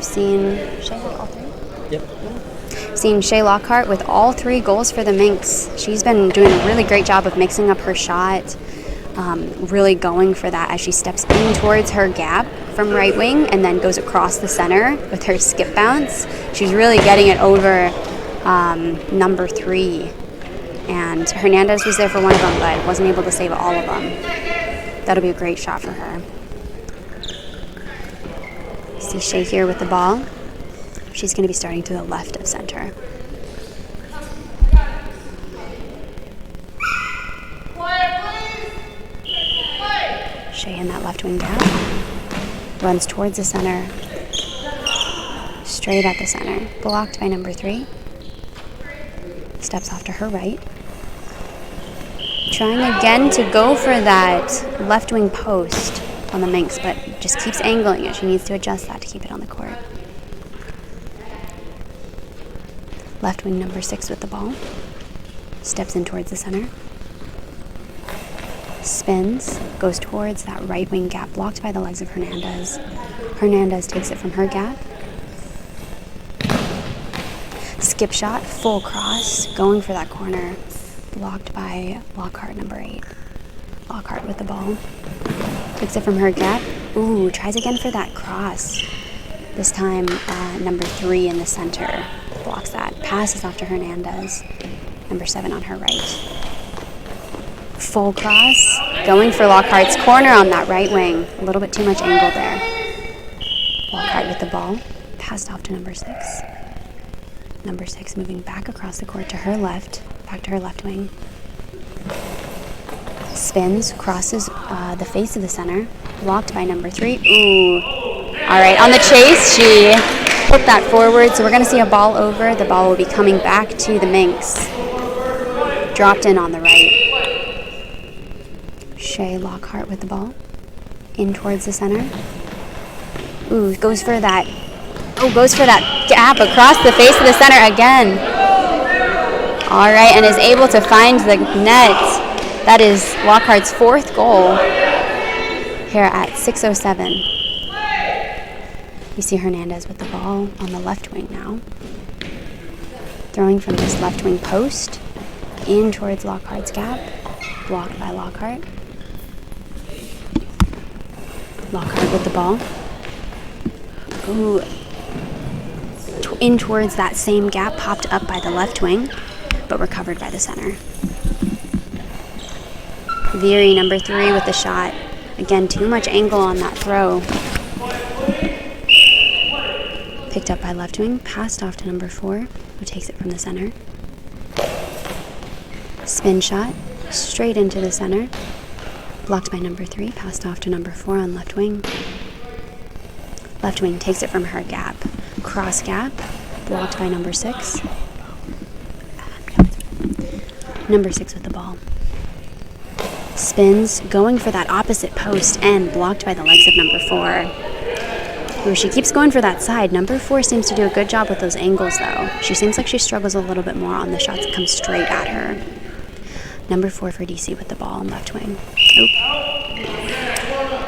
Seen Shay have all three? Yep. Seen Shay Lockhart with all 3 goals for the Minx. She's been doing a really great job of mixing up her shot, really going for that as she steps in towards her gap from right wing and then goes across the center with her skip bounce. She's really getting it over number 3. And Hernandez was there for one of them, but wasn't able to save all of them. That'll be a great shot for her. See Shay here with the ball. She's going to be starting to the left of center. Shay in that left wing gap. Runs towards the center. Straight at the center. Blocked by number 3. Steps off to her right. Trying again to go for that left wing post on the Minx, but just keeps angling it. She needs to adjust that to keep it on the court. Left wing number 6 with the ball. Steps in towards the center. Spins, goes towards that right wing gap, blocked by the legs of Hernandez. Hernandez takes it from her gap. Skip shot, full cross, going for that corner, blocked by Lockhart, number 8. Lockhart with the ball. Takes it from her gap. Ooh, tries again for that cross. This time, number 3 in the center blocks that. Passes off to Hernandez. Number 7 on her right. Full cross. Going for Lockhart's corner on that right wing. A little bit too much angle there. Lockhart with the ball. Passed off to number 6. Number 6 moving back across the court to her left. Back to her left wing. Spins, crosses the face of the center. Blocked by number 3. Ooh. All right, on the chase, she put that forward. So we're going to see a ball over. The ball will be coming back to the Minx. Dropped in on the right. Shay Lockhart with the ball. In towards the center. Ooh, goes for that. Oh, goes for that gap across the face of the center again. All right, and is able to find the net. That is Lockhart's 4th goal here at 6:07. You see Hernandez with the ball on the left wing now. Throwing from this left wing post in towards Lockhart's gap. Blocked by Lockhart. Lockhart with the ball. Ooh. In towards that same gap, popped up by the left wing, but recovered by the center. Veery, number 3, with the shot. Again, too much angle on that throw. Picked up by left wing, passed off to number 4, who takes it from the center. Spin shot, straight into the center. Blocked by number 3, passed off to number 4 on left wing. Left wing takes it from her gap. Cross gap, blocked by number 6. Number 6 with the ball. Spins, going for that opposite post and blocked by the legs of number 4. Ooh, she keeps going for that side. Number 4 seems to do a good job with those angles, though. She seems like she struggles a little bit more on the shots that come straight at her. Number 4 for DC with the ball on left wing. Oop.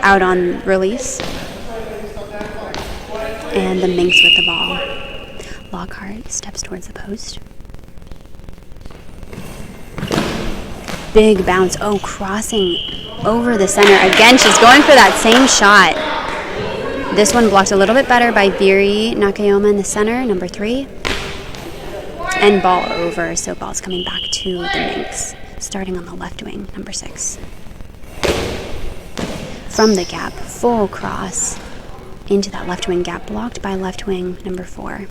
Out on release. And the Minx with the ball. Lockhart steps towards the post. Big bounce. Oh, crossing over the center. Again, she's going for that same shot. This one blocked a little bit better by Veery Nakayama in the center, number 3. And ball over, so ball's coming back to the Minx, starting on the left wing, number 6. From the gap, full cross into that left wing gap, blocked by left wing, number 4.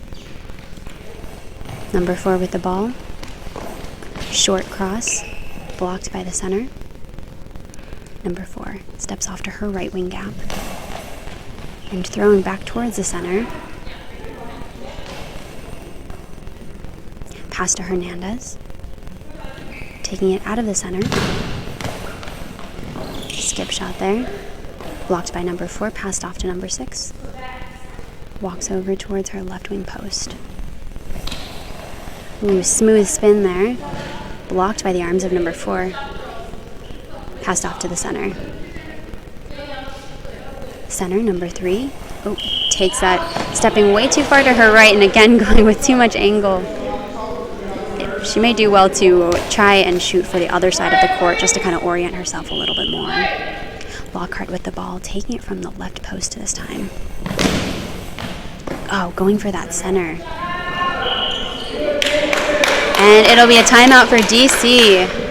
Number 4 with the ball. Short cross, blocked by the center. Number 4 steps off to her right wing gap. And thrown back towards the center. Pass to Hernandez. Taking it out of the center. Skip shot there. Blocked by number 4, passed off to number 6. Walks over towards her left wing post. Ooh, smooth spin there. Blocked by the arms of number 4. Passed off to the center. Center, number 3. Oh, takes that, stepping way too far to her right, and again going with too much angle. She may do well to try and shoot for the other side of the court just to kind of orient herself a little bit more. Lockhart with the ball, taking it from the left post this time. Oh, going for that center. And it'll be a timeout for DC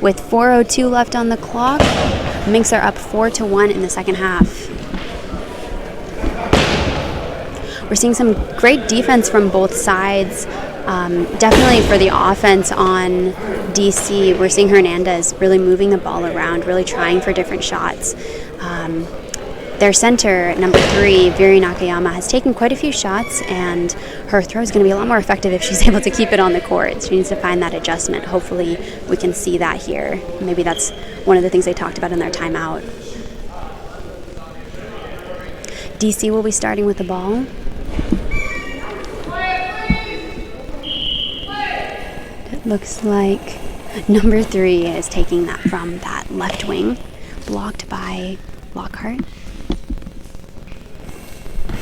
with 4:02 left on the clock. Minx are up 4-1 in the second half. We're seeing some great defense from both sides. Definitely for the offense on DC, we're seeing Hernandez really moving the ball around, really trying for different shots. Their center, number 3, Viri Nakayama, has taken quite a few shots, and her throw is going to be a lot more effective if she's able to keep it on the court. She needs to find that adjustment. Hopefully we can see that here. Maybe that's one of the things they talked about in their timeout. DC will be starting with the ball. It looks like number 3 is taking that from that left wing, blocked by Lockhart.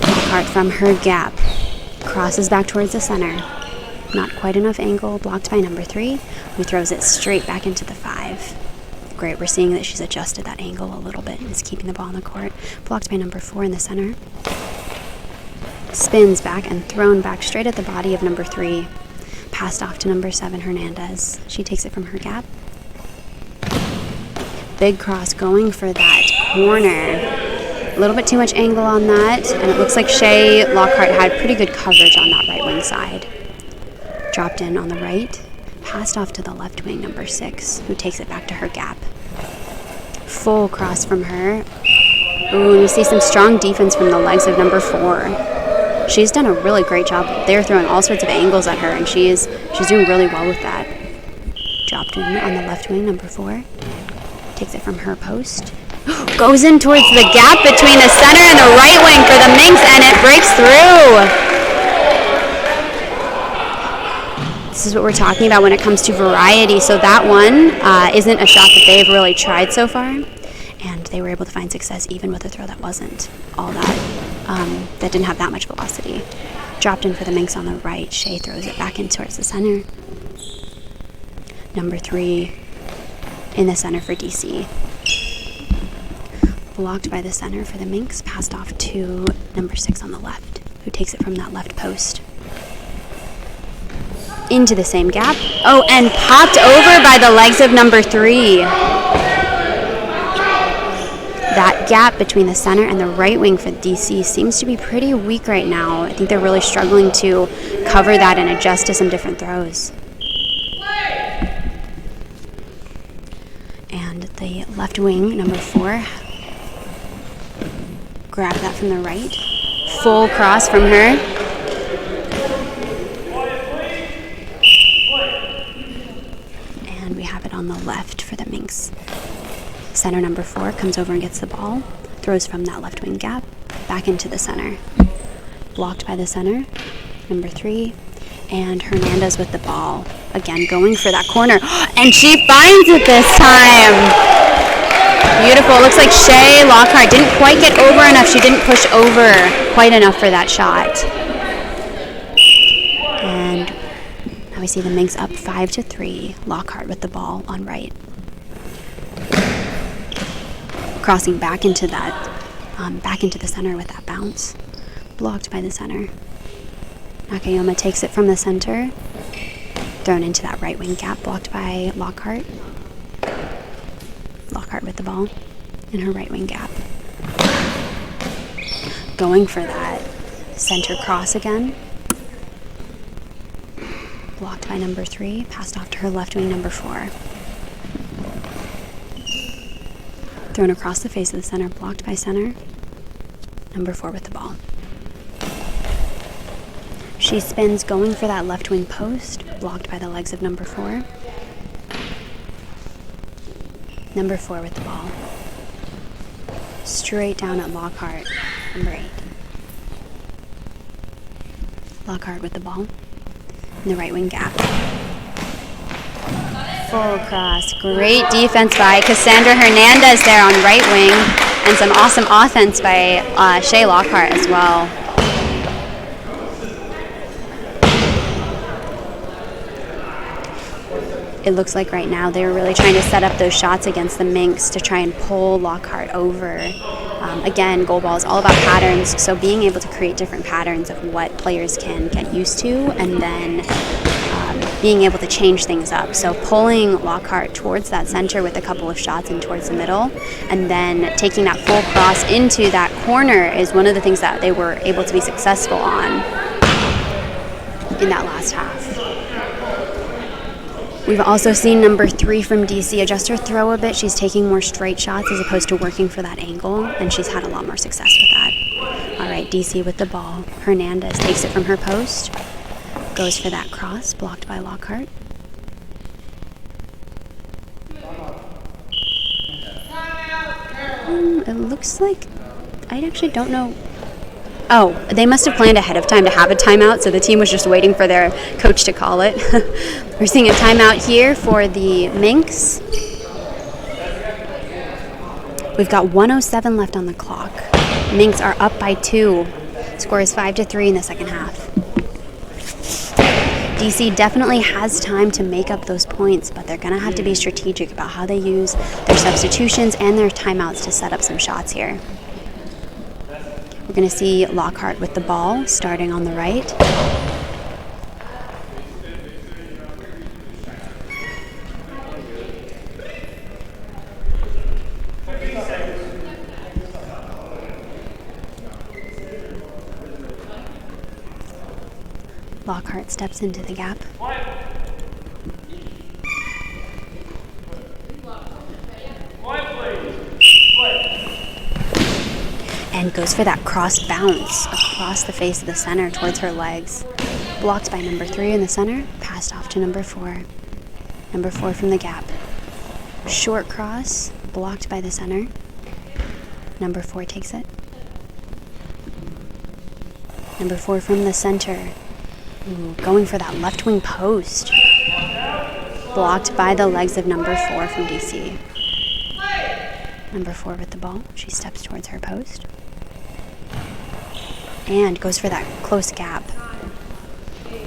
Lockhart from her gap crosses back towards the center. Not quite enough angle, blocked by number 3, who throws it straight back into the 5. Great, we're seeing that she's adjusted that angle a little bit and is keeping the ball on the court. Blocked by number 4 in the center. Spins back and thrown back straight at the body of number 3. Passed off to number 7, Hernandez. She takes it from her gap. Big cross going for that corner. A little bit too much angle on that, and it looks like Shea Lockhart had pretty good coverage on that right wing side. Dropped in on the right, passed off to the left wing, number 6, who takes it back to her gap. Full cross from her. Ooh, we see some strong defense from the legs of number 4. She's done a really great job. They're throwing all sorts of angles at her, and she's doing really well with that. Dropped in on the left wing, number 4. Takes it from her post. Goes in towards the gap between the center and the right wing for the Minx, and it breaks through. This is what we're talking about when it comes to variety. So that one isn't a shot that they've really tried so far, and they were able to find success even with a throw that wasn't all that, that didn't have that much velocity. Dropped in for the Minx on the right. Shea throws it back in towards the center. Number 3 in the center for DC. Blocked by the center for the Minx, passed off to number 6 on the left, who takes it from that left post. Into the same gap. Oh, and popped over by the legs of number 3. That gap between the center and the right wing for DC seems to be pretty weak right now. I think they're really struggling to cover that and adjust to some different throws. And the left wing, number 4, grab that from the right. Full cross from her. And we have it on the left for the Minx. Center number 4 comes over and gets the ball. Throws from that left wing gap back into the center. Blocked by the center, number 3. And Hernandez with the ball. Again, going for that corner. And she finds it this time! Beautiful. It looks like Shea Lockhart didn't quite get over enough. She didn't push over quite enough for that shot. And now we see the Minx up 5-3. Lockhart with the ball on right. Crossing back into that, back into the center with that bounce. Blocked by the center. Nakayama takes it from the center. Thrown into that right wing gap. Blocked by Lockhart. Lockhart with the ball in her right wing gap. Going for that center cross again. Blocked by number 3. Passed off to her left wing, number 4. Thrown across the face of the center. Blocked by center. Number 4 with the ball. She spins going for that left wing post. Blocked by the legs of number 4. Number 4 with the ball. Straight down at Lockhart, number 8. Lockhart with the ball in the right wing gap. Full cross. Great defense by Cassandra Hernandez there on right wing. And some awesome offense by Shay Lockhart as well. It looks like right now they're really trying to set up those shots against the Minx to try and pull Lockhart over. Again, goalball is all about patterns, so being able to create different patterns of what players can get used to, and then being able to change things up. So pulling Lockhart towards that center with a couple of shots and towards the middle, and then taking that full cross into that corner is one of the things that they were able to be successful on in that last half. We've also seen number 3 from DC adjust her throw a bit. She's taking more straight shots as opposed to working for that angle, and she's had a lot more success with that. All right, DC with the ball. Hernandez takes it from her post, goes for that cross, blocked by Lockhart. It looks like, I actually don't know. Oh, they must have planned ahead of time to have a timeout, so the team was just waiting for their coach to call it. We're seeing a timeout here for the Minx. We've got 1:07 left on the clock. Minx are up by 2. Score is 5-3 in the second half. DC definitely has time to make up those points, but they're going to have to be strategic about how they use their substitutions and their timeouts to set up some shots here. We're going to see Lockhart with the ball, starting on the right. Lockhart steps into the gap. And goes for that cross bounce across the face of the center towards her legs. Blocked by number 3 in the center, passed off to number 4. Number 4 from the gap. Short cross, blocked by the center. Number 4 takes it. Number 4 from the center. Ooh, going for that left wing post. Blocked by the legs of number 4 from DC. Number 4 with the ball. She steps towards her post. And goes for that close gap.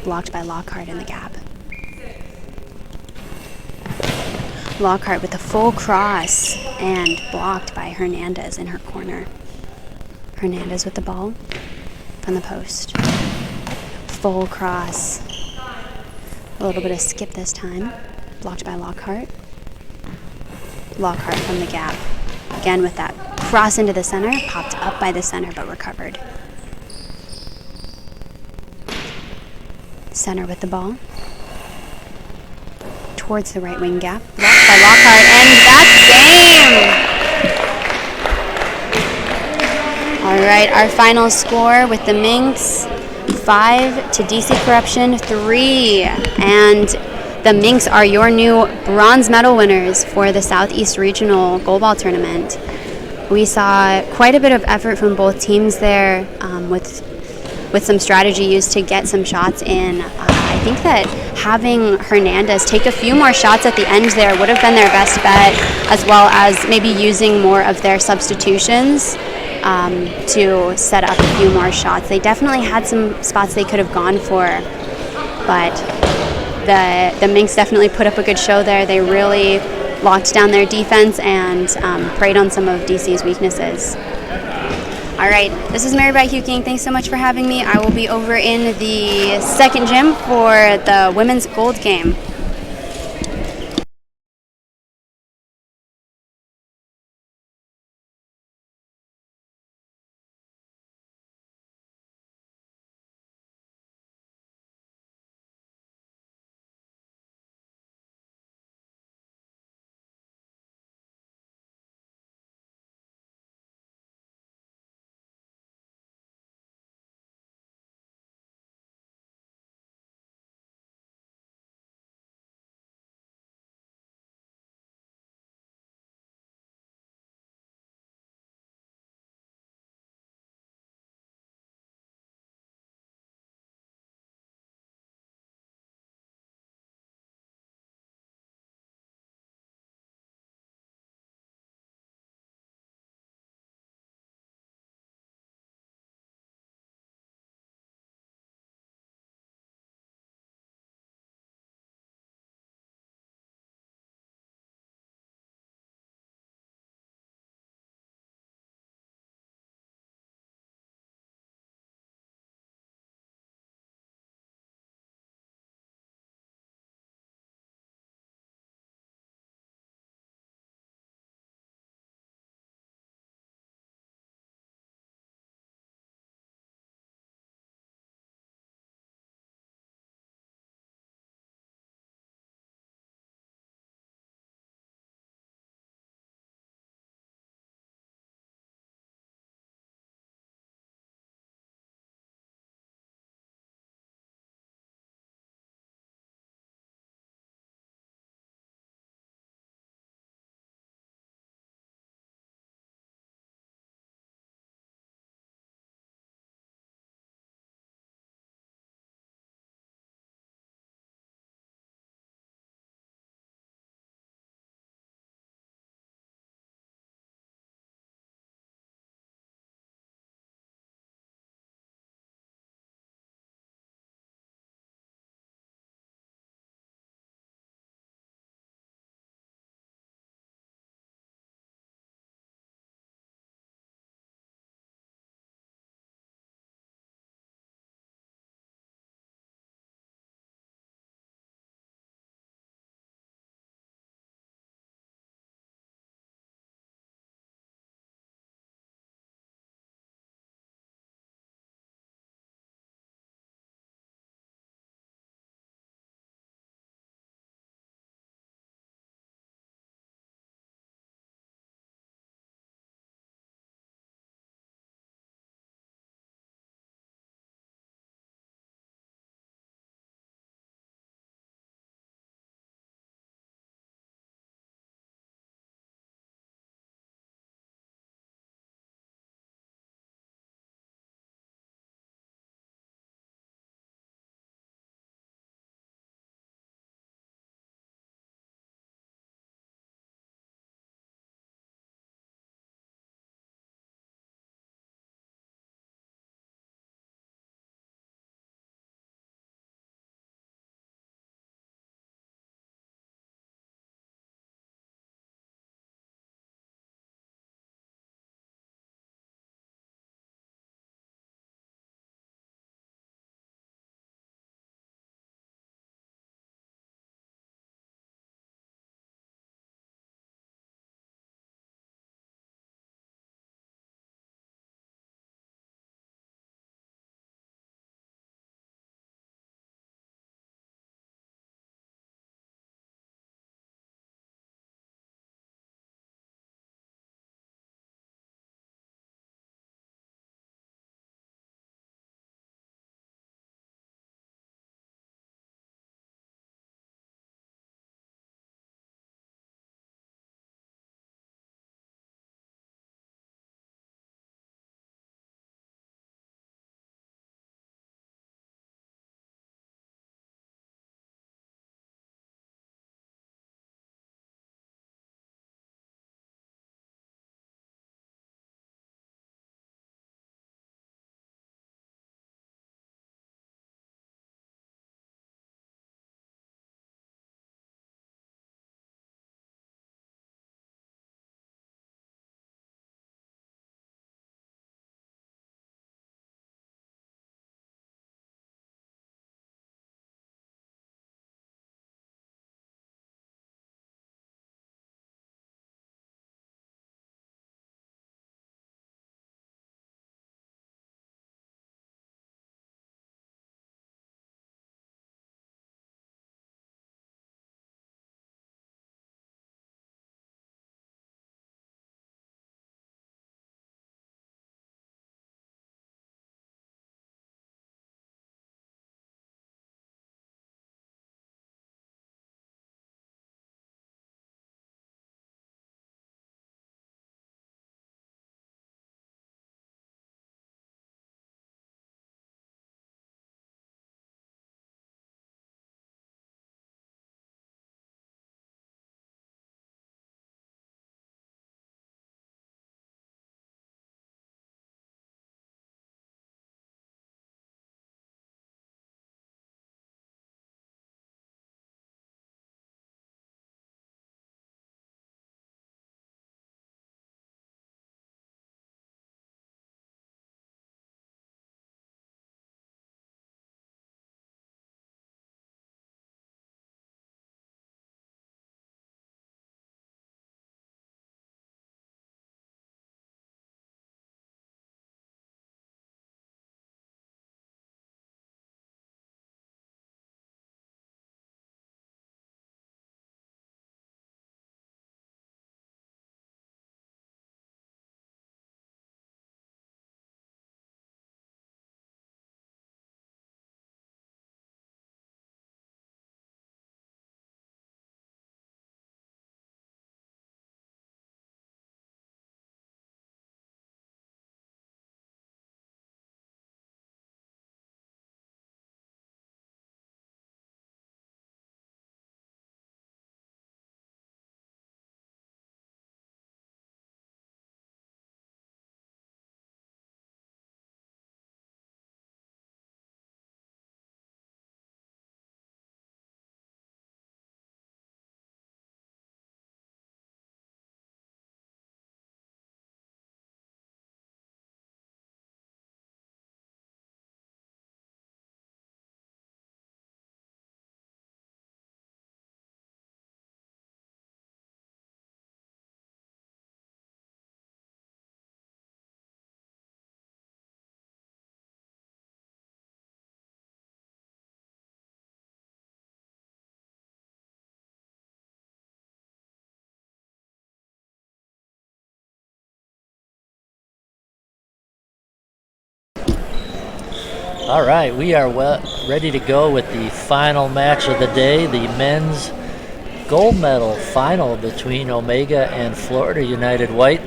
Blocked by Lockhart in the gap. Lockhart with a full cross and blocked by Hernandez in her corner. Hernandez with the ball from the post. Full cross. A little bit of skip this time. Blocked by Lockhart. Lockhart from the gap. Again with that cross into the center. Popped up by the center but recovered. Center with the ball. Towards the right wing gap. Blocked by Lockhart, and that's game! All right, our final score with the Minx, 5 to DC Corruption 3. And the Minx are your new bronze medal winners for the Southeast Regional Goalball Tournament. We saw quite a bit of effort from both teams there with some strategy used to get some shots in. I think that having Hernandez take a few more shots at the end there would have been their best bet, as well as maybe using more of their substitutions to set up a few more shots. They definitely had some spots they could have gone for, but the Minx definitely put up a good show there. They really locked down their defense and preyed on some of DC's weaknesses. All right, this is Mary Beth Huking. Thanks so much for having me. I will be over in the second gym for the women's gold game. All right, we are ready to go with the final match of the day, the men's gold medal final between Omega and Florida United White.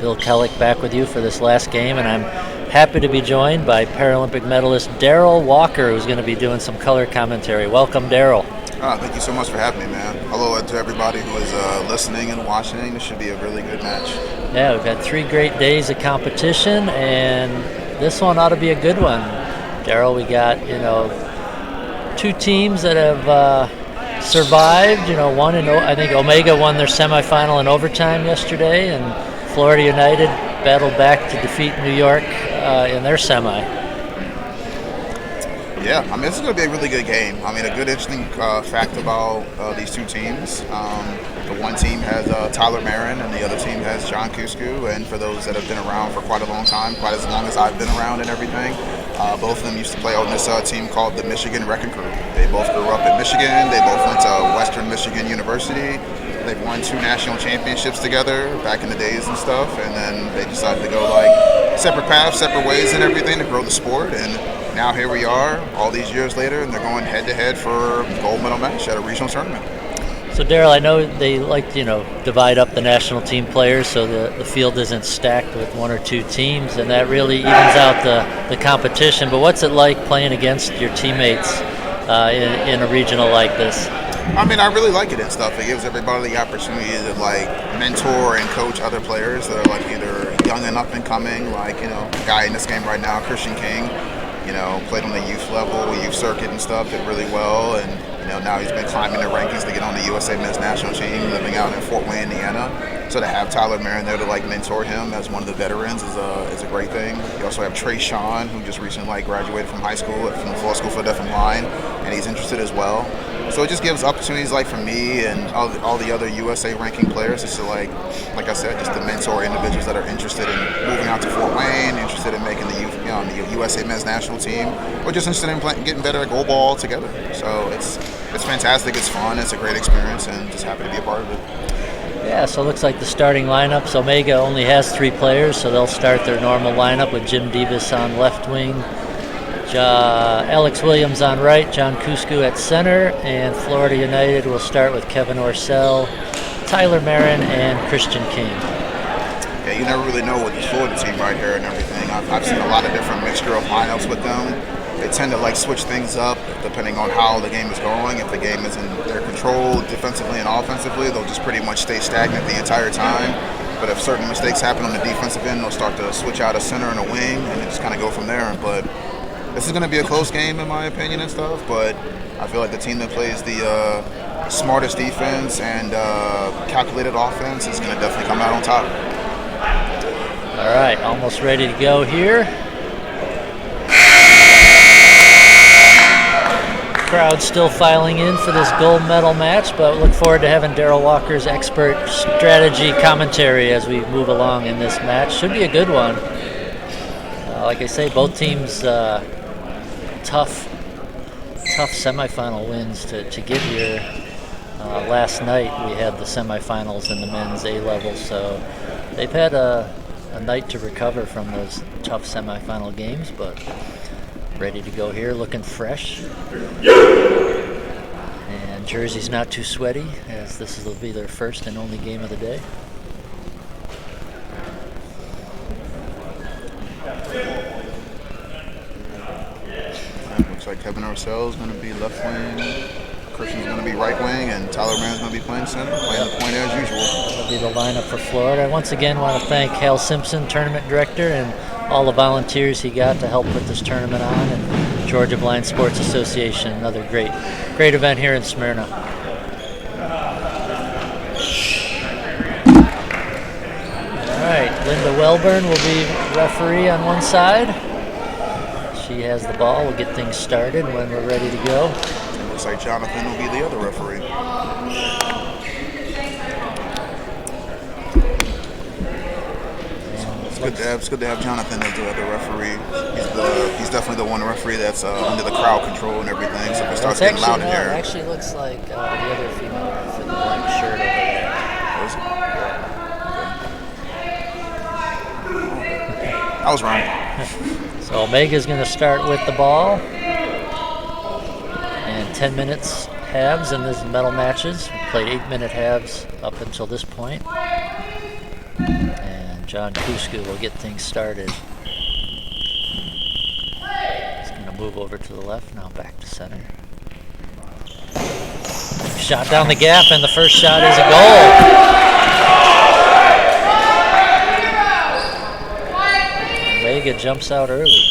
Bill Kellick back with you for this last game, and I'm happy to be joined by Paralympic medalist Daryl Walker, who's going to be doing some color commentary. Welcome, Daryl. Thank you so much for having me, man. Hello to everybody who is listening and watching. This should be a really good match. Yeah, we've had 3 great days of competition, and this one ought to be a good one. Daryl, we got, 2 teams that have survived. One in, I think Omega won their semifinal in overtime yesterday, and Florida United battled back to defeat New York in their semi. Yeah, I mean, this is going to be a really good game. I mean, a good interesting fact about these 2 teams. The one team has Tyler Marin and the other team has John Cuscu. And for those that have been around for quite a long time, quite as long as I've been around and everything, both of them used to play on this team called the Michigan Wrecking Crew. They both grew up in Michigan. They both went to Western Michigan University. They've won 2 national championships together back in the days and stuff. And then they decided to go like separate paths, separate ways and everything to grow the sport. And now here we are, all these years later, and they're going head-to-head for a gold medal match at a regional tournament. So, Daryl, I know they like to, divide up the national team players so the field isn't stacked with 1 or 2 teams, and that really evens out the competition. But what's it like playing against your teammates in a regional like this? I mean, I really like it and stuff. It gives everybody the opportunity to, mentor and coach other players that are, either young and up and coming, a guy in this game right now, Christian King, played on the youth level, youth circuit and stuff, did really well, and now he's been climbing the rankings to get on the USA men's national team, living out in Fort Wayne, Indiana. So to have Tyler Marin there to mentor him as one of the veterans is a great thing. You also have Trey Sean, who just recently graduated from high school from the Floor School for Deaf and Blind, and he's interested as well. So it just gives opportunities for me and all the other USA ranking players just to like I said, just to mentor individuals that are interested in moving out to Fort Wayne, interested in making the USA men's national team, or just interested in getting better at goalball together. So it's fantastic, it's fun, it's a great experience, and just happy to be a part of it. Yeah, so it looks like the starting lineups, Omega only has 3 players, so they'll start their normal lineup with Jim Debus on left wing, Alex Williams on right, John Cuscu at center, and Florida United will start with Kevin Orcel, Tyler Marin, and Christian King. Yeah, you never really know with the Florida team right here and everything. I've seen a lot of different mixture of lineups with them. They tend to switch things up depending on how the game is going. If the game is in their control defensively and offensively, they'll just pretty much stay stagnant the entire time. But if certain mistakes happen on the defensive end, they'll start to switch out a center and a wing and just kind of go from there. But this is going to be a close game in my opinion and stuff, but I feel like the team that plays the smartest defense and calculated offense is going to definitely come out on top. All right, almost ready to go here. Crowd still filing in for this gold medal match, but look forward to having Daryl Walker's expert strategy commentary as we move along in this match. Should be a good one. Like I say, both teams tough semifinal wins to get here. Last night we had the semifinals in the men's A level, so they've had a night to recover from those tough semifinal games, but ready to go here, looking fresh. And Jersey's not too sweaty, as this will be their first and only game of the day. Looks like Kevin Orcel is going to be left wing, Christian's going to be right wing, and Tyler Marin's going to be playing center, playing the point as usual. That'll be the lineup for Florida. I once again want to thank Hal Simpson, tournament director, and all the volunteers he got to help put this tournament on, and Georgia Blind Sports Association, another great event here in Smyrna. All right, Linda Welburn will be referee on one side. She has the ball. We'll get things started when we're ready to go. It looks like Jonathan will be the other referee. It's good to have Jonathan as the referee. He's definitely the one referee that's under the crowd control and everything. So if it starts getting loud in here. It actually looks like the other female ref in the black shirt over there. I was wrong. So Omega's going to start with the ball. And 10 minutes halves in these medal matches. We played 8-minute halves up until this point. And John Kusku will get things started. He's going to move over to the left, now back to center. Shot down the gap, and the first shot is a goal. Omega jumps out early.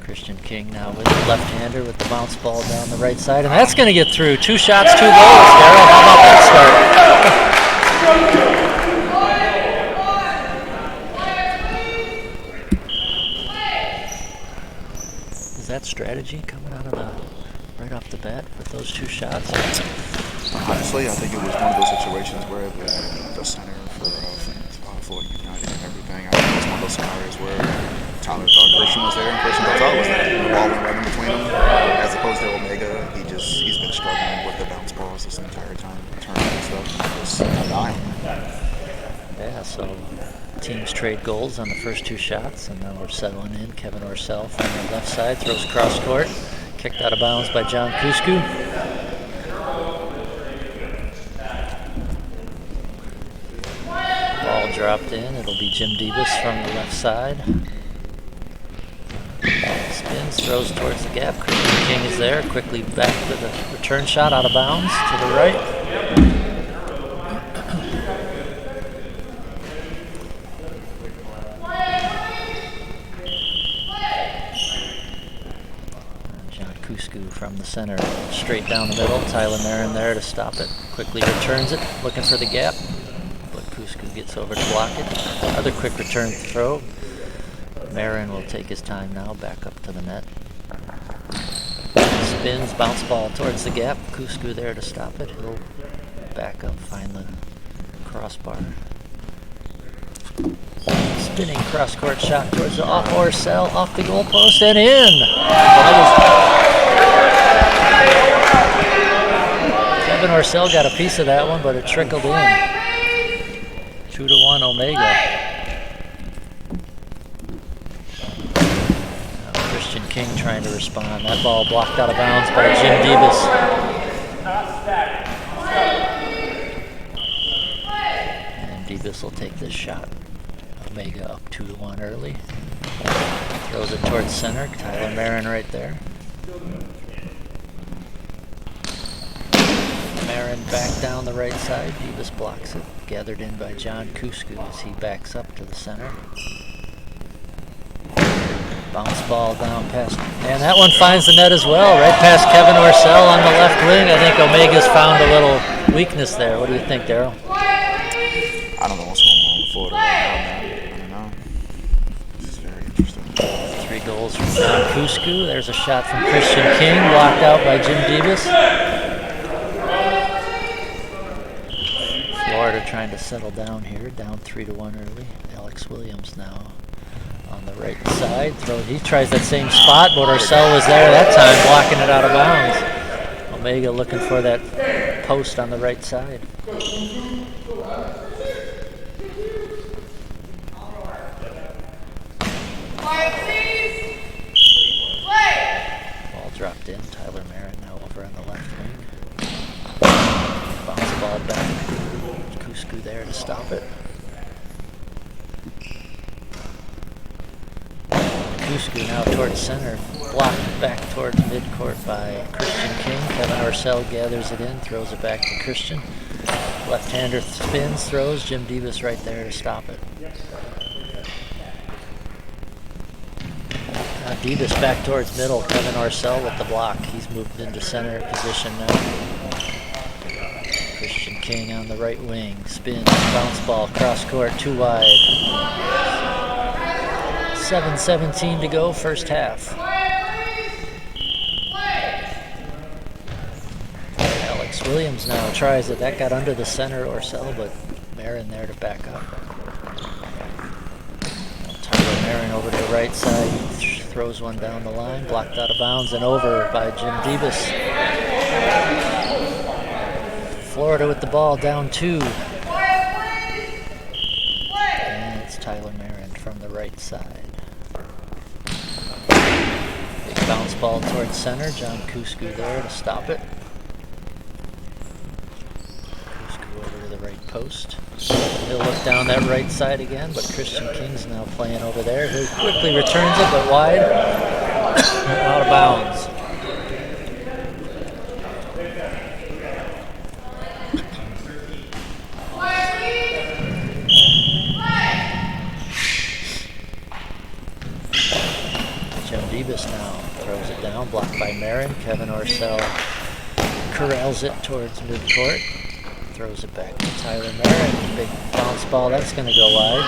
Christian King now with the left-hander with the bounce ball down the right side, and that's going to get through. 2 shots, 2 goals, Darryl. How about that start? Is that strategy coming out of right off the bat with those 2 shots? Honestly, I think it was one of those situations where the center for Florida United and everything, I think it was one of those scenarios where Tyler thought Christian was there and Christian thought Tyler was there. And the ball went right in between them. As opposed to Omega, he's been struggling with the bounce balls this entire time, turning and stuff, just dying. Yeah, so teams trade goals on the first 2 shots, and now we're settling in. Kevin Orcel from the left side throws cross court, kicked out of bounds by John Kusku. Ball dropped in. It'll be Jim Debus from the left side. Spins, throws towards the gap. Christian King is there. Quickly back to the return shot out of bounds to the right. John Kusku from the center. Straight down the middle. Tyler Marin there to stop it. Quickly returns it. Looking for the gap. But Kusku gets over to block it. Another quick return throw. Marin will take his time now, back up to the net. Spins, bounce ball towards the gap. Kusku there to stop it. He'll back up, find the crossbar. Spinning cross-court shot towards the off Orcel, off the goalpost, and in! Kevin Orcel got a piece of that one, but it trickled in. 2-1 Omega. Christian King trying to respond. That ball blocked out of bounds by Jim Debus. And Debus will take this shot. Omega up 2-1 early. Throws it towards center. Tyler Marin right there. Marin back down the right side. Debus blocks it. Gathered in by John Kusku as he backs up to the center. Bounce ball down past, and that one finds the net as well, right past Kevin Orcel on the left wing. I think Omega's found a little weakness there. What do you think, Darryl? I don't know what's going on with Florida right now, man. I don't know. This is very interesting. 3 goals from John Kusku. There's a shot from Christian King, blocked out by Jim Debus. Florida trying to settle down here, down 3-1 early. Alex Williams now on the right side. He tries that same spot, but Orcel was there that time, blocking it out of bounds. Omega looking for that post on the right side. Ball dropped in. Tyler Marin now over on the left wing. Bounce ball back. Kusku there to stop it. Kusku now towards center, blocked back towards midcourt by Christian King. Kevin Orcel gathers it in, throws it back to Christian. Left-hander spins, throws. Jim Debus right there to stop it. Debus back towards middle. Kevin Orcel with the block. He's moved into center position now. Christian King on the right wing. Spins, bounce ball, cross court, 2 wide. 7:17 to go, first half. Alex Williams now tries it. That got under the center Orcel, but Marin there to back up. Tyler Marin over to the right side. Throws one down the line, blocked out of bounds and over by Jim Debus. Florida with the ball, down 2. And ball towards center. John Kusku there to stop it. Kusku over to the right post. He'll look down that right side again, but Christian King's now playing over there. He quickly returns it, but wide. Out of bounds. Now throws it down, blocked by Marin. Kevin Orcel corrals it towards midcourt. Throws it back to Tyler Marin. Big bounce ball, that's going to go wide.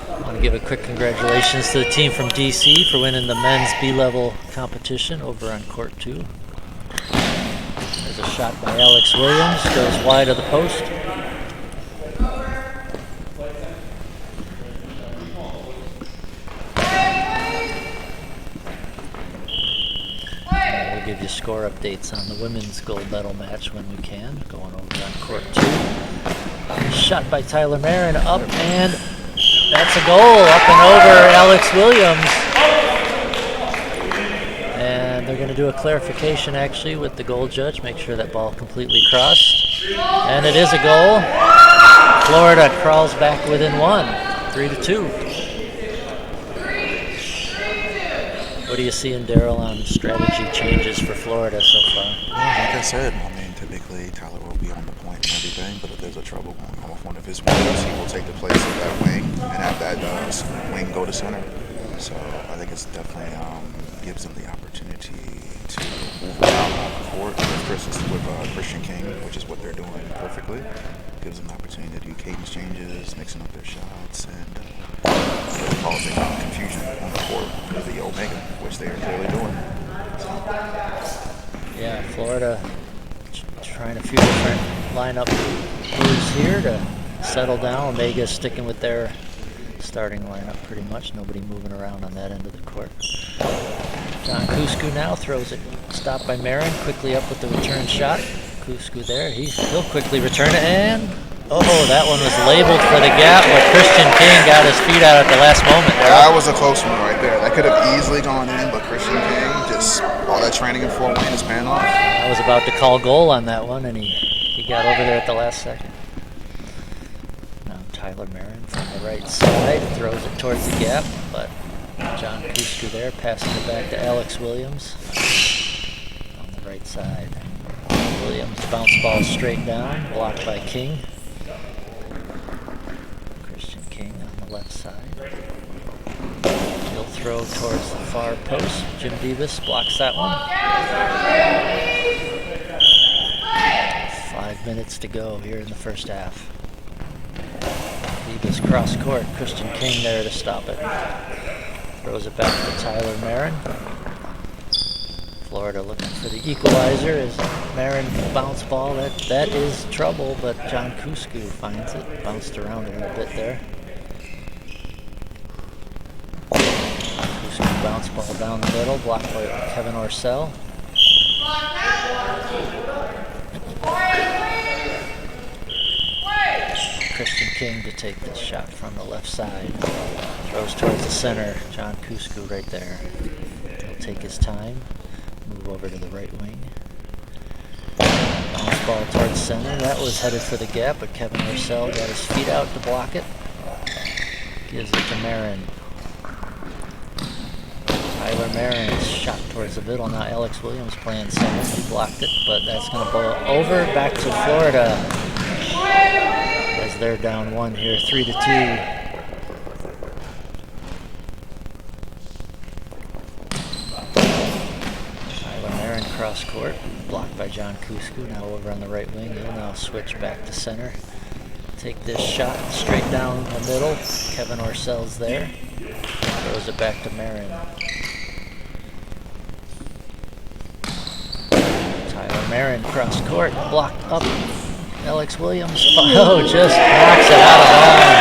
I want to give a quick congratulations to the team from DC for winning the men's B-level competition over on court 2. There's a shot by Alex Williams, goes wide of the post. Give you score updates on the women's gold medal match when we can. Going over on court 2. Shot by Tyler Marin, up, and that's a goal. Up and over Alex Williams. And they're going to do a clarification actually with the goal judge. Make sure that ball completely crossed. And it is a goal. Florida crawls back within 1, 3-2. What do you see in Daryl on strategy changes for Florida so far? Like I said, I mean, typically Tyler will be on the point and everything, but if there's a trouble going on with one of his wings, he will take the place of that wing and have that wing go to center. So I think it's definitely gives them the opportunity to move around on the court with Christian King, which is what they're doing perfectly. Gives them the opportunity to do cadence changes, mixing up their shots, and causing confusion on the court with the Omega, which they are clearly doing. So. Yeah, Florida trying a few different lineup moves here to settle down. Omega's sticking with their starting lineup pretty much. Nobody moving around on that end of the court. John Kusku now throws it. Stopped by Marin. Quickly up with the return shot. Kusku there. He'll quickly return it, and that one was labeled for the gap, but Christian King got his feet out at the last moment. That was a close one right there. That could have easily gone in, but Christian King, just all that training in Fort Wayne is paying off. I was about to call goal on that one, and he got over there at the last second. Now Tyler Marin from the right side throws it towards the gap, but John Kusku there passing it back to Alex Williams on the right side. Williams bounce ball straight down, blocked by King. Christian King on the left side. He'll throw towards the far post. Jim Davis blocks that one. 5 minutes to go here in the first half. Davis cross court. Christian King there to stop it. Throws it back to Tyler Marin. Florida looking for the equalizer as Marin bounce ball. That is trouble, but John Kusku finds it. Bounced around a little bit there. Kusku bounce ball down the middle, blocked by Kevin Orcel. Christian King to take this shot from the left side. Throws towards the center. John Kusku right there. He'll take his time. Move over to the right wing. Bounce ball towards center. That was headed for the gap, but Kevin Orcel got his feet out to block it. Gives it to Marin. Tyler Marin's shot towards the middle. Now Alex Williams playing center. He blocked it, but that's going to blow over back to Florida. As they're down 1 here, 3-2. Cross court, blocked by John Kusku. Now over on the right wing. He'll now switch back to center. Take this shot straight down the middle. Kevin Orcel's there. Throws it back to Marin. Tyler Marin cross court, blocked up. Alex Williams, just knocks it out of bounds.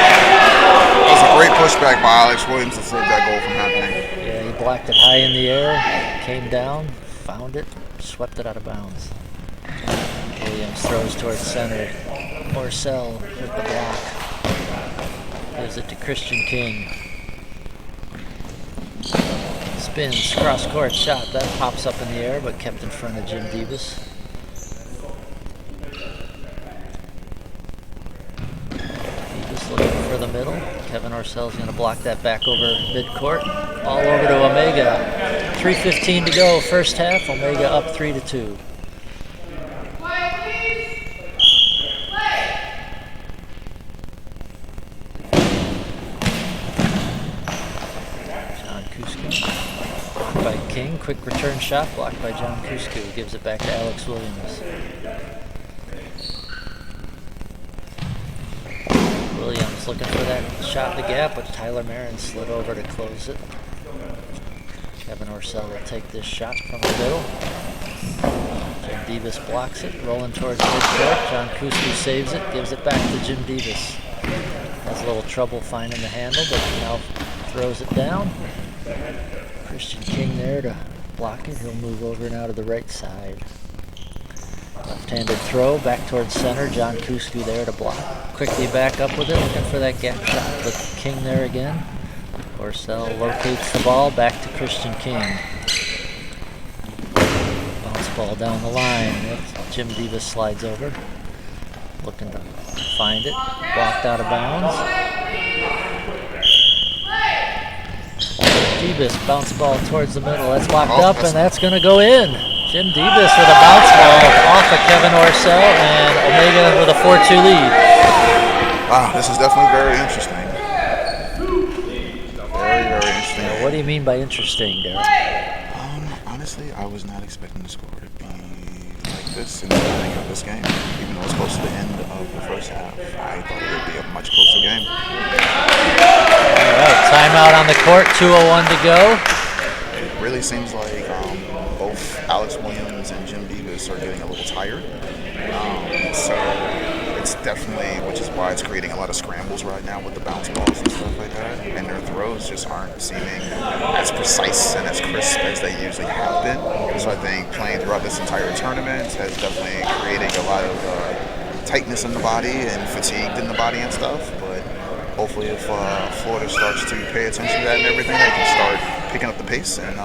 That was a great pushback by Alex Williams to save that goal from happening. Yeah, he blocked it high in the air, came down, found it, swept it out of bounds. Williams throws towards center. Orcel with the block. Gives it to Christian King. Spins, cross-court shot. That pops up in the air, but kept in front of Jim Davis. Davis looking for the middle. Kevin Orsel's going to block that back over midcourt. All over to Omega. 3:15 to go, first half. Omega up 3-2. King, quick return shot, blocked by John Kusku. Gives it back to Alex Williams. Williams looking for that shot in the gap, but Tyler Marin slid over to close it. Kevin Orsell will take this shot from the middle. Jim Davis blocks it, rolling towards midcourt. John Kusku saves it, gives it back to Jim Davis. Has a little trouble finding the handle, but now throws it down. Christian King there to block it. He'll move over now to the right side. Left-handed throw back towards center. John Kusku there to block. Quickly back up with it, looking for that gap shot. But King there again. Orsell locates the ball back to Christian King. Bounce ball down the line. Jim Davis slides over. Looking to find it. Blocked out of bounds. Davis, bounce ball towards the middle. That's locked up, and that's going to go in. Jim Davis with a bounce ball off of Kevin Orsell, and Omega with a 4-2 lead. Wow, this is definitely very interesting. Very, very interesting. Now, what do you mean by interesting, Derek? Honestly, I was not expecting the score to be like this in the beginning of this game. Even though it's close to the end of the first half, I thought it would be a much closer game. Alright, timeout on the court, 2:01 to go. It really seems like both Alex Williams and Jim Davis are getting a little tired. So it's definitely, which is why it's creating a lot of scrambles right now with the bounce balls and stuff like that. And their throws just aren't seeming as precise and as crisp as they usually have been. So I think playing throughout this entire tournament has definitely created a lot of tightness in the body and fatigued in the body and stuff. But hopefully if Florida starts to pay attention to that and everything, they can start picking up the pace and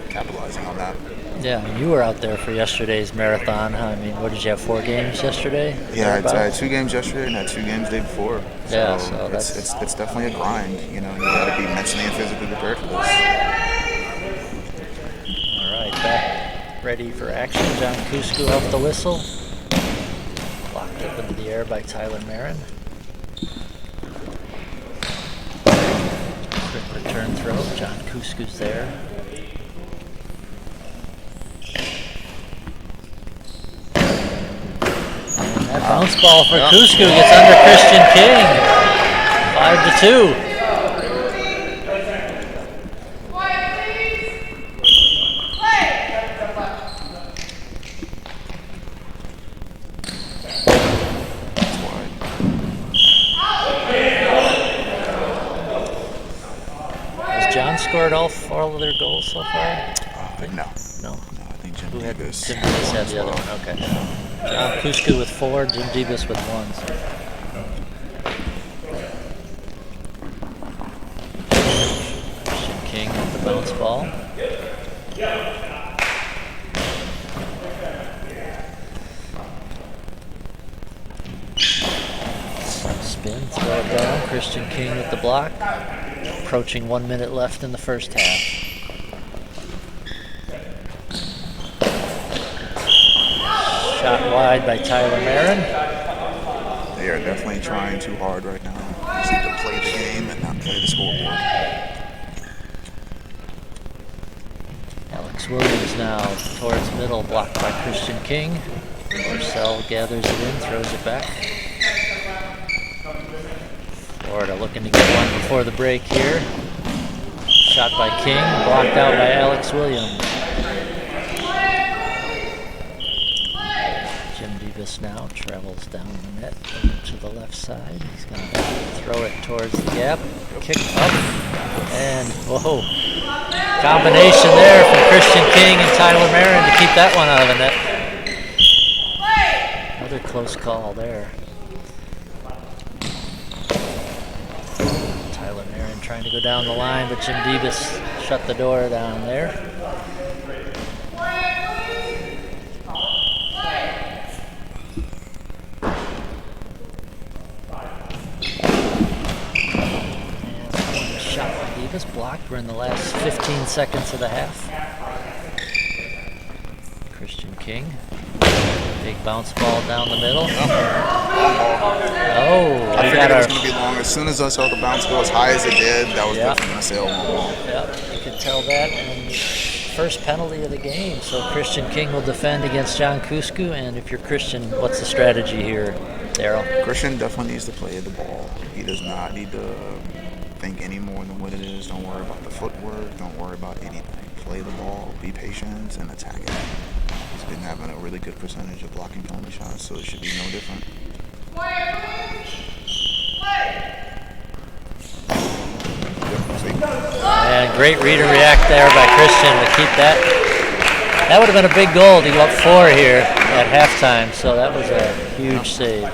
capitalizing on that. Yeah, I mean, you were out there for yesterday's marathon. Huh? I mean, what did you have, 4 games yesterday? Yeah, I had 2 games yesterday and I had 2 games the day before. Yeah, so it's definitely a grind. You know, you got to be mentally and physically prepared for this. All right, back ready for action. John Kusku off the whistle. Blocked up into the air by Tyler Marin. Quick return throw. John Kusku's there. That bounce ball for Kusku gets under Christian King. 5-2. Has John scored all of their goals so far? No. No. I think Jim Who had Davis. Jim Davis had the other one? Okay. John Kusku with 4, Jim Davis with 1. Christian King with the bounce ball. Spin, throw it down. Christian King with the block. Approaching 1 minute left in the first half. Shot wide by Tyler Marin. They are definitely trying too hard right now. They just need to play the game and not play the scoreboard. Alex Williams now towards middle, blocked by Christian King. Orsell gathers it in, throws it back. Florida looking to get one before the break here. Shot by King, blocked out by Alex Williams. Now travels down the net to the left side. He's going to throw it towards the gap, kick up, and whoa! Combination there from Christian King and Tyler Marin to keep that one out of the net. Another close call there. Tyler Marin trying to go down the line, but Jim Debus shut the door down there. And shot by Debus, blocked. We're in the last 15 seconds of the half. Christian King. Big bounce ball down the middle. Oh, Oh, I we figured got it was our. going to be long. As soon as I saw the bounce go as high as it did, that was definitely going to sail long ball. Yep, you can tell that. And first penalty of the game. So Christian King will defend against John Kusku. And if you're Christian, what's the strategy here, Daryl? Christian definitely needs to play the ball. He does not need to think any more than what it is. Don't worry about the footwork. Don't worry about anything. Play the ball, be patient, and attack it. He's been having a really good percentage of blocking penalty shots, so it should be no different. And great read and react there by Christian to keep that. That would have been a big goal to go up 4 here at halftime, so that was a huge save.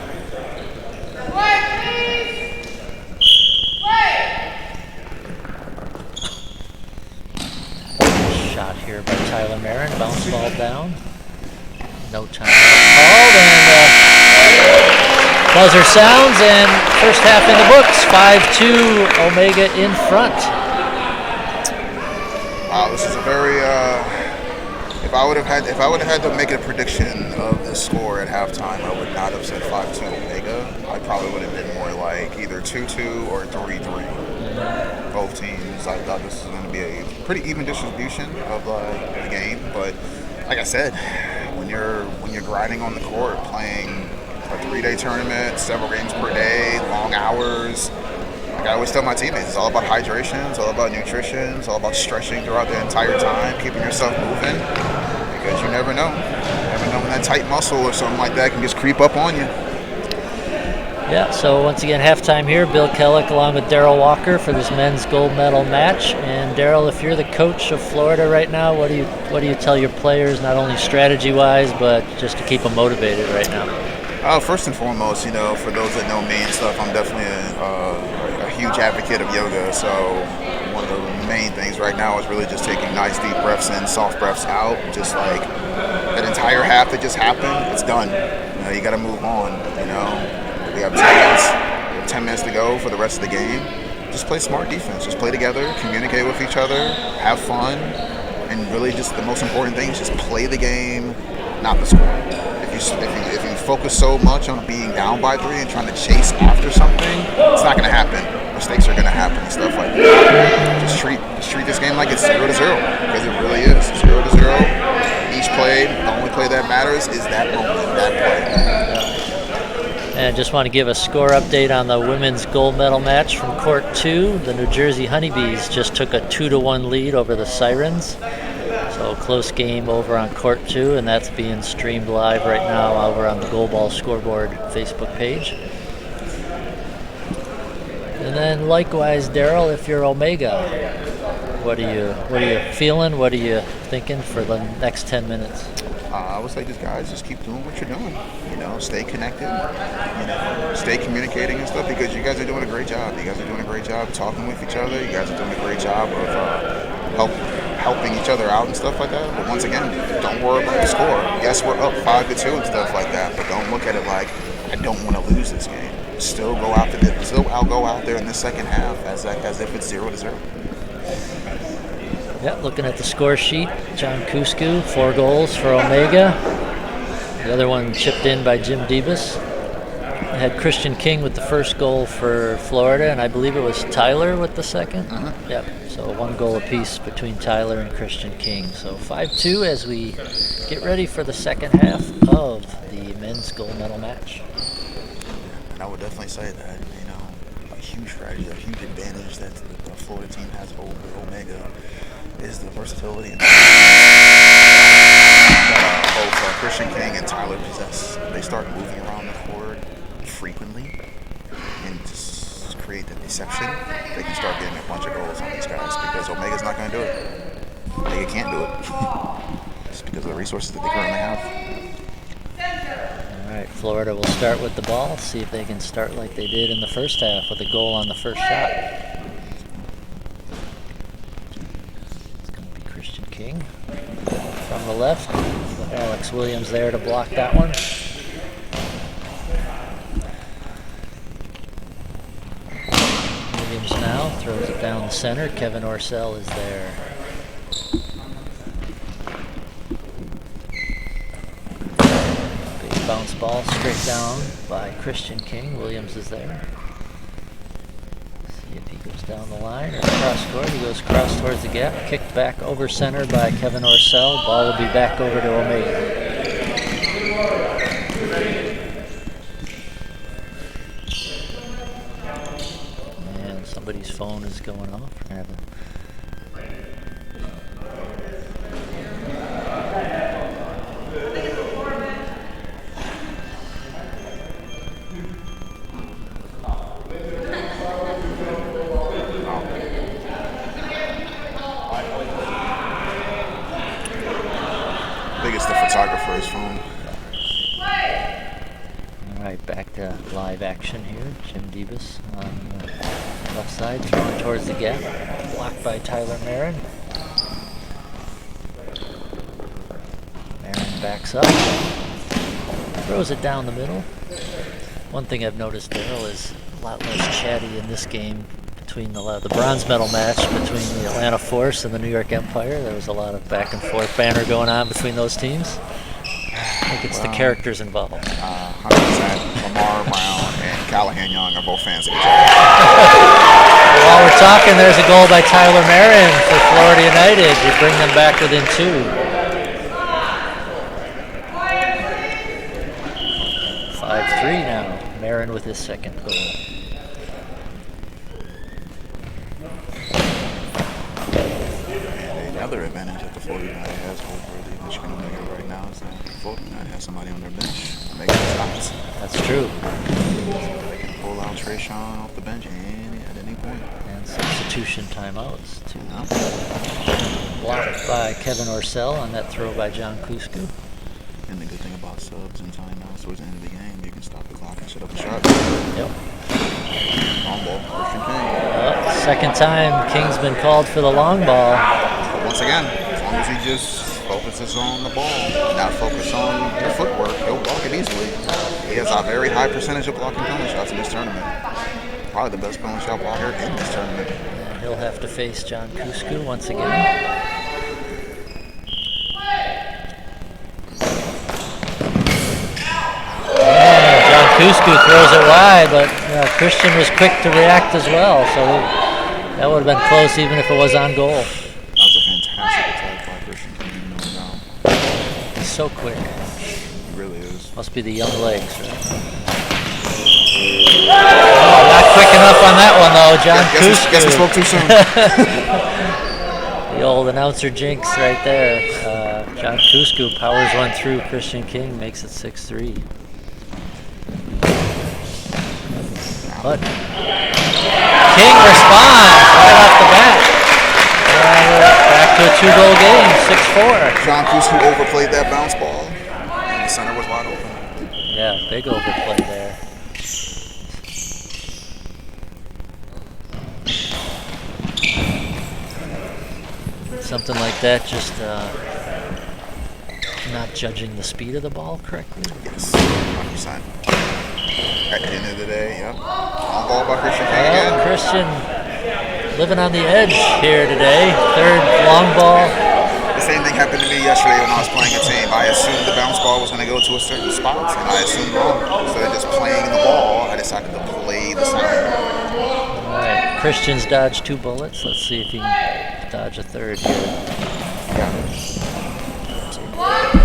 Shot here by Tyler Marin, bounce ball down. No time called, and buzzer sounds, and first half in the books. 5-2, Omega in front. Wow, this is a very. If I would have had to make a prediction of the score at halftime, I would not have said 5-2 Omega. I probably would have been more like either 2-2 or 3-3. Both teams. I thought this was going to be a pretty even distribution of the game, but like I said, when you're grinding on the court, playing a 3-day tournament, several games per day, long hours. Like I always tell my teammates, it's all about hydration, it's all about nutrition, it's all about stretching throughout the entire time, keeping yourself moving, because you never know. You never know when that tight muscle or something like that can just creep up on you. Yeah, so once again, halftime here. Bill Kellick along with Daryl Walker for this men's gold medal match. And Daryl, if you're the coach of Florida right now, what do you tell your players, not only strategy-wise, but just to keep them motivated right now? First and foremost, for those that know me and stuff, I'm definitely a huge advocate of yoga. So one of the main things right now is really just taking nice deep breaths in, soft breaths out. Just like that entire half that just happened, it's done. You got to move on. We have 10 minutes. We have 10 minutes to go for the rest of the game. Just play smart defense. Just play together, communicate with each other, have fun, and really just the most important thing is just play the game, not the score. If you focus so much on being down by 3 and trying to chase after something, it's not going to happen. Mistakes are going to happen and stuff like that. Just treat this game like it's 0-0, because it really is 0-0. Each play, the only play that matters is that moment, that play. And just want to give a score update on the women's gold medal match from Court 2. The New Jersey Honeybees just took a 2-1 lead over the Sirens. So close game over on Court 2, and that's being streamed live right now over on the Goalball Scoreboard Facebook page. And then likewise, Daryl, if you're Omega, what are you feeling? What are you thinking for the next 10 minutes? I would say, just keep doing what you're doing. Stay connected. Stay communicating and stuff, because you guys are doing a great job. You guys are doing a great job talking with each other. You guys are doing a great job of helping each other out and stuff like that. But once again, don't worry about the score. Yes, we're up 5-2 and stuff like that, but don't look at it like I don't want to lose this game. Still go out there in the second half as if it's 0-0. Yeah, looking at the score sheet, John Kusku, 4 goals for Omega. The other one chipped in by Jim Debus. I had Christian King with the first goal for Florida, and I believe it was Tyler with the second. Mm-hmm. Yep, so 1 goal apiece between Tyler and Christian King. So 5-2 as we get ready for the second half of the men's gold medal match. And I would definitely say that, a huge strategy, a huge advantage that the Florida team has over Omega is the versatility and both Christian King and Tyler possess. They start moving around the court frequently and just create the deception. They can start getting a bunch of goals on these guys, because Omega's not going to do it. Omega can't do it. Just because of the resources that they currently have. All right, Florida will start with the ball, see if they can start like they did in the first half with a goal on the first shot. from the left. Alex Williams there to block that one. Williams now throws it down the center. Kevin Orcel is there. Big bounce ball straight down by Christian King. Williams is there. See if he goes down the line or cross court. He goes cross towards the gap. Kicked back over center by Kevin Orcel. Ball will be back over to Omega. Somebody's phone is going off. We're gonna have I think it's the photographer's phone. All right, back to live action here. Jim Debus on the left side, throwing towards the gap. Blocked by Tyler Marin. Marin backs up. Throws it down the middle. One thing I've noticed, Daryl, is a lot less chatty in this game between the bronze medal match between the Atlanta Force and the New York Empire. There was a lot of back and forth banter going on between those teams. I think it's the characters involved. 100%. Lamar Brown and Callahan Young are both fans of each other. While we're talking, there's a goal by Tyler Marin for Florida United to bring them back within 2. 5-3 now. Marin with his second goal. And another advantage that the Florida United has over the Michigan Omega right now is that Florida United has somebody on their bench making shots. That's true. They can pull out Trayshawn off the bench at any point. And substitution timeouts too. Blocked by Kevin Orcel on that throw by John Kusku. And the good thing about subs and timeouts towards the end of the game, you can stop the clock and shut up the shot. Yep. Long ball, Christian King. Second time King's been called for the long ball. But once again, as long as he just focuses on the ball, not focus on the footwork, he'll block it easily. He has a very high percentage of blocking penalty shots in this tournament. Probably the best penalty shot blocker in this tournament. And he'll have to face John Kusku once again. Kusku throws it wide, but Christian was quick to react as well, so that would have been close even if it was on goal. That was a fantastic attack by Christian King. He's so quick. He really is. Must be the young legs, right? Oh, not quick enough on that one, though. John Kusku. Guess we spoke too soon. The old announcer jinx right there. John Kusku powers one through. Christian King makes it 6-3. But King responds right off the bat. Back to a 2-goal game, 6-4. John Kusku overplayed that bounce ball. And the center was wide open. Yeah, big overplay there. Something like that, just not judging the speed of the ball correctly. Yes, 100%. At the end of the day, yep. Long ball by Christian King again. Christian living on the edge here today. Third long ball. The same thing happened to me yesterday when I was playing a team. I assumed the bounce ball was going to go to a certain spot, and I assumed wrong. Instead of just playing the ball, I decided to play the sign. All right, Christian's dodged 2 bullets. Let's see if he can dodge a third here.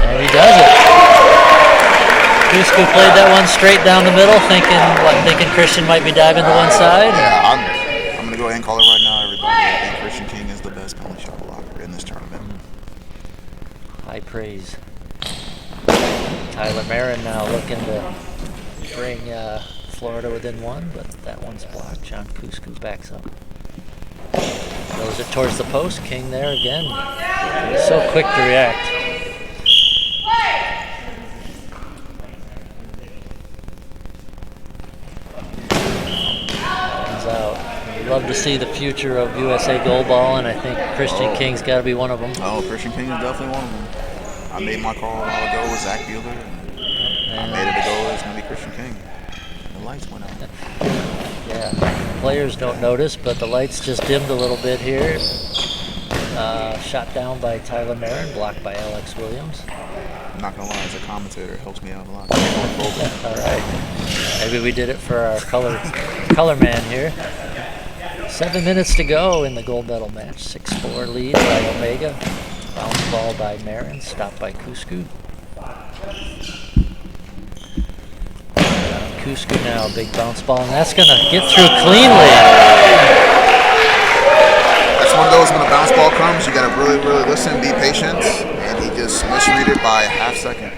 And he does it. Kusku played that one straight down the middle, thinking Christian might be diving to one side. Yeah, I'm going to go ahead and call it right now, everybody. I think Christian King is the best penalty shot blocker in this tournament. High praise. Tyler Marin now looking to bring Florida within 1, but that one's blocked. John Kusku backs up. Throws it towards the post. King there again. So quick to react. Love to see the future of USA Goalball, and I think Christian King's got to be one of them. Oh, Christian King is definitely one of them. I made my call a while ago with Zach Bueller, and I made it a goal. It's going to be Christian King. The lights went out. Yeah, players don't notice, but the lights just dimmed a little bit here. Shot down by Tyler Marin, blocked by Alex Williams. I'm not going to lie, as a commentator, it helps me out a lot. All right. Maybe we did it for our color man here. 7 minutes to go in the gold medal match. 6-4 lead by Omega. Bounce ball by Marin, stopped by Kusku. Kusku now, big bounce ball, and that's going to get through cleanly. That's one of those when a bounce ball comes, you got to really, really listen, be patient, and he just misread it by a half second.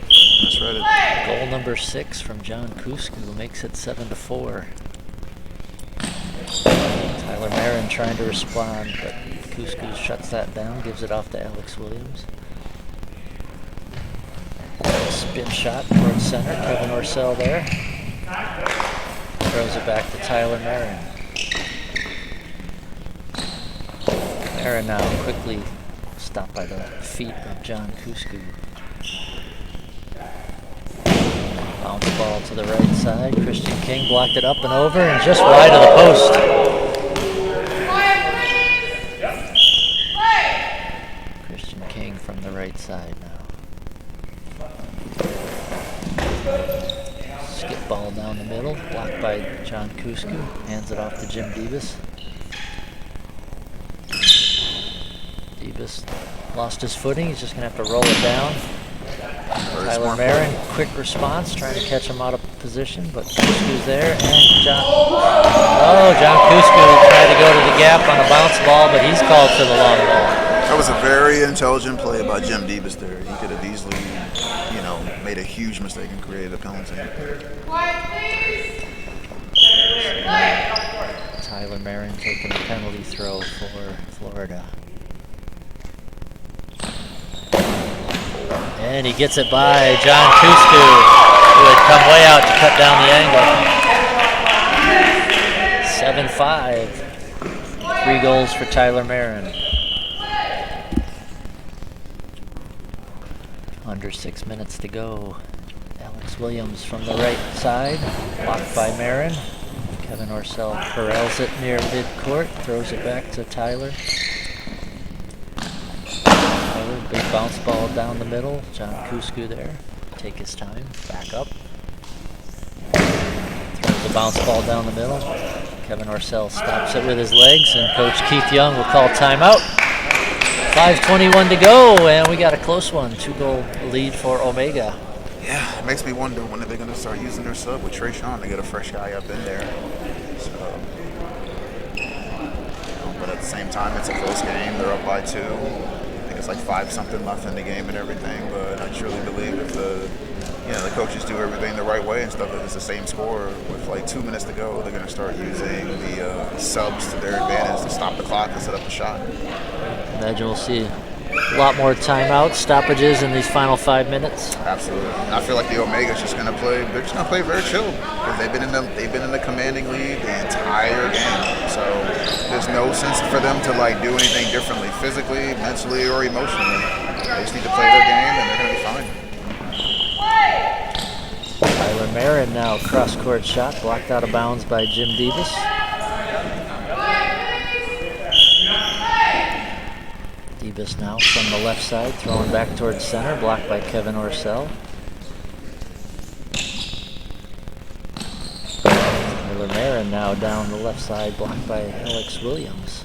Misread it. Goal number 6 from John Kusku makes it 7-4. Tyler Marin trying to respond, but Kusku shuts that down, gives it off to Alex Williams. Spin shot towards center, Kevin Orcel there. Throws it back to Tyler Marin. Marin now quickly stopped by the feet of John Kusku. Bounce ball to the right side. Christian King blocked it up and over and just wide of the post. Christian King from the right side now. Skip ball down the middle, blocked by John Kusku. Hands it off to Jim Debus. Debus lost his footing. He's just going to have to roll it down. Tyler Marin, quick response, trying to catch him out of position, but Kusku's there, and John Kusku tried to go to the gap on a bounce ball, but he's called to the long ball. That was a very intelligent play by Jim Debus there. He could have easily, made a huge mistake and created a penalty. Tyler Marin taking a penalty throw for Florida. And he gets it by John Kusku, who had come way out to cut down the angle. 7-5. 3 goals for Tyler Marin. Under 6 minutes to go. Alex Williams from the right side, blocked by Marin. Kevin Orcel corrals it near midcourt, throws it back to Tyler. Big bounce ball down the middle. John Kusku there. Take his time. Back up. Throws the bounce ball down the middle. Kevin Orcel stops it with his legs, and Coach Keith Young will call timeout. 5:21 to go, and we got a close one. 2-goal lead for Omega. Yeah, it makes me wonder when are they going to start using their sub with Trey Sean to get a fresh guy up in there. So, but at the same time, it's a close game. They're up by 2. It's like 5-something left in the game and everything, but I truly believe if the coaches do everything the right way and stuff, if it's the same score with like 2 minutes to go, they're going to start using the subs to their advantage to stop the clock and set up the shot. I imagine we'll see a lot more timeouts, stoppages in these final 5 minutes. Absolutely. I feel like the Omega's just going to play. They're just going to play very chill because they've been in the commanding lead the entire game. So there's no sense for them to do anything differently, physically, mentally, or emotionally. They just need to play their game, and they're going to be fine. Tyler Marin now cross-court shot, blocked out of bounds by Jim Debus. Debus now from the left side, throwing back towards center, blocked by Kevin Orcel. Tyler Marin now down the left side, blocked by Alex Williams.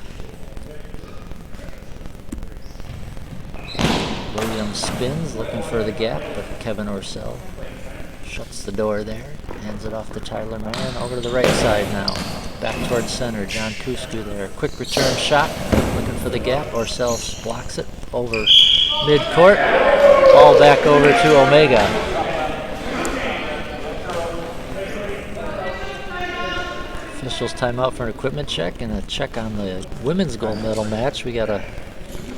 Williams spins, looking for the gap, but Kevin Orcel shuts the door there, hands it off to Tyler Marin, over to the right side now. Back towards center, John Kusku there. Quick return shot, looking for the gap. Orcel blocks it over midcourt. Ball back over to Omega. Officials timeout for an equipment check and a check on the women's gold medal match. We got a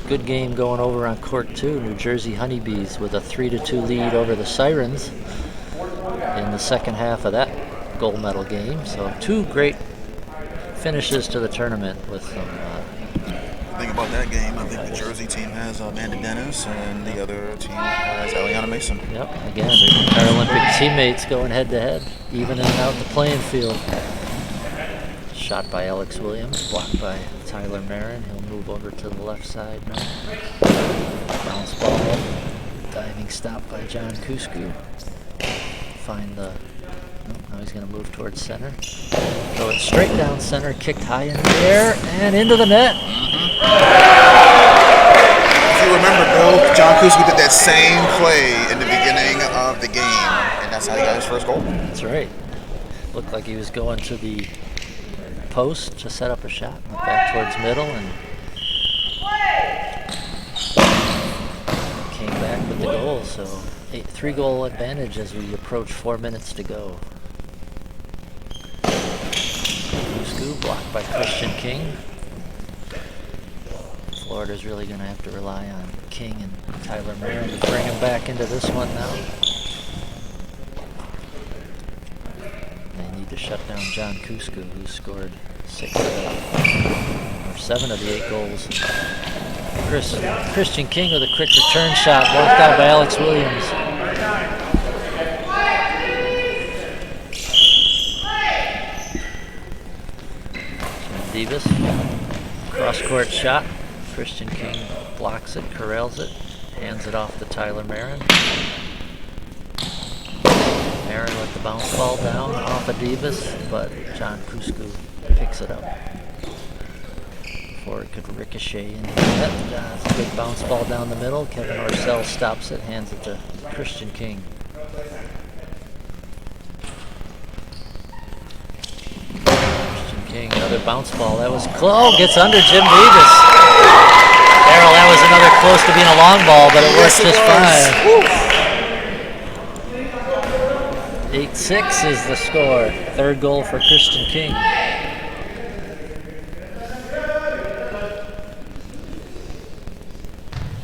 good game going over on court 2. New Jersey Honeybees with a 3-2 lead over the Sirens in the second half of that gold medal game. So 2 great finishes to the tournament with some I think about that game, I think the Jersey team has Amanda Dennis, and the other team has Eliana Mason. Yep, again, Paralympic teammates going head-to-head, evening out the playing field. Shot by Alex Williams, blocked by Tyler Marin. He'll move over to the left side now. Bounce ball, diving stop by John Kusku. Find the, now he's going to move towards center. Throw it straight down center, kicked high in the air, and into the net. If you remember, Bill, John Kusku did that same play in the beginning of the game, and that's how he got his first goal. That's right. Looked like he was going to the post to set up a shot. Went back towards middle and came back with the goal. So 3-goal advantage as we approach 4 minutes to go. Kusku blocked by Christian King. Florida's really going to have to rely on King and Tyler Marin to bring him back into this one now. They need to shut down John Kusku, who scored 7 of the 8 goals. Christian King with a quick return shot, blocked out by Alex Williams. Davis, cross-court shot. Christian King blocks it, corrals it, hands it off to Tyler Marin. Marin with the bounce ball down off of Davis, but John Kusku picks it up before it could ricochet into the net. It's a big bounce ball down the middle. Kevin Orcel stops it, hands it to Christian King. Christian King, another bounce ball. That was close. Gets under Jim Davis. Darryl, that was another close to being a long ball, but it worked just fine. 8-6 is the score. 3rd goal for Christian King.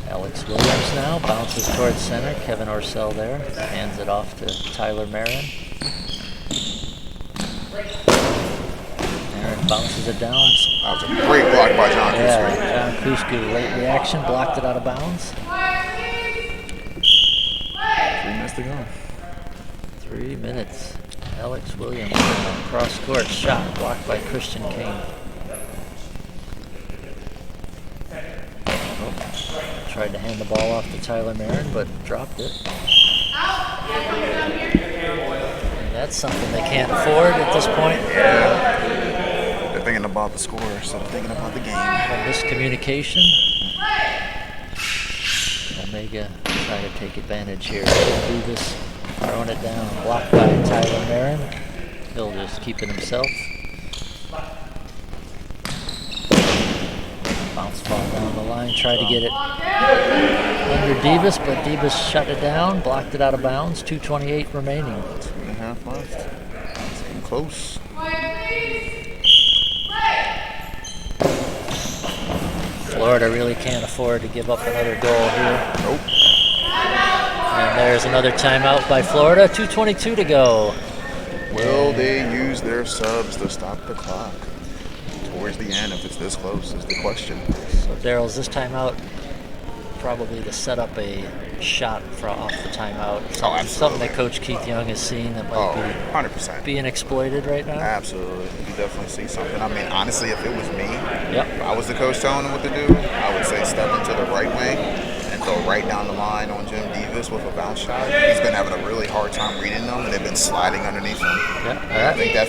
Alex Williams now bounces towards center. Kevin Orcel there. Hands it off to Tyler Marin. Marin bounces it down. That was a great block by John Kusku. Yeah, John Kusku, late reaction, blocked it out of bounds. 3 minutes to go. 3 minutes. Alex Williams, cross-court shot, blocked by Christian King. Tried to hand the ball off to Tyler Marin, but dropped it. And that's something they can't afford at this point. Yeah. They're thinking about the score instead of thinking about the game. Miscommunication. Omega try to take advantage here. Davis throwing it down, blocked by Tyler Marin. He'll just keep it himself. Bounce ball down the line, tried to get it under Davis, but Davis shut it down, blocked it out of bounds. 2:28 remaining. 2.5 left. It's getting close. Florida really can't afford to give up another goal here. Nope. And there's another timeout by Florida. 2:22 to go. Will they use their subs to stop the clock towards the end if it's this close is the question. So Darryl's this timeout probably to set up a shot off the timeout. Something that Coach Keith Young has seen that might be 100%. being exploited right now. Absolutely. You definitely see something. I mean, honestly, if it was me, if I was the coach telling him what to do, I would say step into the right wing and go right down the line on Jim Davis with a bounce shot. He's been having a really hard time reading them, and they've been sliding underneath him. I think that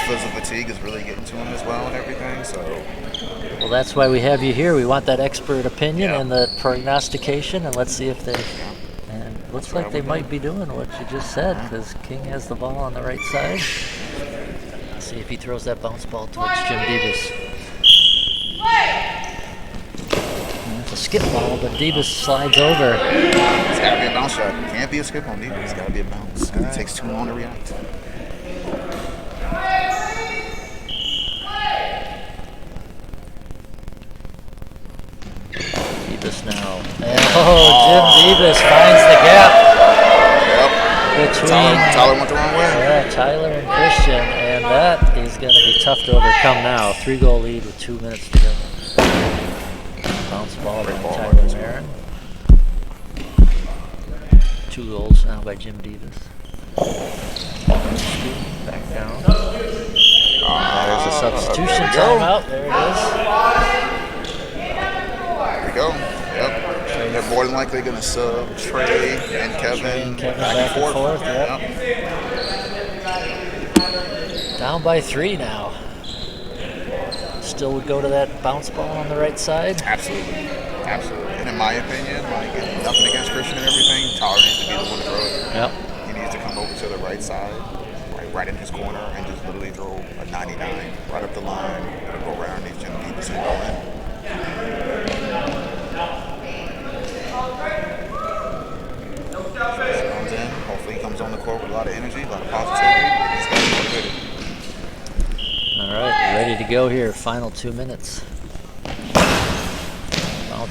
physical fatigue is really getting to him as well and everything. So, well, that's why we have you here. We want that expert opinion and the prognostication, and let's see if they. And it looks like they might be doing what you just said, because King has the ball on the right side. Let's see if he throws that bounce ball towards Jim Davis. It's a skip ball, but Davis slides over. It's got to be a bounce shot. Can't be a skip on Davis. It's got to be a bounce. It takes too long to react. Davis now. And, Jim Davis finds the gap. Between Tyler went the wrong way. Yeah, Tyler and Christian, and that is going to be tough to overcome now. 3-goal lead with 2 minutes to go. Bounce ball by Great ball by Tyler this Marin. 2 goals now by Jim Davis. Back down. There's a substitution timeout. There it is. There we go. Yep. They're more than likely going to sub Trey and Kevin, Kevin back and forth. Yep. Down by 3 now. Still would go to that bounce ball on the right side. Absolutely. Absolutely. And in my opinion, like, nothing against Christian and everything, Tyler needs to be the one to throw it. Yep. He needs to come over to the right side, right in his corner, and just literally throw a 99 right up the line. It'll go around these Jim Davis and go in. Comes in. Hopefully he comes on the court with a lot of energy, a lot of positivity. He's got motivated. All right, ready to go here. Final 2 minutes.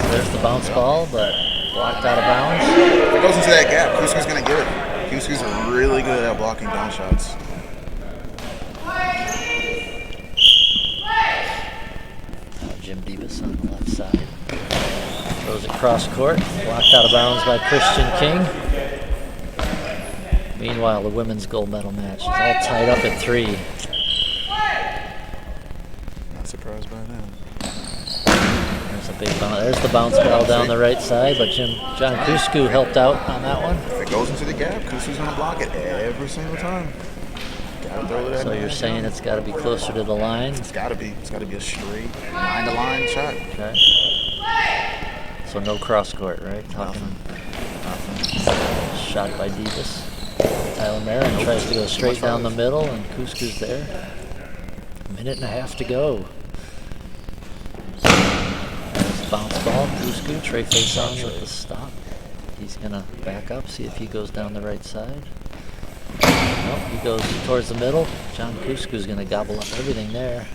There's the bounce ball, but blocked out of bounds. If it goes into that gap, Kusku's going to get it. Kusku's really good at blocking down shots. Jim Davis on the left side. Throws it cross court. Blocked out of bounds by Christian King. Meanwhile, the women's gold medal match is all tied up at 3. Not surprised by that. There's a big bounce. There's the bounce ball down the right side, but John Kusku helped out on that one. If it goes into the gap, Kusku's going to block it every single time. Gotta throw that. So you're saying it's got to be closer to the line? It's got to be. It's got to be a straight line-to-line shot. Okay. So no cross court, right? Nothing. Shot by Davis. Tyler Marin tries to go straight down the middle, and Kusku's there. 1.5 minutes to go. Bounce ball, Kusku, Trey face on with the stop. He's going to back up, see if he goes down the right side. Nope, he goes towards the middle. John Kusku's going to gobble up everything there.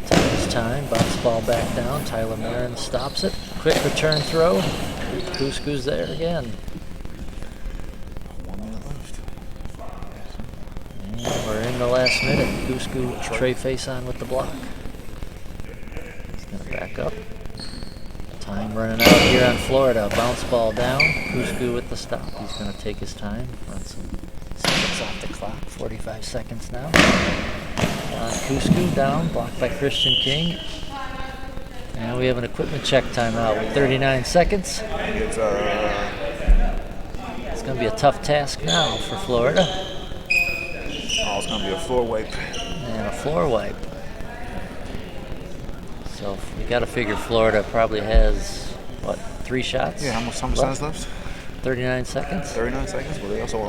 Takes time, bounce ball back down. Tyler Marin stops it. Quick return throw. Kusku's there again. 1 minute left. And we're in the last minute. Kusku, Trey face on with the block. Back up. Time running out here on Florida. Bounce ball down. Kusku with the stop. He's going to take his time. Run some seconds off the clock. 45 seconds now. Kusku down. Blocked by Christian King. And we have an equipment check timeout with 39 seconds. It's going to be a tough task now for Florida. it's going to be a floor wipe. And a floor wipe. So we got to figure Florida probably has, what, 3 shots? Yeah, how much time is left? 39 seconds. 39 seconds. Well, they also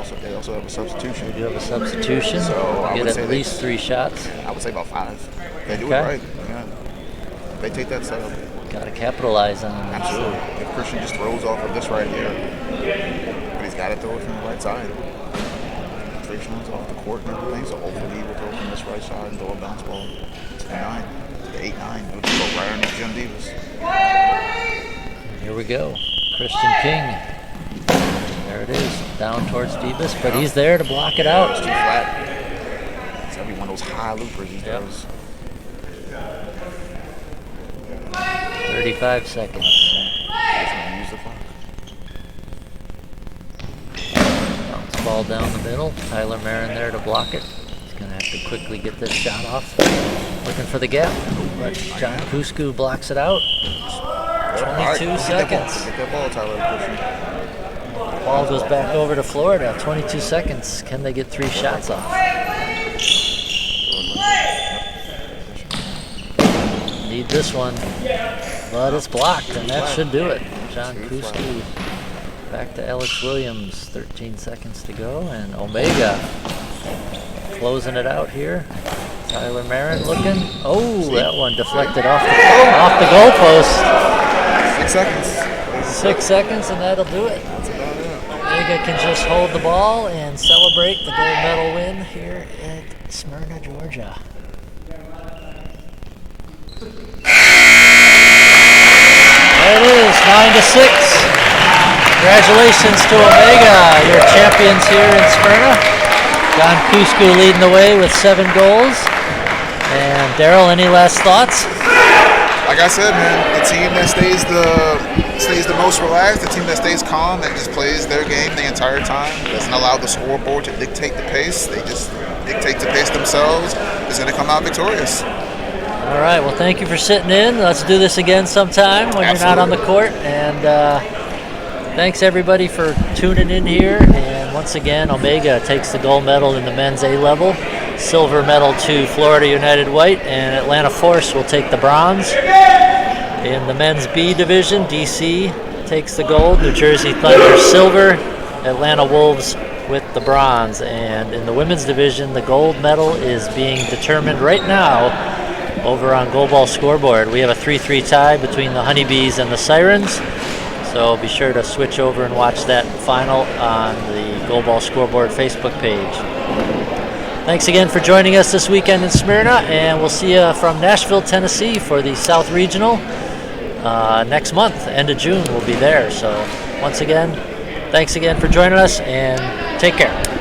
have a substitution. We do have a substitution. So I get would say at least 3 shots. I would say about 5. They do it Okay. right. Yeah. They take that sub. Got to capitalize on it. Absolutely. If Christian just throws off of this right here, but he's got to throw it from the right side. Trey shots off the court and everything, so hopefully he will throw from this right side and throw a bounce ball to the 9. 8-9. It would just go right underneath Jim Davis. Here we go. Christian King. There it is. Down towards Davis, but he's there to block it out. It's too flat. It's got to be one of those high loopers he throws. 35 seconds. He's going to use the clock. Bounce ball down the middle. Tyler Marin there to block it. He's going to have to quickly get this shot off. Looking for the gap, but John Kusku blocks it out. 22 seconds. Get that ball, Tyler. Ball goes back over to Florida. 22 seconds. Can they get 3 shots off? Need this one, but it's blocked, and that should do it. John Kusku back to Alex Williams. 13 seconds to go, and Omega closing it out here. Tyler Marin looking. Oh, that one deflected off the goalpost. 6 seconds. 6 seconds, and that'll do it. Omega can just hold the ball and celebrate the gold medal win here at Smyrna, Georgia. There it is, 9-6. Congratulations to Omega, your champions here in Smyrna. John Kusku leading the way with 7 goals. And Daryl, any last thoughts? like I said, man, the team that stays the most relaxed, the team that stays calm and just plays their game the entire time, doesn't allow the scoreboard to dictate the pace, they just dictate the pace themselves, is going to come out victorious. All right, well, thank you for sitting in. Let's do this again sometime when you're not on the court. And thanks, everybody, for tuning in here. And once again, Omega takes the gold medal in the men's A level, silver medal to Florida United White, and Atlanta Force will take the bronze. In the men's B division, DC takes the gold, New Jersey Thunder silver, Atlanta Wolves with the bronze. And in the women's division, the gold medal is being determined right now over on Goalball scoreboard. We have a 3-3 tie between the Honeybees and the Sirens, so be sure to switch over and watch that final on the Goalball scoreboard Facebook page. Thanks again for joining us this weekend in Smyrna, and we'll see you from Nashville, Tennessee for the South Regional next month. End of June we'll be there. So once again, thanks again for joining us, and take care.